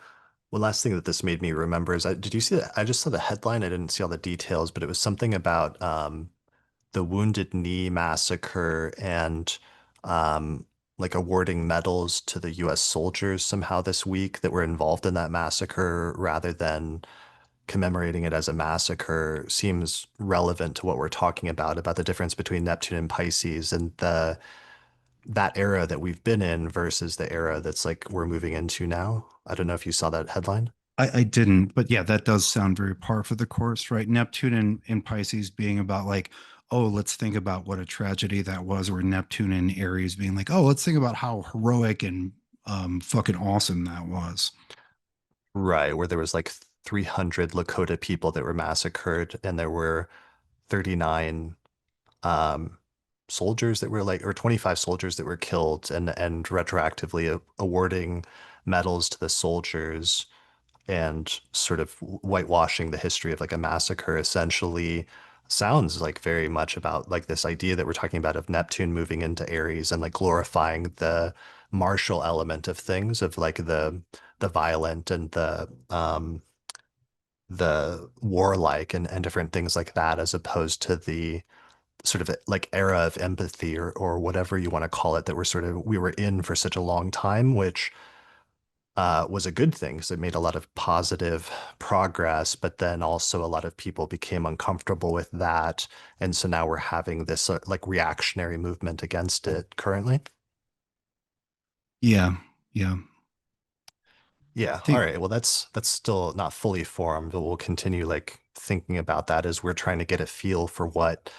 One last thing that this made me remember is did you see that? I just saw the headline. I didn't see all the details, but it was something about the Wounded Knee massacre and like awarding medals to the US soldiers somehow this week that were involved in that massacre rather than commemorating it as a massacre seems relevant to what we're talking about the difference between Neptune and Pisces and the that era that we've been in versus the era that's like we're moving into now. I don't know if you saw that headline. I didn't, but yeah, that does sound very par for the course, right? Neptune in Pisces being about like, oh, let's think about what a tragedy that was, or Neptune in Aries being like, oh, let's think about how heroic and fucking awesome that was. Right, where there was like 300 Lakota people that were massacred, and there were 39 um, soldiers that were like, or 25 soldiers that were killed, and retroactively awarding medals to the soldiers and sort of whitewashing the history of like a massacre essentially sounds like very much about like this idea that we're talking about of Neptune moving into Aries and like glorifying the martial element of things of like the violent and the warlike and different things like that, as opposed to the sort of like era of empathy or whatever you want to call it that we were in for such a long time, which was a good thing because it made a lot of positive progress, but then also a lot of people became uncomfortable with that. And so now we're having this like reactionary movement against it currently. Yeah, yeah. Yeah. I All think right. Well, that's still not fully formed, but we'll continue like thinking about that as we're trying to get a feel for what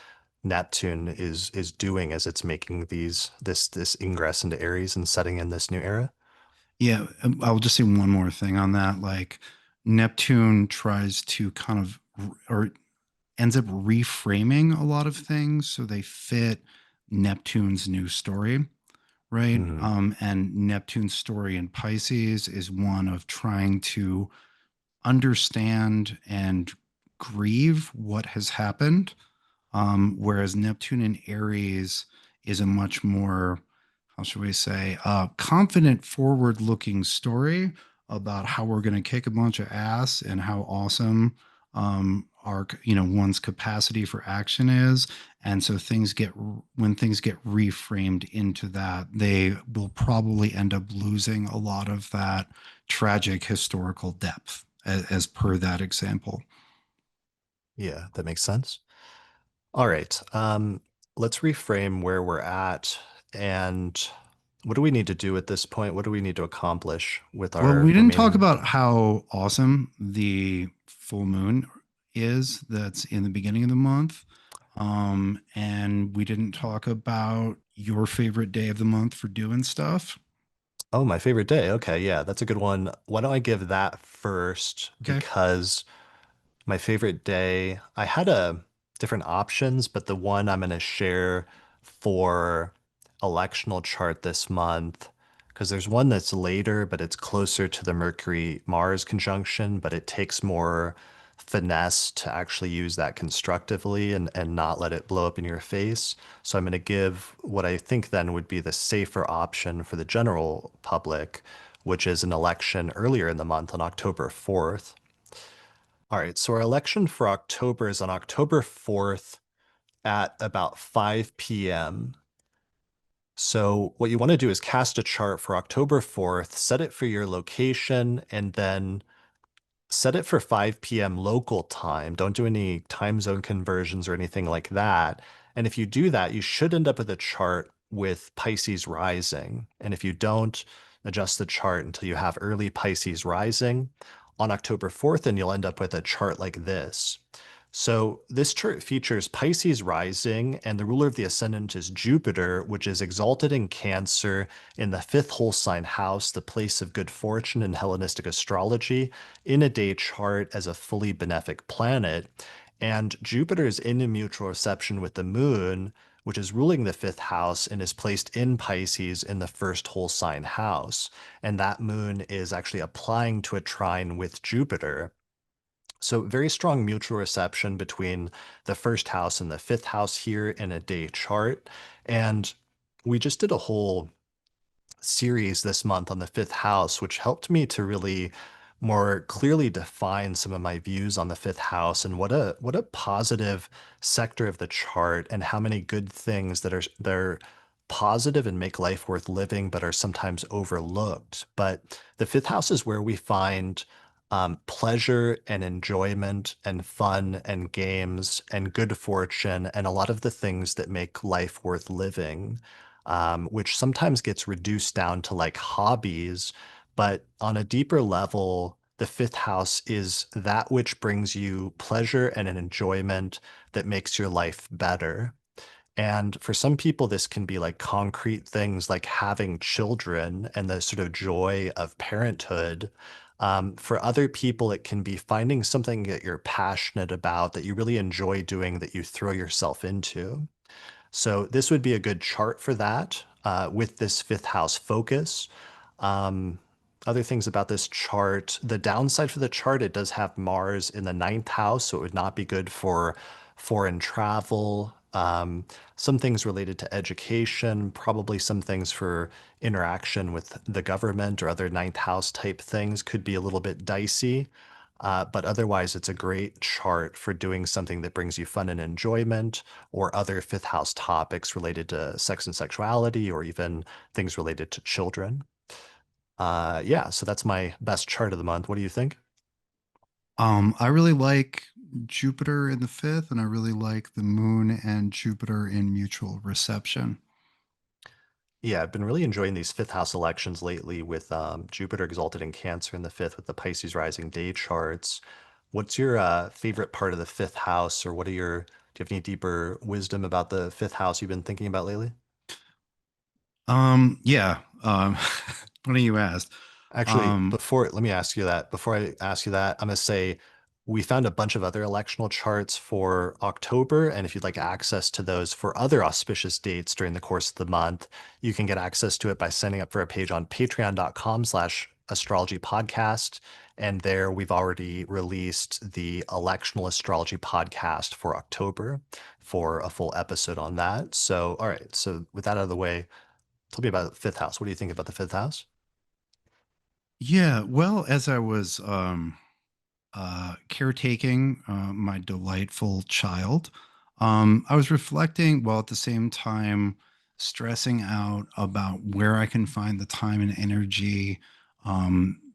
Neptune is doing as it's making this ingress into Aries and setting in this new era. Yeah, I'll just say one more thing on that. Like Neptune tries to kind of or ends up reframing a lot of things so they fit Neptune's new story, right? Hmm. And Neptune's story in Pisces is one of trying to understand and grieve what has happened, whereas Neptune in Aries is a much more, how should we say, confident, forward looking story about how we're going to kick a bunch of ass and how awesome our, one's capacity for action is. And so when things get reframed into that, they will probably end up losing a lot of that tragic historical depth, as per that example. Yeah, that makes sense. All right. Let's reframe where we're at and what do we need to do at this point? What do we need to accomplish with Well, our we didn't talk remaining? about how awesome the full moon is that's in the beginning of the month. And we didn't talk about your favorite day of the month for doing stuff. Oh, my favorite day. Okay, yeah, that's a good one. Why don't I give that first? Okay. Because my favorite day, I had a different options, but the one I'm going to share for electional chart this month, because there's one that's later, but it's closer to the Mercury-Mars conjunction, but it takes more finesse to actually use that constructively and not let it blow up in your face. So I'm going to give what I think then would be the safer option for the general public, which is an election earlier in the month on October 4th. All right, so our election for October is on October 4th at about 5 p.m. So what you want to do is cast a chart for October 4th, set it for your location, and then set it for 5 p.m. local time. Don't do any time zone conversions or anything like that. And if you do that, you should end up with a chart with Pisces rising. And if you don't, adjust the chart until you have early Pisces rising on October 4th, and you'll end up with a chart like this. So this chart features Pisces rising, and the ruler of the ascendant is Jupiter, which is exalted in Cancer in the fifth whole sign house, the place of good fortune in Hellenistic astrology, in a day chart as a fully benefic planet. And Jupiter is in a mutual reception with the moon, which is ruling the fifth house and is placed in Pisces in the first whole sign house. And that moon is actually applying to a trine with Jupiter. So very strong mutual reception between the first house and the fifth house here in a day chart. And we just did a whole series this month on the fifth house, which helped me to really more clearly define some of my views on the fifth house and what a positive sector of the chart and how many good things that are positive and make life worth living, but are sometimes overlooked. But the fifth house is where we find pleasure and enjoyment and fun and games and good fortune and a lot of the things that make life worth living, which sometimes gets reduced down to like hobbies. But on a deeper level, the fifth house is that which brings you pleasure and an enjoyment that makes your life better. And for some people, this can be like concrete things like having children and the sort of joy of parenthood. For other people, it can be finding something that you're passionate about, that you really enjoy doing, that you throw yourself into. So this would be a good chart for that with this fifth house focus. Um, other things about this chart, the downside for the chart, it does have Mars in the ninth house, so it would not be good for foreign travel. Some things related to education, probably some things for interaction with the government or other ninth house type things could be a little bit dicey. But otherwise, it's a great chart for doing something that brings you fun and enjoyment, or other fifth house topics related to sex and sexuality, or even things related to children. Yeah, so that's my best chart of the month. What do you think? I really like Jupiter in the fifth, and I really like the moon and Jupiter in mutual reception. Yeah, I've been really enjoying these fifth house elections lately with Jupiter exalted in Cancer in the fifth with the Pisces rising day charts. What's your favorite part of the fifth house, or do you have any deeper wisdom about the fifth house you've been thinking about lately? Yeah. Funny you asked. Actually, Um, let me ask you that. Before I ask you that, I'm going to say we found a bunch of other electional charts for October. And if you'd like access to those for other auspicious dates during the course of the month, you can get access to it by signing up for a page on patreon.com/astrology podcast. And there we've already released the electional astrology podcast for October for a full episode on that. So, all right. So with that out of the way, tell me about the fifth house. What do you think about the fifth house? yeah, well, as I was caretaking my delightful child, I was reflecting while at the same time stressing out about where I can find the time and energy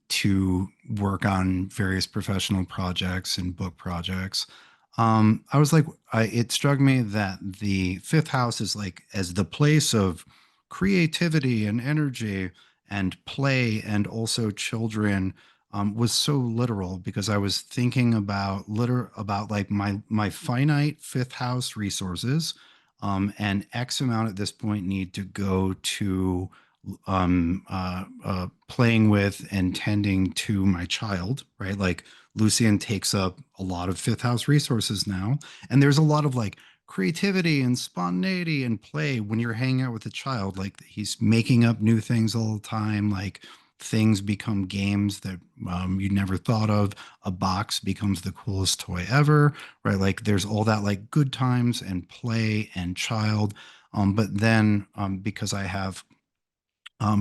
to work on various professional projects and book projects. I was like, it struck me that the fifth house is like as the place of creativity and energy and play and also children was so literal because I was thinking about like my finite fifth house resources, and X amount at this point need to go to playing with and tending to my child, right? Like Lucian takes up a lot of fifth house resources now, and there's a lot of like creativity and spontaneity and play when you're hanging out with a child. Like he's making up new things all the time, like things become games that you never thought of. A box becomes the coolest toy ever, right? Like there's all that like good times and play and child. But then because I have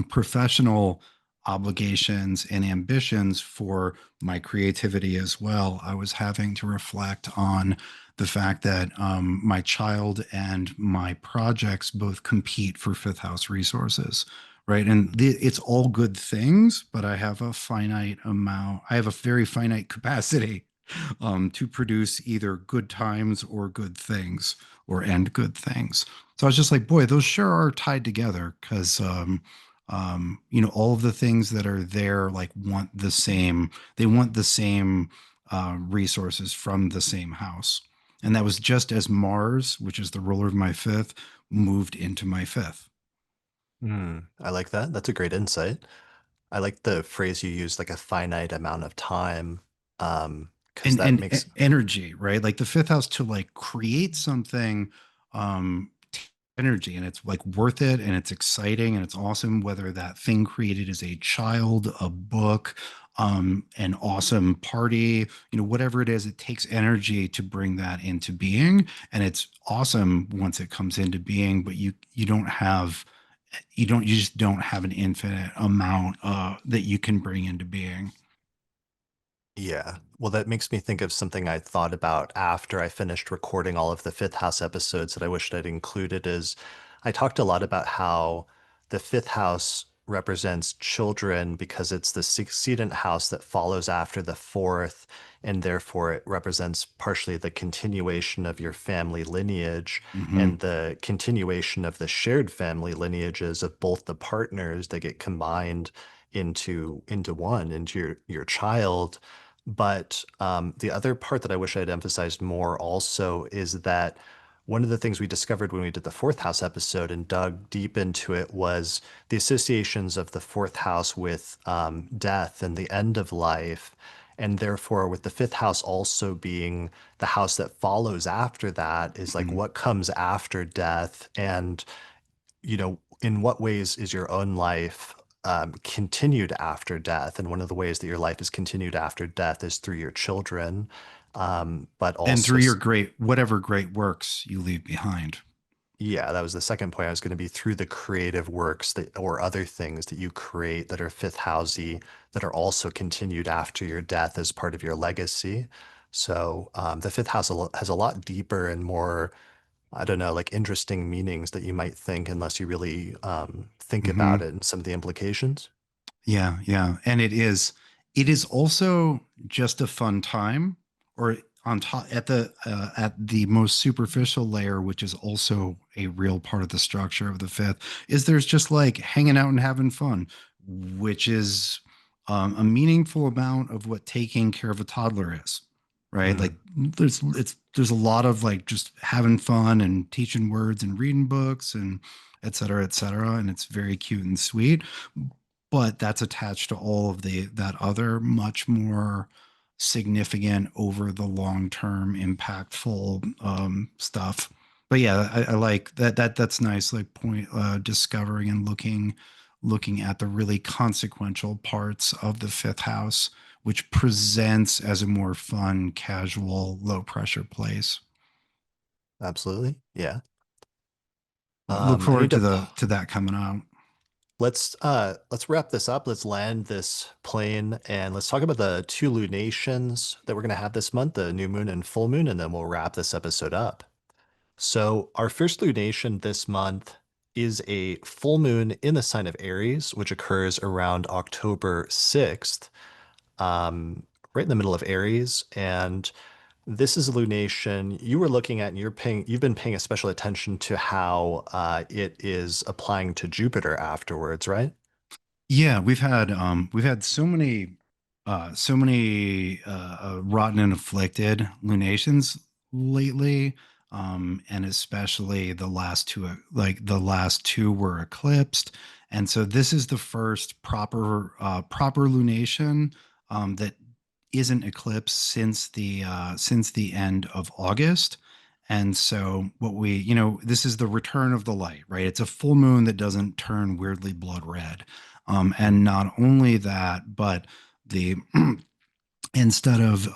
professional obligations and ambitions for my creativity as well, I was having to reflect on the fact that my child and my projects both compete for fifth house resources, right? And it's all good things, but I have a finite amount, I have a very finite capacity to produce either good times or good things or end good things. So I was just like, boy, those sure are tied together because all of the things that are there like want the same, they want the same resources from the same house. And that was just as Mars, which is the ruler of my fifth, moved into my fifth. I like that. That's a great insight. I like the phrase you used, like a finite amount of time, because that makes, Energy, right? Like the fifth house to like create something, energy, and it's like worth it and it's exciting and it's awesome, whether that thing created is a child, a book, an awesome party, whatever it is, it takes energy to bring that into being, and it's awesome once it comes into being, but you just don't have an infinite amount that you can bring into being. yeah. Well, that makes me think of something I thought about after I finished recording all of the Fifth House episodes that I wished I'd included is I talked a lot about how the fifth house represents children because it's the succedent house that follows after the fourth, and therefore it represents partially the continuation of your family lineage Hmm. and the continuation of the shared family lineages of both the partners that get combined into one, into your child. But the other part that I wish I'd emphasized more also is that one of the things we discovered when we did the fourth house episode and dug deep into it was the associations of the fourth house with death and the end of life. And therefore, with the fifth house also being the house that follows after that, is like Hmm. what comes after death. And in what ways is your own life continued after death. And one of the ways that your life is continued after death is through your children. But And also, through your whatever great works you leave behind. yeah, that was the second point. I was going to be through the creative works that or other things that you create that are fifth housey that are also continued after your death as part of your legacy. So the fifth house has a lot deeper and more, I don't know, like interesting meanings that you might think unless you really think about Hmm. it and some of the implications. Yeah, yeah. And it is also just a fun time, or on top at the most superficial layer, which is also a real part of the structure of the fifth, is there's just like hanging out and having fun, which is a meaningful amount of what taking care of a toddler is, right? Like Mm, there's a lot of like just having fun and teaching words and reading books and et cetera, et cetera. And it's very cute and sweet, but that's attached to all of the that other much more significant over the long term impactful stuff. But yeah, I like that's nice, like point discovering and looking at the really consequential parts of the fifth house, which presents as a more fun, casual, low pressure place. absolutely. Yeah. Look I need forward to to the to that coming out. let's wrap this up. Let's land this plane and let's talk about the two lunations that we're going to have this month, the new moon and full moon, and then we'll wrap this episode up. So, our first lunation this month is a full moon in the sign of Aries, which occurs around October 6th, um, right in the middle of Aries. And this is a lunation you were looking at, and you've been paying a special attention to how it is applying to Jupiter afterwards, right? Yeah, we've had so many rotten and afflicted lunations lately, and especially the last two, like the last two were eclipsed, and so this is the first proper lunation that isn't eclipsed since the end of August. And so this is the return of the light, right? It's a full moon that doesn't turn weirdly blood red. And Mm, not only that, but the instead of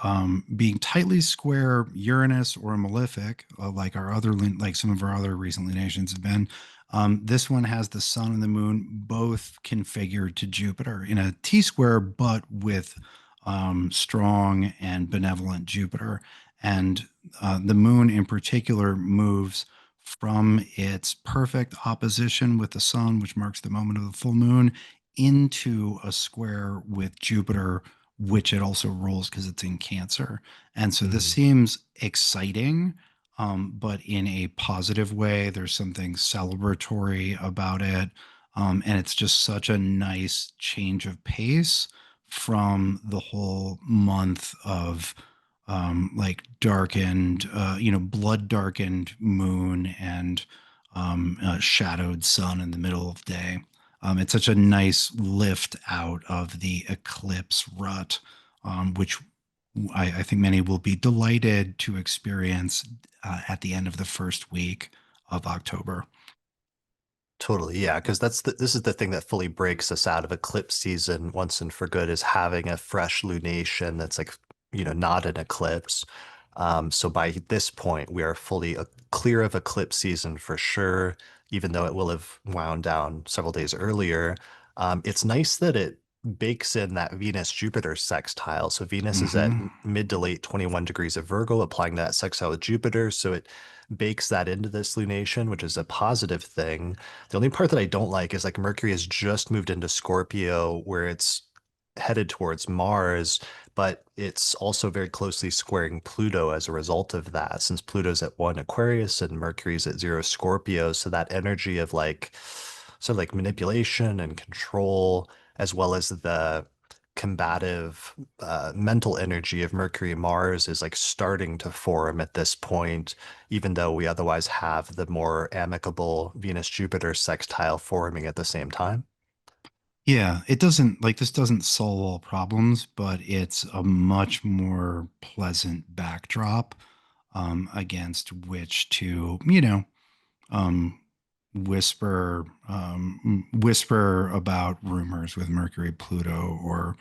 being tightly square Uranus or a malefic, like some of our other recent lunations have been, this one has the sun and the moon both configured to Jupiter in a T square, but with strong and benevolent Jupiter. And the moon in particular moves from its perfect opposition with the sun, which marks the moment of the full moon, into a square with Jupiter, which it also rules because it's in Cancer. And so this mm, seems exciting, but in a positive way. There's something celebratory about it. And it's just such a nice change of pace from the whole month of like darkened, blood darkened moon and shadowed sun in the middle of day. It's such a nice lift out of the eclipse rut, which I think many will be delighted to experience at the end of the first week of October. totally, yeah, because this is the thing that fully breaks us out of eclipse season once and for good is having a fresh lunation that's like, not an eclipse. So by this point, we are fully clear of eclipse season for sure, even though it will have wound down several days earlier. It's nice that it bakes in that Venus-Jupiter sextile. So Venus is at Hmm. mid to late 21 degrees of Virgo, applying that sextile with Jupiter. So it bakes that into this lunation, which is a positive thing. The only part that I don't like is like Mercury has just moved into Scorpio, where it's headed towards Mars, but it's also very closely squaring Pluto as a result of that, since Pluto's at one Aquarius and Mercury's at zero Scorpio. So that energy of like sort of like manipulation and control, as well as the combative mental energy of Mercury-Mars is like starting to form at this point, even though we otherwise have the more amicable Venus-Jupiter sextile forming at the same time. Yeah, it doesn't like this doesn't solve all problems, but it's a much more pleasant backdrop against which to, um, whisper about rumors with Mercury Pluto, or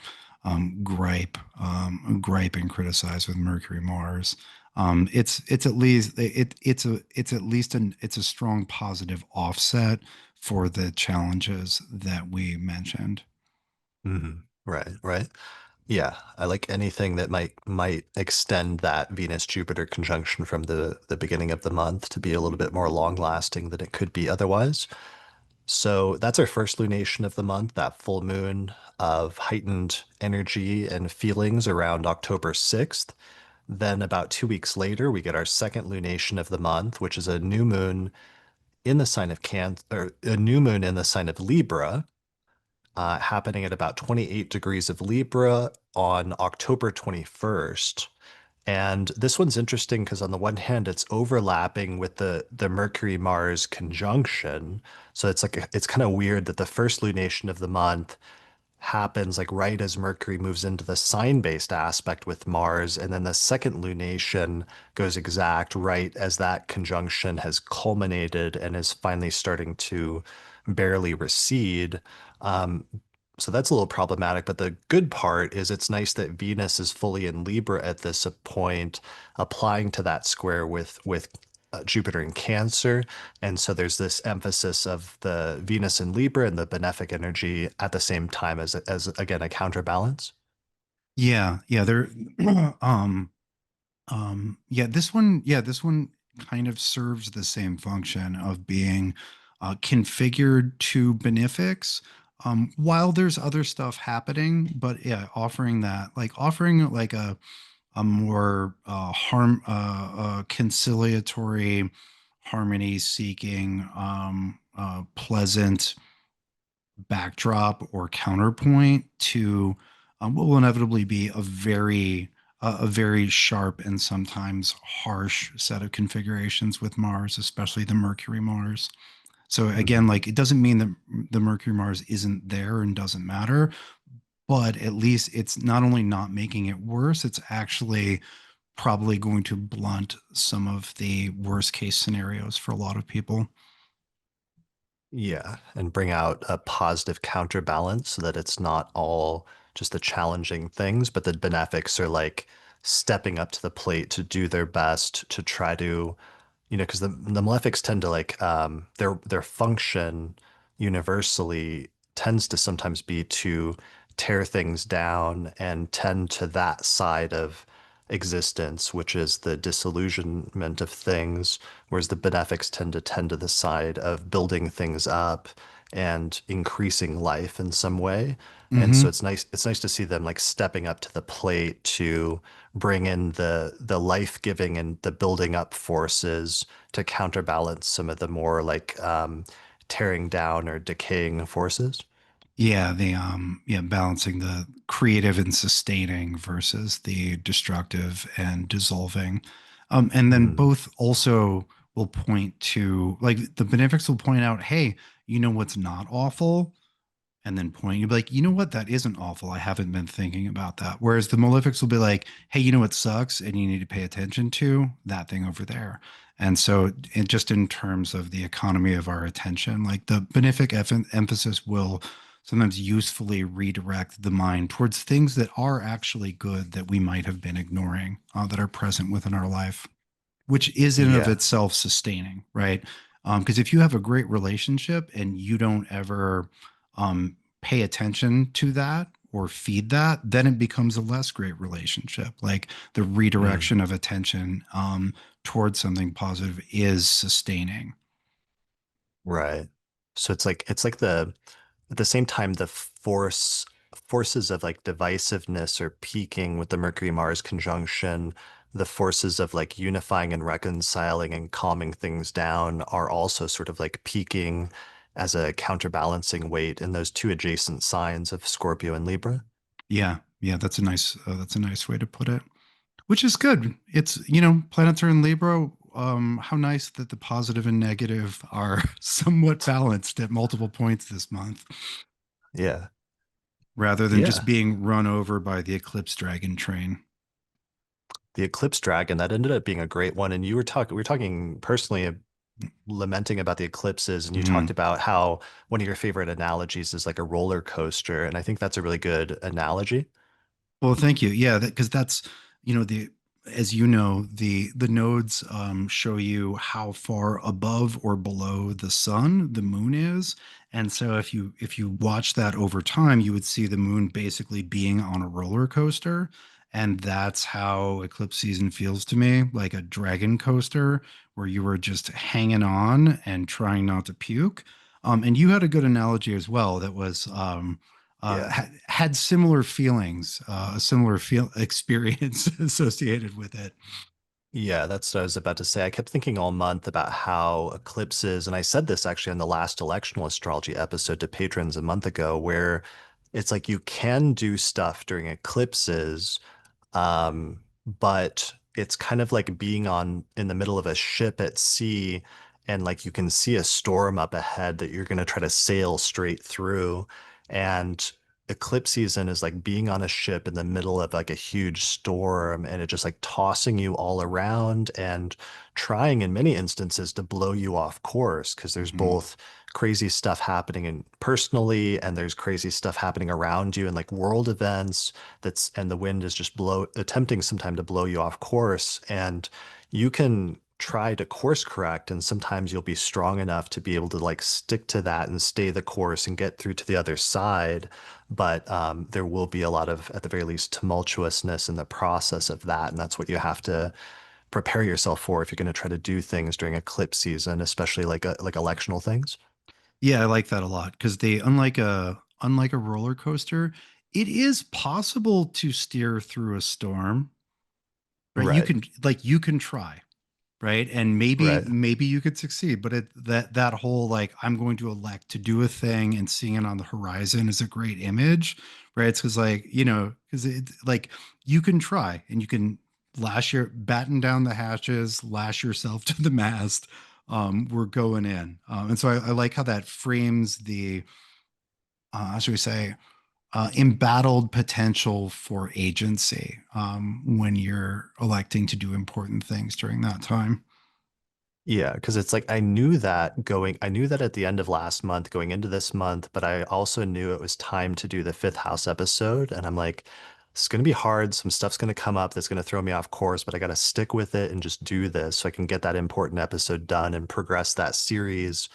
gripe and criticize with Mercury Mars. It's at least it's at least it's a strong positive offset for the challenges that we mentioned. Right, right. Yeah, I like anything that might extend that Venus-Jupiter conjunction from the beginning of the month to be a little bit more long-lasting than it could be otherwise. So that's our first lunation of the month, that full moon of heightened energy and feelings around October 6th. Then about 2 weeks later, we get our second lunation of the month, which is a new moon in the sign of Cancer, or a new moon in the sign of Libra, happening at about 28 degrees of Libra on October 21st. And this one's interesting because on the one hand, it's overlapping with the Mercury-Mars conjunction. So it's kind of weird that the first lunation of the month happens like right as Mercury moves into the sign-based aspect with Mars, and then the second lunation goes exact right as that conjunction has culminated and is finally starting to barely recede. Um, so that's a little problematic, but the good part is it's nice that Venus is fully in Libra at this point, applying to that square with Jupiter in Cancer. And so there's this emphasis of the Venus in Libra and the benefic energy at the same time as again, a counterbalance. Yeah, yeah, there this one kind of serves the same function of being configured to benefics, while there's other stuff happening, but yeah, offering like a more conciliatory, harmony seeking, pleasant backdrop or counterpoint to what will inevitably be a very sharp and sometimes harsh set of configurations with Mars, especially the Mercury Mars. So again, Mhm. like it doesn't mean that the Mercury Mars isn't there and doesn't matter, but at least it's not only not making it worse, it's actually probably going to blunt some of the worst case scenarios for a lot of people. Yeah, and bring out a positive counterbalance so that it's not all just the challenging things, but the benefics are like stepping up to the plate to do their best to try to, because the malefics tend to like their function universally tends to sometimes be to tear things down and tend to that side of existence, which is the disillusionment of things, whereas the benefics tend to the side of building things up and increasing life in some way. And so Hmm. it's nice to see them like stepping up to the plate to bring in the life-giving and the building up forces to counterbalance some of the more like tearing down or decaying forces. Yeah, balancing the creative and sustaining versus the destructive and dissolving. And then Mm, both also will point to, like, the benefics will point out, hey, you know what's not awful? And then point, you'll be like, you know what, that isn't awful. I haven't been thinking about that. Whereas the malefics will be like, hey, you know what sucks and you need to pay attention to that thing over there. And so, just in terms of the economy of our attention, like the benefic emphasis will sometimes usefully redirect the mind towards things that are actually good that we might have been ignoring, that are present within our life, which is in and of yeah. itself sustaining, right? Because if you have a great relationship and you don't ever pay attention to that or feed that, then it becomes a less great relationship. Like the Mm, redirection of attention towards something positive is sustaining. right. So it's like the at the same time the forces of like divisiveness are peaking with the Mercury Mars conjunction. The forces of like unifying and reconciling and calming things down are also sort of like peaking as a counterbalancing weight in those two adjacent signs of Scorpio and Libra. Yeah, yeah, that's a nice way to put it. Which is good. It's, planets are in Libra. How nice that the positive and negative are somewhat balanced at multiple points this month, Yeah. rather than just Yeah. being run over by the eclipse dragon train. The Eclipse Dragon, that ended up being a great one. And we were talking personally lamenting about the eclipses, and you talked Mhm. about how one of your favorite analogies is like a roller coaster, and I think that's a really good analogy. Well, thank you. Yeah, because that's, the as you know, the nodes show you how far above or below the sun the moon is. And so if you watch that over time, you would see the moon basically being on a roller coaster. And that's how eclipse season feels to me, like a dragon coaster where you were just hanging on and trying not to puke. And you had a good analogy as well that was Yeah. had similar feelings, a similar feel experience associated with it. Yeah, that's what I was about to say. I kept thinking all month about how eclipses, and I said this actually on the last electional astrology episode to patrons a month ago, where it's like you can do stuff during eclipses, but it's kind of like being on in the middle of a ship at sea, and like you can see a storm up ahead that you're going to try to sail straight through. And eclipse season is like being on a ship in the middle of like a huge storm, and it just like tossing you all around and trying in many instances to blow you off course because there's Mhm. both crazy stuff happening in personally, and there's crazy stuff happening around you and like world events that's, and the wind is just attempting sometime to blow you off course. And you can try to course correct, and sometimes you'll be strong enough to be able to like stick to that and stay the course and get through to the other side. But there will be a lot of, at the very least, tumultuousness in the process of that, and that's what you have to prepare yourself for if you're going to try to do things during eclipse season, especially like electional things. Yeah, I like that a lot because they unlike a roller coaster, it is possible to steer through a storm, right? Right. You can try, right? And maybe Right. maybe you could succeed, but that whole like I'm going to elect to do a thing and seeing it on the horizon is a great image, right? It's because like because it like you can try and you can batten down the hatches, lash yourself to the mast. We're going in, and so I like how that frames the how should we say embattled potential for agency when you're electing to do important things during that time. Yeah, because it's like I knew that at the end of last month, going into this month, but I also knew it was time to do the fifth house episode. And I'm like, it's going to be hard. Some stuff's going to come up that's going to throw me off course, but I got to stick with it and just do this so I can get that important episode done and progress that series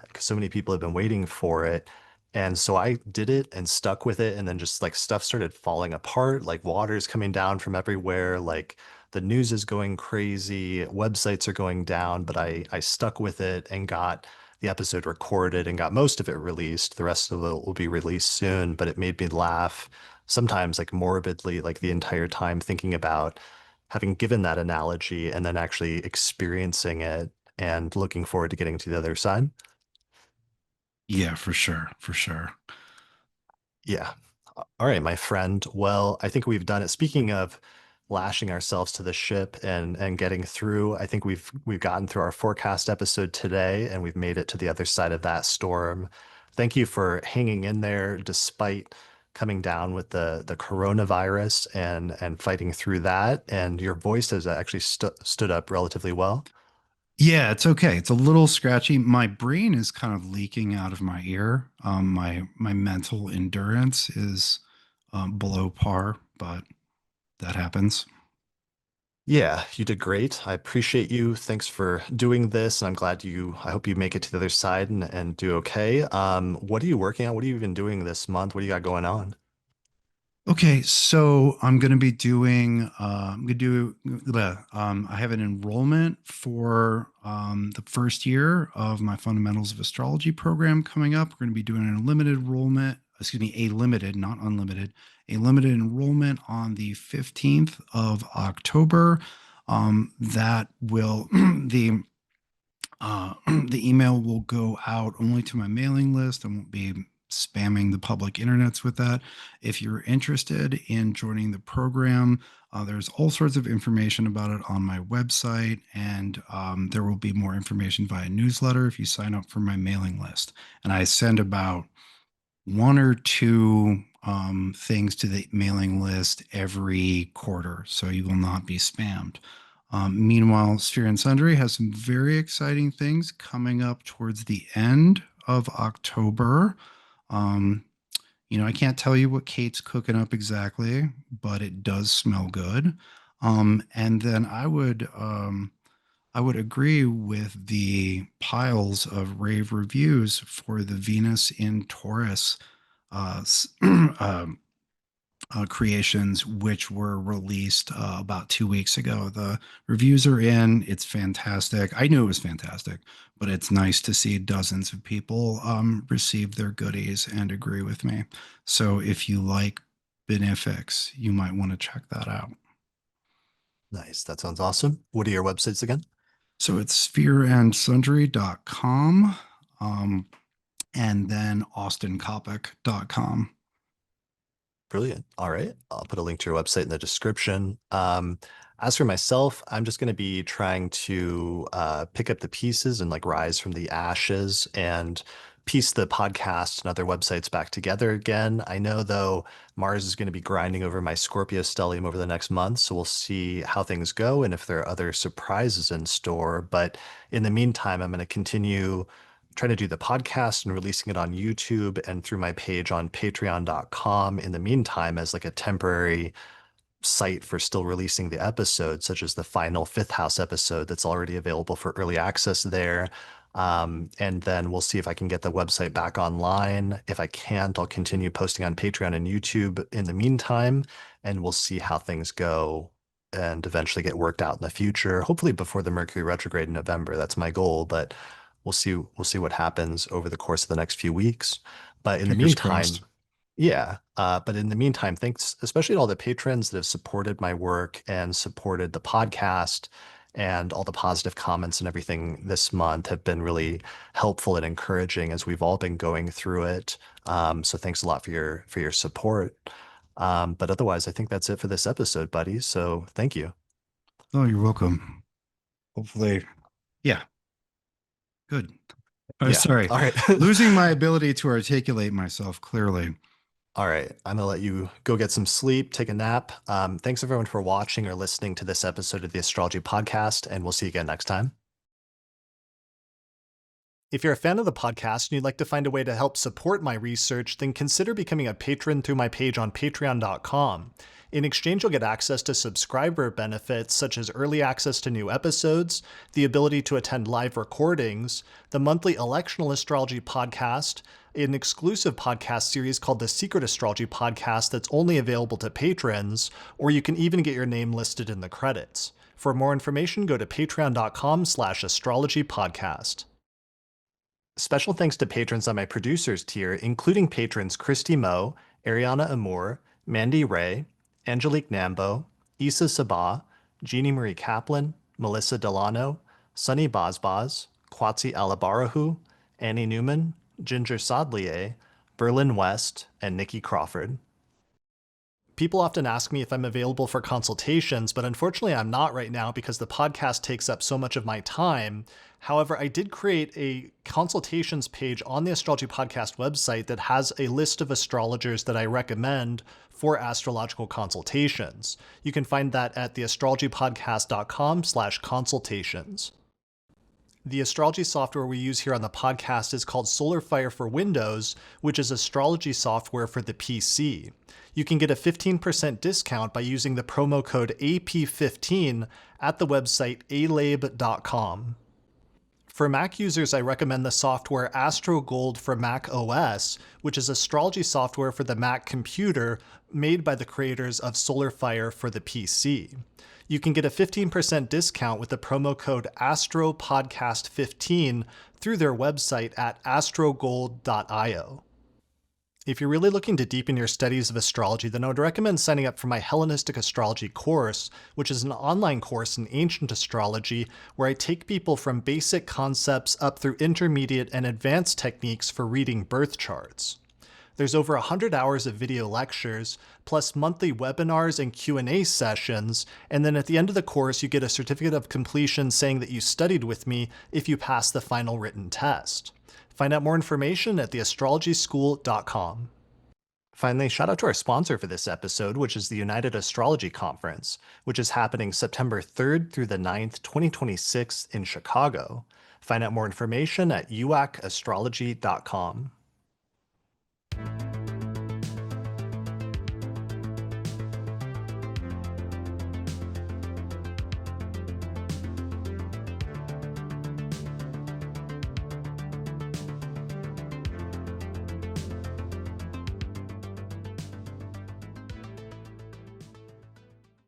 because so many people have been waiting for it. And so I did it and stuck with it. And then just like stuff started falling apart, like water's coming down from everywhere, like the news is going crazy, websites are going down, but I stuck with it and got the episode recorded and got most of it released. The rest of it will be released soon, but it made me laugh sometimes like morbidly, like the entire time thinking about having given that analogy and then actually experiencing it and looking forward to getting to the other side. Yeah, for sure, for sure. Yeah. All right, my friend. Well, I think we've done it. Speaking of lashing ourselves to the ship and getting through, I think we've gotten through our forecast episode today and we've made it to the other side of that storm. Thank you for hanging in there despite coming down with the coronavirus and fighting through that. And your voice has actually stood up relatively well. Yeah, it's okay. It's a little scratchy. My brain is kind of leaking out of my ear. My mental endurance is below par, but that happens. Yeah, you did great. I appreciate you. Thanks for doing this. And I'm glad I hope you make it to the other side and do okay. What are you working on? What have you been doing this month? What do you got going on? Okay, so I'm going to be doing, I'm going to do, I have an enrollment for the first year of my Fundamentals of Astrology program coming up. We're going to be doing an limited enrollment, excuse me, a limited, not unlimited, a limited enrollment on the 15th of October. That will, the email will go out only to my mailing list. I won't be spamming the public internets with that. If you're interested in joining the program, there's all sorts of information about it on my website, and there will be more information via newsletter if you sign up for my mailing list. And I send about one or two things to the mailing list every quarter, so you will not be spammed. Meanwhile, Sphere and Sundry has some very exciting things coming up towards the end of October. Um, I can't tell you what Kate's cooking up exactly, but it does smell good. And then I would agree with the piles of rave reviews for the Venus in Taurus uh, creations, which were released about 2 weeks ago. The reviews are in. It's fantastic. I knew it was fantastic, but it's nice to see dozens of people receive their goodies and agree with me. So if you like benefics, you might want to check that out. Nice. That sounds awesome. What are your websites again? So it's sphereandsundry.com and then austincoppock.com. Brilliant. All right. I'll put a link to your website in the description. As for myself, I'm just going to be trying to pick up the pieces and like rise from the ashes and piece the podcast and other websites back together again. I know, though, Mars is going to be grinding over my Scorpio stellium over the next month, so we'll see how things go and if there are other surprises in store. But in the meantime, I'm going to continue trying to do the podcast and releasing it on YouTube and through my page on patreon.com in the meantime as like a temporary site for still releasing the episodes, such as the final Fifth House episode that's already available for early access there. And then we'll see if I can get the website back online. If I can't, I'll continue posting on Patreon and YouTube in the meantime, and we'll see how things go and eventually get worked out in the future. Hopefully before the Mercury retrograde in November. That's my goal, but we'll see what happens over the course of the next few weeks. But in the Fingers meantime, crossed. yeah. But in the meantime, thanks especially to all the patrons that have supported my work and supported the podcast, and all the positive comments and everything this month have been really helpful and encouraging as we've all been going through it. So thanks a lot for your support. But otherwise, I think that's it for this episode, buddy. So thank you. Oh, you're welcome. Hopefully, yeah, good. Oh, Yeah. sorry. All right. Losing my ability to articulate myself clearly. All right, I'm gonna let you go get some sleep, take a nap. Thanks everyone for watching or listening to this episode of the Astrology Podcast, and we'll see you again next time. If you're a fan of the podcast and you'd like to find a way to help support my research, then consider becoming a patron through my page on patreon.com. In exchange, you'll get access to subscriber benefits such as early access to new episodes, the ability to attend live recordings, the monthly electional astrology podcast, an exclusive podcast series called the Secret Astrology Podcast that's only available to patrons, or you can even get your name listed in the credits. For more information, go to patreon.com/astrologypodcast. Special thanks to patrons on my producers tier, including patrons Christy Moe, Ariana Amour, Mandy Ray, Angelique Nambo, Issa Sabah, Jeannie Marie Kaplan, Melissa Delano, Sunny Bazbaz, Kwatsi Alabarahu, Annie Newman, Ginger Sadlier, Berlin West, and Nikki Crawford. People often ask me if I'm available for consultations, but unfortunately I'm not right now because the podcast takes up so much of my time. However, I did create a consultations page on the Astrology Podcast website that has a list of astrologers that I recommend for astrological consultations. You can find that at theastrologypodcast.com/consultations. The astrology software we use here on the podcast is called SolarFire for Windows, which is astrology software for the PC. You can get a 15% discount by using the promo code AP15 at the website alabe.com. For Mac users, I recommend the software AstroGold for Mac OS, which is astrology software for the Mac computer made by the creators of SolarFire for the PC. You can get a 15% discount with the promo code AstroPodcast15 through their website at astrogold.io. If you're really looking to deepen your studies of astrology, then I would recommend signing up for my Hellenistic Astrology course, which is an online course in ancient astrology where I take people from basic concepts up through intermediate and advanced techniques for reading birth charts. There's over 100 hours of video lectures, plus monthly webinars and Q&A sessions, and then at the end of the course you get a certificate of completion saying that you studied with me if you pass the final written test. Find out more information at theastrologyschool.com. Finally, shout out to our sponsor for this episode, which is the United Astrology Conference, which is happening September 3rd through the 9th, 2026 in Chicago. Find out more information at uacastrology.com.